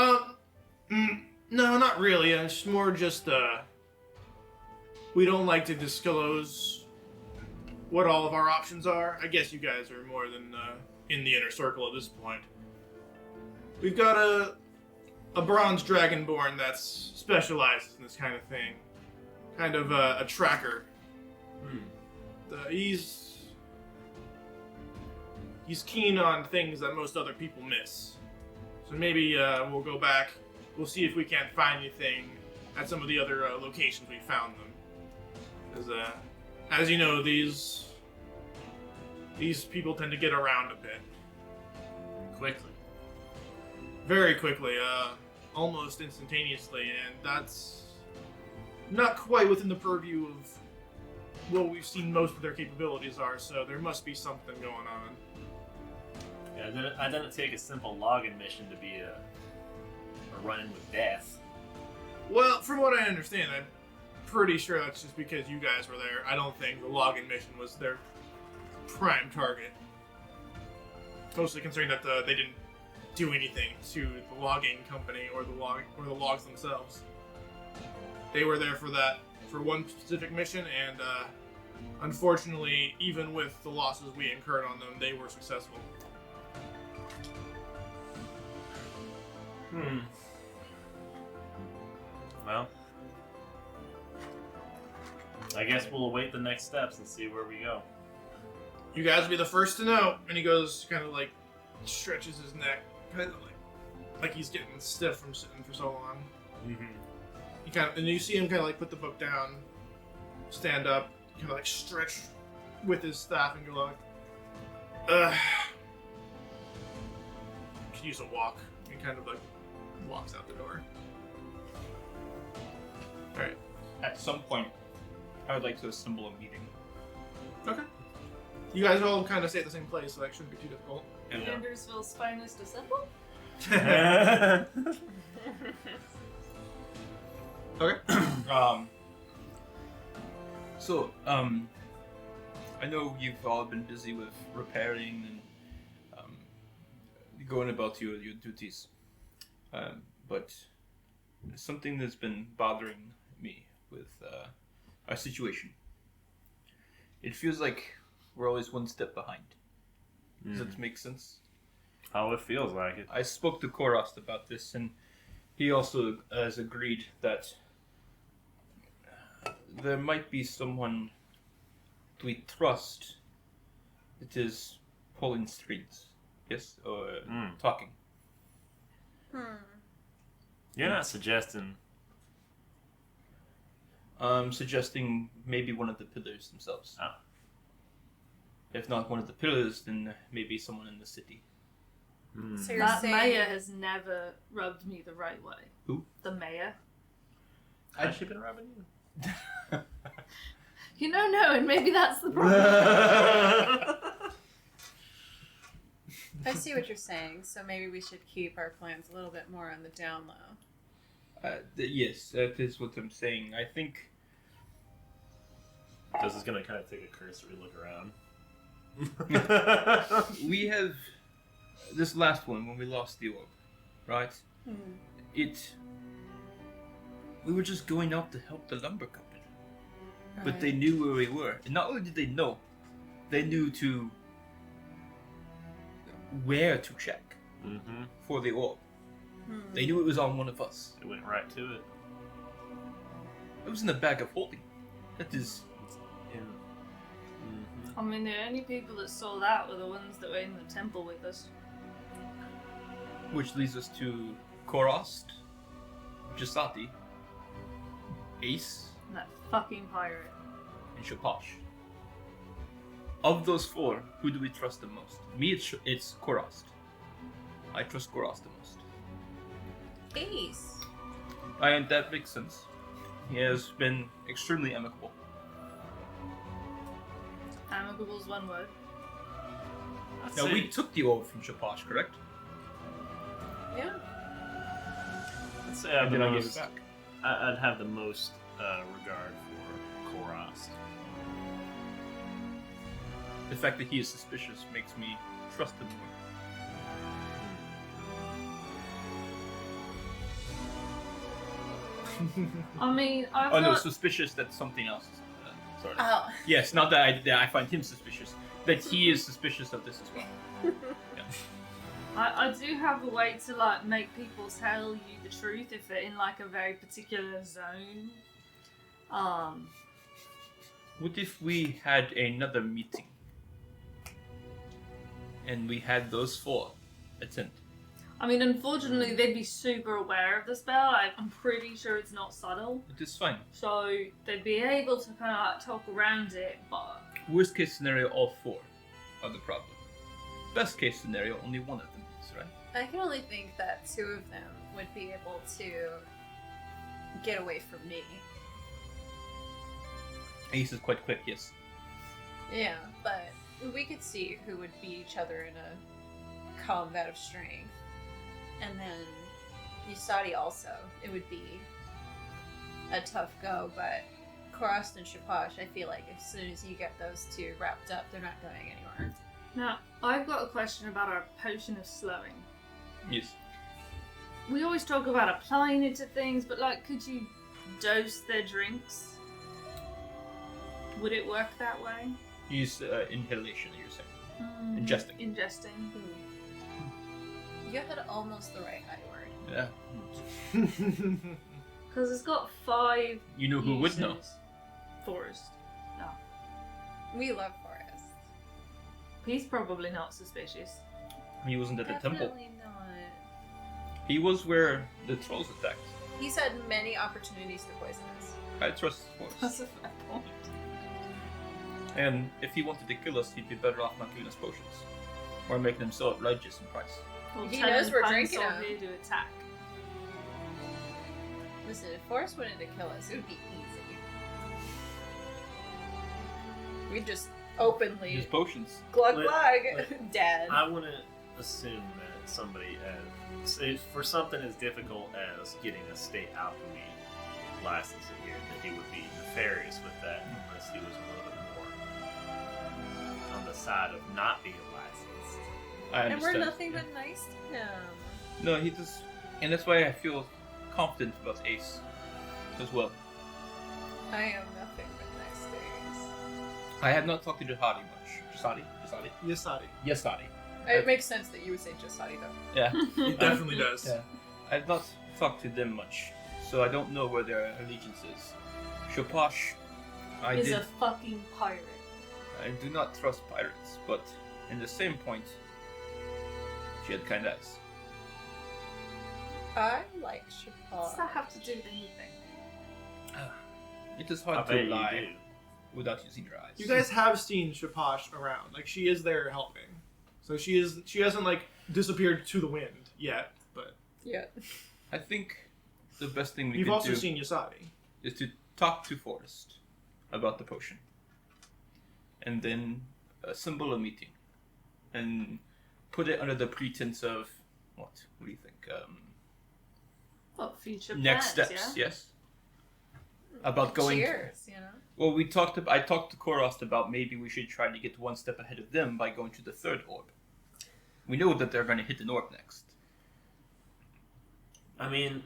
no, not really. It's more just, we don't like to disclose what all of our options are. I guess you guys are more than in the inner circle at this point. We've got a bronze dragonborn that specializes in this kind of thing. Kind of a tracker. He's keen on things that most other people miss. So maybe we'll go back. We'll see if we can't find anything at some of the other locations we found them. Because, as you know, these people tend to get around a bit. Quickly. Very quickly, almost instantaneously, and that's not quite within the purview of what we've seen most of their capabilities are, so there must be something going on. Yeah, I didn't take a simple login mission to be a run-in with death. Well, from what I understand, I'm pretty sure that's just because you guys were there. I don't think the login mission was their prime target. Mostly considering that they didn't do anything to the logging company or the logs themselves. They were there for one specific mission, and unfortunately, even with the losses we incurred on them, they were successful. Well, I guess we'll await the next steps and see where we go. You guys will be the first to know. And he goes, kind of like, stretches his neck, kind of like he's getting stiff from sitting for so long. He and you see him kind of like put the book down, stand up, kind of like stretch with his staff and go like, could use a walk. And kind of like walks out the door. Alright. At some point, I would like to assemble a meeting. Okay. You guys all kind of stay at the same place, so that shouldn't be too difficult. Andersville's finest assemble? Okay. I know you've all been busy with repairing and going about your duties, but something that's been bothering me with our situation. It feels like we're always one step behind. Does that make sense? Oh, it feels like it. I spoke to Korost about this, and he also has agreed that there might be someone we trust that is pulling strings. Yes? Or talking. You're not suggesting... I'm suggesting maybe one of the pillars themselves. Oh. If not one of the pillars, then maybe someone in the city. So you're That saying Maya has never rubbed me the right way. Who? The Maya. Has she been rubbing you? You don't know, and maybe that's the problem. I see what you're saying, so maybe we should keep our plans a little bit more on the down low. Yes, that is what I'm saying. I think... This is going to kind of take a cursory look around. We have... This last one, when we lost the orb, right? We were just going out to help the lumber company. But they knew where we were. And not only did they know, they knew where to check for the orb. They knew it was on one of us. It went right to it. It was in the bag of holding. That is... I mean, the only people that saw that were the ones that were in the temple with us. Which leads us to Korost, Jasati, Ace, And that fucking pirate. and Shaposh. Of those four, who do we trust the most? Me, it's Korost. I trust Korost the most. Ace. And that makes sense. He has been extremely amicable. Amicable's one word. I'd Now, say- we took the orb from Shaposh, correct? Yeah. I'd say I have the then I gave it most. back. I'd have the most regard for Korast. The fact that he is suspicious makes me trust him more. I mean, I've Oh no, got... suspicious that something else is. Sorry. Oh. Yes, not that I find him suspicious. That he is suspicious of this as well. I do have a way to like make people tell you the truth if they're in like a very particular zone. What if we had another meeting? And we had those four attend. I mean, unfortunately, they'd be super aware of the spell. I'm pretty sure it's not subtle, But it's fine. so they'd be able to kind of like talk around it. But Worst case scenario, all four are the problem. Best case scenario, only one of them is, right? I can only think that two of them would be able to get away from me. Ace is quite quick, yes. Yeah, but we could see who would beat each other in a combat of strength. And then Yusadi also. It would be a tough go, but Korost and Shaposh, I feel like as soon as you get those two wrapped up, they're not going anywhere. now, I've got a question about our potion of slowing. Yes. We always talk about applying it to things, but like, could you dose their drinks? Would it work that way? Use inhalation, you're saying. Ingesting. Ingesting. You had almost the right I word. Yeah. Because it's got 5 You know who would know. uses. Forest. No. We love Forest. He's probably not suspicious. He wasn't at the temple. Definitely not. He was where the trolls attacked. He's had many opportunities to poison us. I trust Forrest. That's a fair point. And if he wanted to kill us, he'd be better off not giving us potions. Or making them so outrageous in price. Well, He telling knows we're Pine drinking Sol them. here to attack. Listen, if Forrest wanted to kill us, it would be easy. We'd just openly Use potions. glug Let- glug let- dead. I wouldn't assume that somebody, for something as difficult as getting a state alchemy license in here, that he would be nefarious with that unless he was a little bit more on the side of not being licensed. I And understand. we're nothing but nice to him. No, he does. And that's why I feel confident about Ace as well. I am nothing but nice things. I have not talked to Jihadi much. Jihadi? Yasadi. Yasadi. It makes sense that you would say Jasadi though. Yeah. It definitely does. Yeah. I've not talked to them much, so I don't know where their allegiance is. Shaposh, Is a fucking pirate. I do not trust pirates, but in the same point, she had kind eyes. I like What does that Shaposh. have to do with anything? It is I hard bet to you lie do. without using your eyes. You guys have seen Shaposh around. Like, she is there helping. So she hasn't, like, disappeared to the wind yet, but Yeah. I think the best thing we you've could also do seen Yasadi. is to talk to Forrest about the potion, and then assemble a meeting, and put it under the pretense of what? What do you think? What, future Next plans, steps, yeah? yes. About going. Cheers, you know. Well, I talked to Korost about maybe we should try to get one step ahead of them by going to the third orb. We know that they're going to hit an orb next. I mean,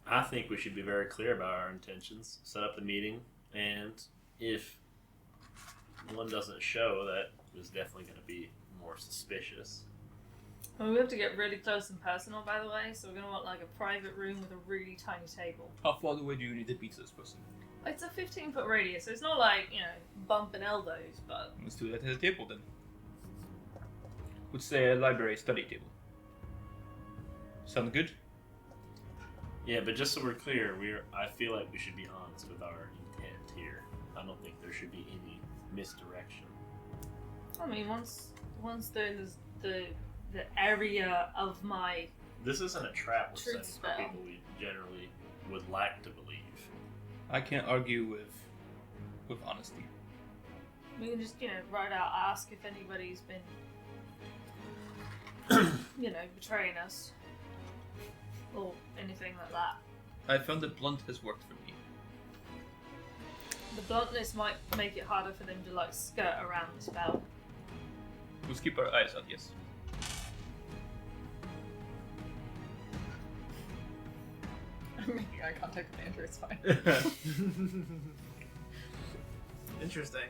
I think we should be very clear about our intentions. Set up the meeting, and if one doesn't show, that is definitely going to be more suspicious. Well, we have to get really close and personal, by the way, so we're going to want like a private room with a really tiny table. How far away do you need to beat this person? It's a 15-foot radius, so it's not like, bumping elbows, but... Let's do that at a table then. Let's say a library study table. Sound good? Yeah, but just so we're clear, I feel like we should be honest with our intent here. I don't think there should be any misdirection. I mean, once there's the area of my... This isn't a trap Truth setting for spell. people we generally would like to believe. I can't argue with honesty. We can just, right out ask if anybody's been, betraying us. Or anything like that. I found that blunt has worked for me. The bluntness might make it harder for them to, skirt around the spell. Let's keep our eyes out, yes. I'm making eye contact with Andrew, it's fine. Interesting.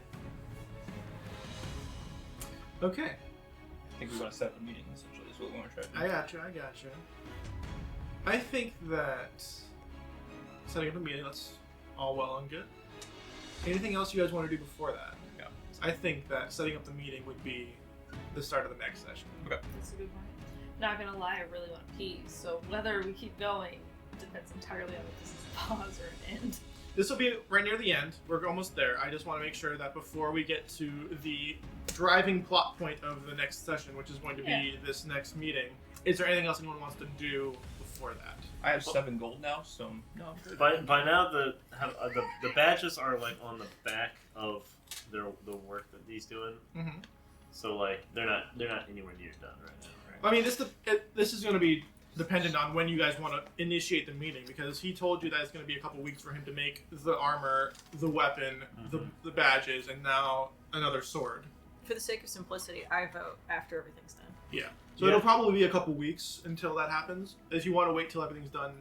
Okay. I think we're going to set up a meeting, essentially, is what we want to try to do. I gotcha. I think that setting up a meeting, that's all well and good. Anything else you guys want to do before that? Yeah. I think that setting up the meeting would be the start of the next session. Okay. That's a good one. Not gonna lie, I really want to pee, so whether we keep going depends entirely on if this is a pause or an end. This will be right near the end. We're almost there. I just want to make sure that before we get to the driving plot point of the next session, which is going to be this next meeting, is there anything else anyone wants to do before that? I have 7 gold now, so no, I'm good. By now the badges are on the back of the work that he's doing. Mm-hmm. So they're not anywhere near done right now, right? I mean, this is going to be dependent on when you guys want to initiate the meeting, because he told you that it's going to be a couple weeks for him to make the armor, the weapon, the badges, and now another sword. For the sake of simplicity, I vote after everything's done. Yeah. So it'll probably be a couple weeks until that happens. If you want to wait till everything's done,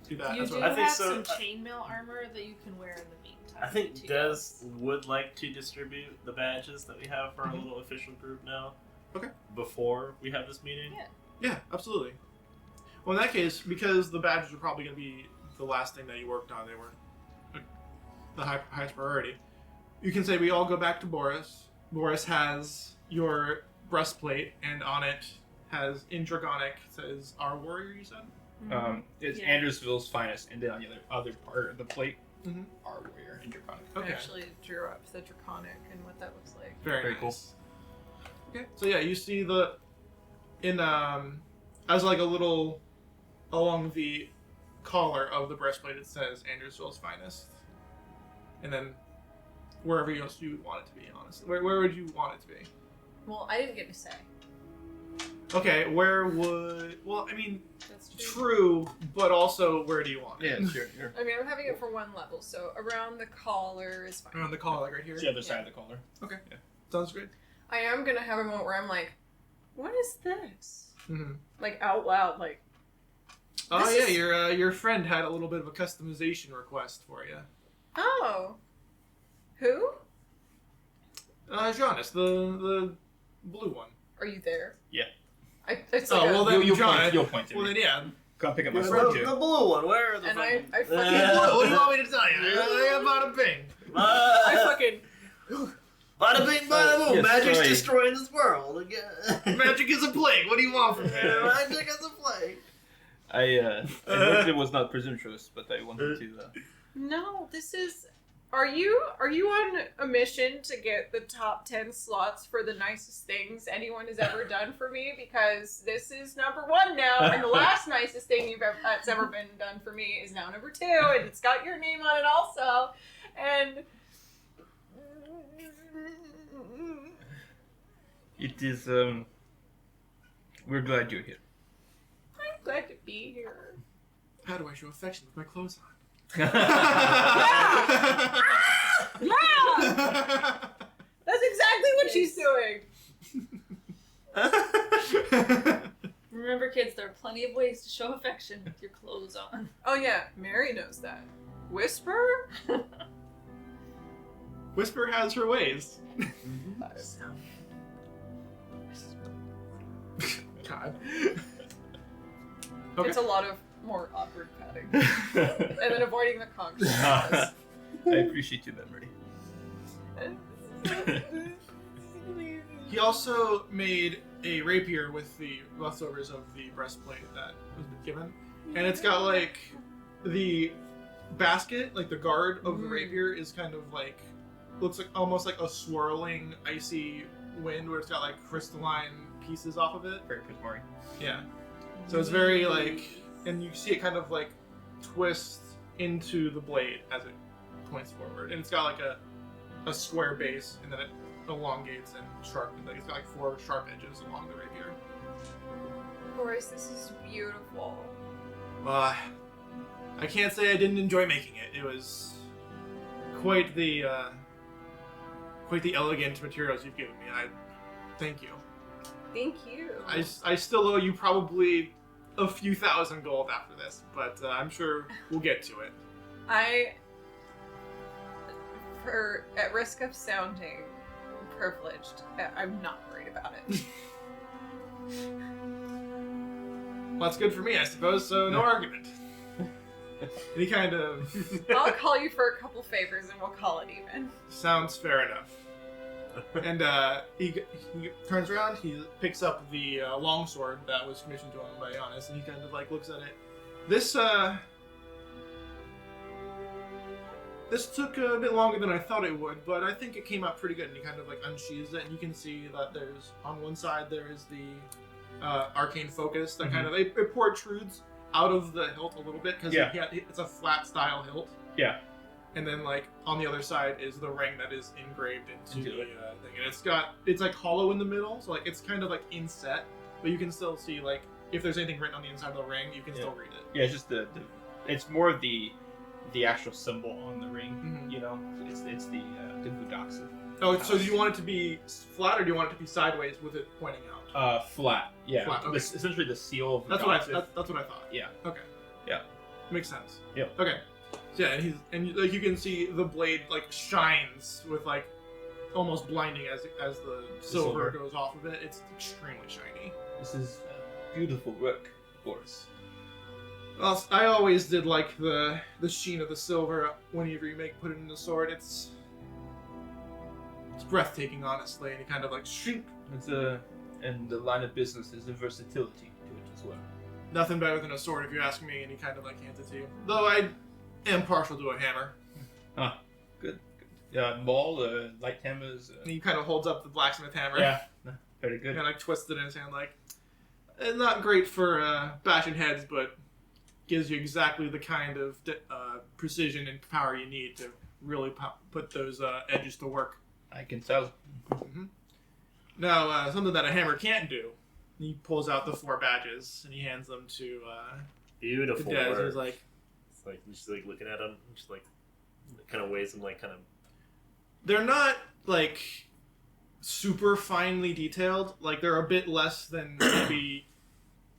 do that. You That's do what I think have so. some chainmail armor that you can wear in the meantime. I think too. Des would like to distribute the badges that we have for our Mhm. little official group now. Okay. Before we have this meeting. Yeah. Yeah, absolutely. Well, in that case, because the badges are probably going to be the last thing that you worked on, they were the highest priority. You can say we all go back to Boris. Boris has your breastplate, and on it has in Dragonic says "Our Warrior." You said. It's Yeah. Andersville's finest, and then on the other part of the plate, Mhm. our warrior and draconic. Okay. I actually drew up the Draconic and what that looks like. Very cool. nice. Okay, so yeah, you see as a little along the collar of the breastplate, it says Andersville's finest, and then wherever else you would want it to be. Honestly, where would you want it to be? Well, I didn't get to say. Okay, where would? Well, I mean, That's true, but also where do you want it? Yeah, sure. I mean, I'm having it for one level, so around the collar is fine. Around the collar, right here. It's the other side of the collar. Sounds good. I am gonna have a moment where I'm like, "What is this?" Mm-hmm. Like out loud, like. Oh This yeah, is- your friend had a little bit of a customization request for you. Oh. Who? Jonas, the blue one. Are you there? Yeah. It's Oh, like well, then- You'll John, point to Well me. then, yeah. Come pick up my The sword too. blue one. Where are the and fucking... I fucking What do you want me to tell you? I bada bing. I fucking Bada bing, bada boom. Yes, Magic's sorry. destroying this world again. Magic is a plague. What do you want from me? Magic is a plague. I hoped it was not presumptuous, but I wanted to. No, this is. Are you on a mission to get the top 10 slots for the nicest things anyone has ever done for me? Because this is number 1 now, and the last nicest thing that's ever been done for me is now number 2, and it's got your name on it also. And It is. We're glad you're here. I'm glad to be here. How do I show affection with my clothes on? Yeah! That's exactly what she's doing. Remember, kids, there are plenty of ways to show affection with your clothes on. Oh yeah, Mary knows that. Whisper? Whisper has her ways. God. Okay. It's a lot of more awkward patting. And then avoiding the conch. I appreciate your memory. He also made a rapier with the leftovers of the breastplate that was given, and it's got like the basket, like the guard of the rapier, is kind of like looks like almost like a swirling icy wind, where it's got like crystalline pieces off of it. Very prismary. Yeah. So it's very like, and you see it kind of like twist into the blade as it points forward, and it's got like a square base, and then it elongates and sharpens. Like it's got like 4 sharp edges along the rapier. Boris, this is beautiful. I can't say I didn't enjoy making it. It was quite the elegant materials you've given me. I thank you. Thank you. I still owe you probably a few thousand gold after this, but I'm sure we'll get to it. At risk of sounding privileged, I'm not worried about it. Well, that's good for me, I suppose, so no argument. And he kind of... I'll call you for a couple favors and we'll call it even. Sounds fair enough. And he turns around, he picks up the longsword that was commissioned to him by Giannis, and he kind of like looks at it. This took a bit longer than I thought it would, but I think it came out pretty good. And he kind of like unsheathes it, and you can see that there's, on one side, there is the arcane focus that kind of, it protrudes out of the hilt a little bit, because it's a flat style hilt. Yeah. And then like on the other side is the ring that is engraved into the thing. And it's like hollow in the middle, so like it's kind of like inset, but you can still see like, if there's anything written on the inside of the ring, you can still read it. Yeah, it's just it's more of the actual symbol on the ring, you know? It's the Vudoxa. Oh, so do you want it to be flat, or do you want it to be sideways with it pointing out? Flat. Yeah. Flat, okay. Essentially the seal of That's Vudoxa. what I thought. Yeah. Okay. Yeah. Makes sense. Yep. Okay. So yeah, and like you can see the blade like shines with like almost blinding as the silver goes off of it. It's extremely shiny. This is beautiful work, Boris. Well, I always did like the sheen of the silver whenever you put it in the sword. It's breathtaking, honestly, and you kind of like shrink. And the line of business is the versatility to it as well. Nothing better than a sword, if you ask me, and he kind of like hands it to you. Though I am partial to a hammer. Ah, good. Maul, light hammers. And he kind of holds up the blacksmith hammer. Yeah, very good. And like twists it in his hand, like not great for bashing heads, but gives you exactly the kind of precision and power you need to really put those edges to work. I can tell. Mm-hmm. Now, something that a hammer can't do. He pulls out the 4 badges and he hands them to beautiful Des. work. He's like, it's like just like looking at them, just like kind of weighs them, like kind of. They're not like super finely detailed. Like they're a bit less than maybe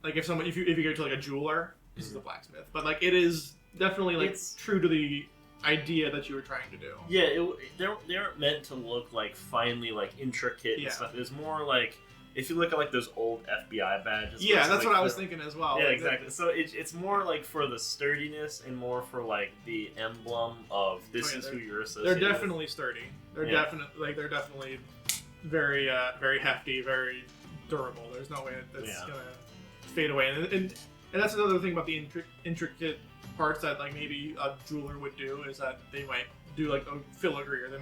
like if you go to like a jeweler, this is a blacksmith, but like it is definitely like it's true to the idea that you were trying to do. Yeah, they aren't meant to look like finely like intricate and stuff. It's more like if you look at like those old FBI badges. Yeah, that's like, what I was thinking as well. Yeah, like, exactly. So it's more like for the sturdiness and more for like the emblem of this is who you're associated. They're definitely sturdy. They're definitely very very hefty, very durable. There's no way that's gonna fade away. And that's another thing about the intricate parts that like maybe a jeweler would do is that they might do like a filigree, or they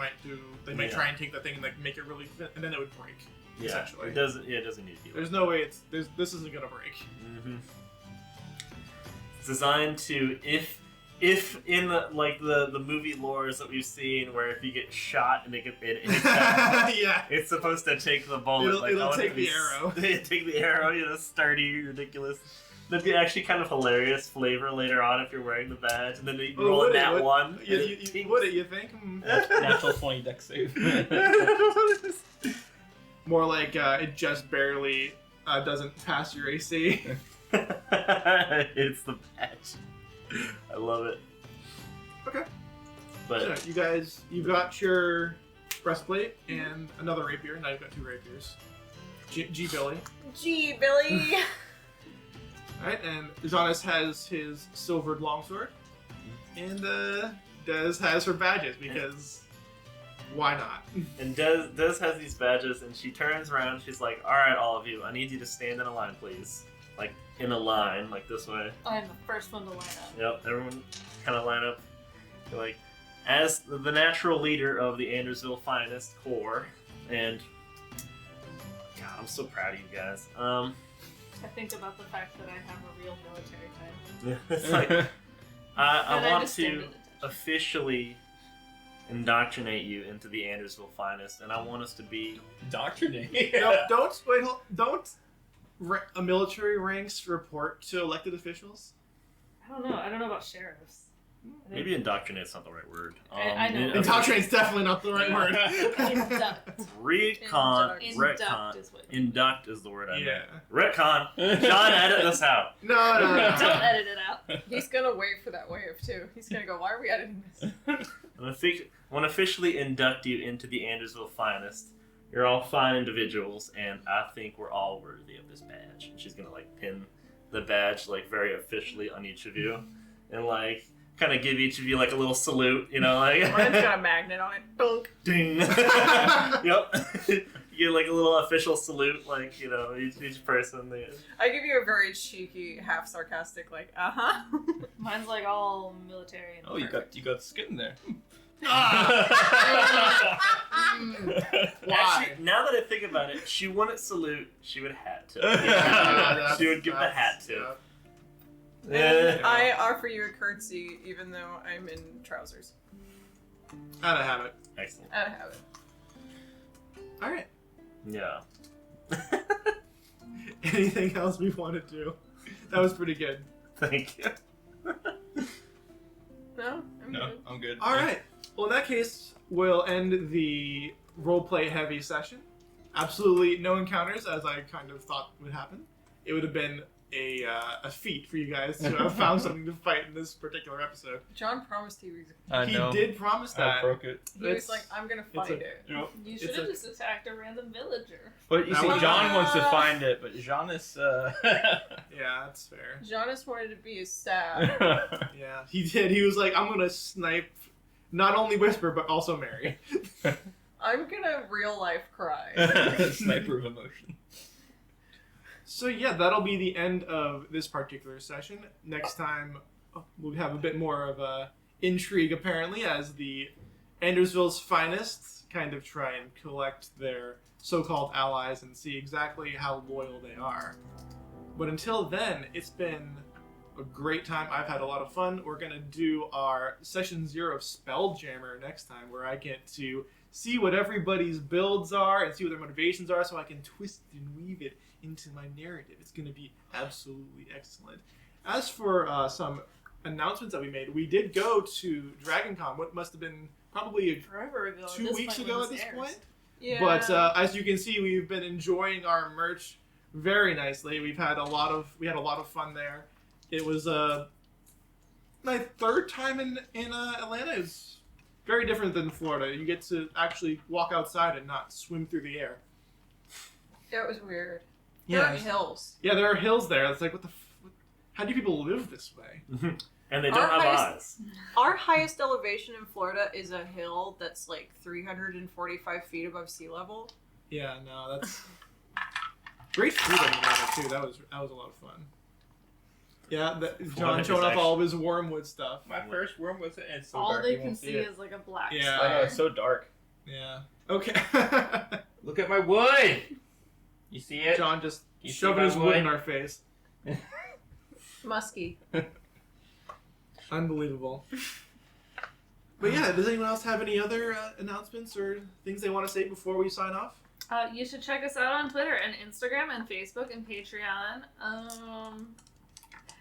might try and take the thing and like make it really fit, and then it would break. Yeah, essentially. it doesn't need to be. There's no way this isn't gonna break. Mm-hmm. It's designed to if in the movie lores that we've seen, where if you get shot and it hits that, it's supposed to take the bullet. It'll take the arrow. Take the arrow. Sturdy, ridiculous. That'd be actually kind of hilarious flavor later on if you're wearing the badge, and then you roll in that one. You would it? You think? Natural 20 dex save. More like it just barely doesn't pass your AC. It's the badge. I love it. Okay. But so you've got your breastplate and another rapier. Now you've got 2 rapiers. G Billy. Gee, Billy. Alright, and Jonas has his silvered longsword. And Des has her badges because why not? And Des has these badges, and she turns around. She's like, "All right, all of you, I need you to stand in a line, please. Like in a line, like this way. I'm the first one to line up. Yep, everyone kind of line up. You're like, as the natural leader of the Andersville Finest Corps, and God, I'm so proud of you guys. I think about the fact that I have a real military title. It's like I And want just to stand at attention. officially indoctrinate you into the Andersville Finest, and I want us to be. Indoctrinate. No, don't a military ranks report to elected officials. I don't know. I don't know about sheriffs. I think- Maybe indoctrinate's not the right word. I know. Indoctrinate's definitely not the right word. Induct. Recon, Induct retcon. is what. Induct is the word I Yeah. meant. Retcon. John, edit this out. No. Don't edit it out. He's gonna wait for that wave too. He's gonna go, why are we editing this? I want to officially induct you into the Andersville Finest. You're all fine individuals, and I think we're all worthy of this badge. And she's gonna like pin the badge like very officially on each of you, and like kind of give each of you like a little salute, you know, like Ryan's got a magnet on it. Dunk. ding. Yep. You get like a little official salute, like you know, each person. I give you a very cheeky, half sarcastic, like, Mine's like all military. And Oh, you got skin there. Actually, now that I think about it, she wouldn't salute. She would hat tip. Yeah, She would give the hat tip. And I offer you a curtsy, even though I'm in trousers. Out of habit. Excellent. Out of habit. All right. Yeah. Anything else we want to do? That was pretty good. Thank you. No? I'm No, good. I'm good. All right. Well, in that case, we'll end the roleplay heavy session. Absolutely no encounters, as I kind of thought would happen. It would have been a feat for you guys to have found something to fight in this particular episode. John promised he was. I He know. did promise I that. broke it. He was like, I'm gonna fight a- it. Yep. You should It's have a- just attacked a random villager. But you That see, was- John wants to find it, but Jean is. Yeah, that's fair. Jonas wanted to be a stab. Yeah, he did. He was like, I'm gonna snipe not only Whisper, but also Mary. I'm gonna real life cry. Sniper of emotion. So yeah, that'll be the end of this particular session. Next time, we'll have a bit more of a intrigue, apparently, as the Andersville's Finest kind of try and collect their so-called allies and see exactly how loyal they are. But until then, it's been a great time. I've had a lot of fun. We're gonna do our Session 0 Spelljammer next time, where I get to see what everybody's builds are and see what their motivations are, so I can twist and weave it into my narrative. It's going to be absolutely excellent. As for some announcements that we made, we did go to DragonCon. What must have been probably Forever ago. 2 weeks ago at this point. Yeah. But as you can see, we've been enjoying our merch very nicely. We had a lot of fun there. It was my third time in Atlanta. It's very different than Florida. You get to actually walk outside and not swim through the air. That was weird. There are hills. Yeah, there are hills there. It's like, how do people live this way? And they don't Our have highest- eyes. Our highest elevation in Florida is a hill that's like 345 feet above sea level. Yeah, no, that's great food in Atlanta too. That was a lot of fun. Yeah, John Florida showing is off actually- all of his wormwood stuff. My first worm was it's so All dark. they you can won't see it. is like a black Yeah. I know square. it's so dark. Yeah. Okay. Look at my wood. You see it? John just You see shoving my his wood wood? in our face. Musky. Unbelievable. But yeah, does anyone else have any other announcements or things they want to say before we sign off? You should check us out on Twitter and Instagram and Facebook and Patreon.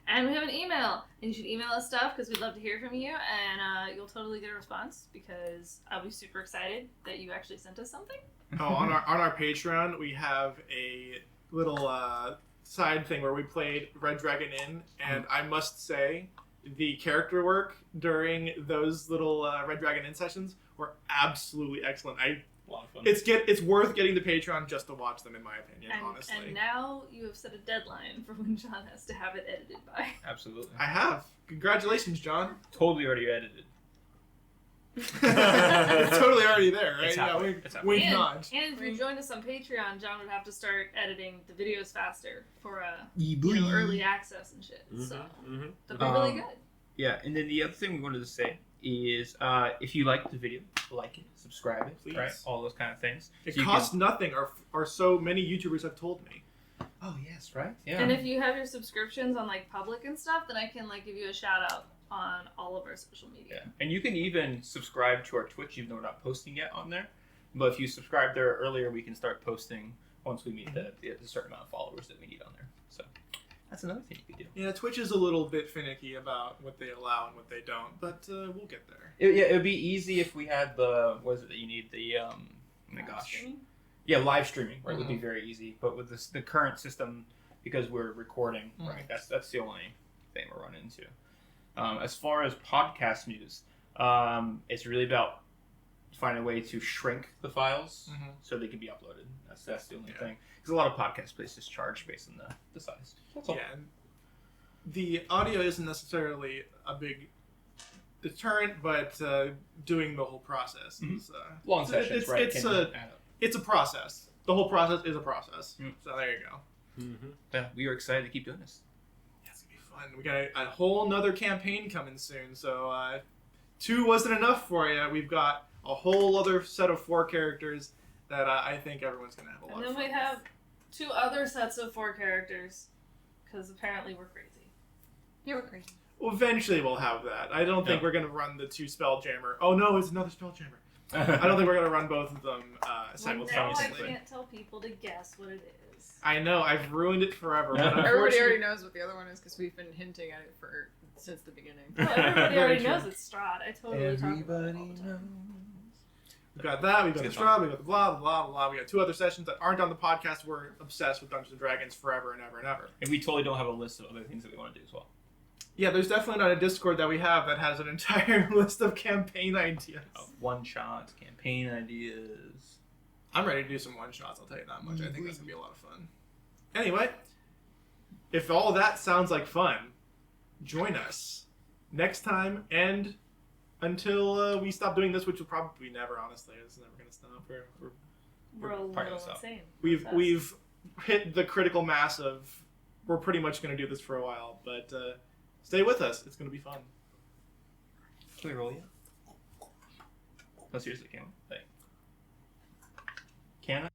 And we have an email. And you should email us stuff because we'd love to hear from you. And you'll totally get a response because I'll be super excited that you actually sent us something. Oh, on our Patreon, we have a little side thing where we played Red Dragon Inn, and I must say, the character work during those little Red Dragon Inn sessions were absolutely excellent. A lot of fun. It's worth getting the Patreon just to watch them, in my opinion. And Honestly, now you have set a deadline for when John has to have it edited by. Absolutely. I have. Congratulations, John. Totally already edited. It's totally already there, right? It's Yeah, halfway. wink, It's halfway. wink nod. And if you joined us on Patreon, John would have to start editing the videos faster for early access and shit. So that'd be really good. Yeah, and then the other thing we wanted to say is if you like the video, like it, subscribe it, Please. right? All those kind of things. It So you costs nothing, or so many YouTubers have told me. Oh yes, right. Yeah. And if you have your subscriptions on like public and stuff, then I can like give you a shout out on all of our social media. Yeah, and you can even subscribe to our Twitch, even though we're not posting yet on there. But if you subscribe there earlier, we can start posting once we meet the certain amount of followers that we need on there. So that's another thing you could do. Yeah, Twitch is a little bit finicky about what they allow and what they don't, but we'll get there. It would be easy if we had the what is it that you need the oh my gosh. Streaming? Yeah, live streaming, right, would be very easy. But with the current system, because we're recording, right, that's the only thing we're running into. As far as podcast news, it's really about finding a way to shrink the files so they can be uploaded. That's the only thing. Because a lot of podcast places charge based on the size. That's all. Yeah, and the audio isn't necessarily a big deterrent, but doing the whole process is Long sessions, it's, right? It's can a add up. it's a process. The whole process is a process. So there you go. Yeah, we are excited to keep doing this. Yeah, it's gonna be fun. We got a whole nother campaign coming soon. So 2 wasn't enough for you. We've got a whole other set of 4 characters that I think everyone's gonna have a lot And of then fun we have 2 other sets of 4 characters, because apparently we're crazy. You were crazy. Well, eventually we'll have that. I don't think we're gonna run the 2 Spelljammer. Oh no, it's another Spelljammer. I don't think we're gonna run both of them Well, now I simultaneously. can't tell people to guess what it is. I know, I've ruined it forever. But Everybody unfortunately- already knows what the other one is because we've been hinting at it since the beginning. Well, everybody Very already true. knows it's Strahd. I totally talk about it all the time. We've got that, we've got the It's straw, we've got the blah, blah, blah. We got 2 other sessions that aren't on the podcast. We're obsessed with Dungeons & Dragons forever and ever and ever. And we totally don't have a list of other things that we want to do as well. Yeah, there's definitely not a Discord that we have that has an entire list of campaign ideas. One-shot, campaign ideas. I'm ready to do some one-shots, I'll tell you that much. I think that's going to be a lot of fun. Anyway, if all of that sounds like fun, join us next time and until we stop doing this, which will probably never, honestly. It's never going to stop. We're a part of little this out. insane. We've hit the critical mass of we're pretty much going to do this for a while, but stay with us. It's going to be fun. Can we roll yet? No, seriously, can we? Like, can I?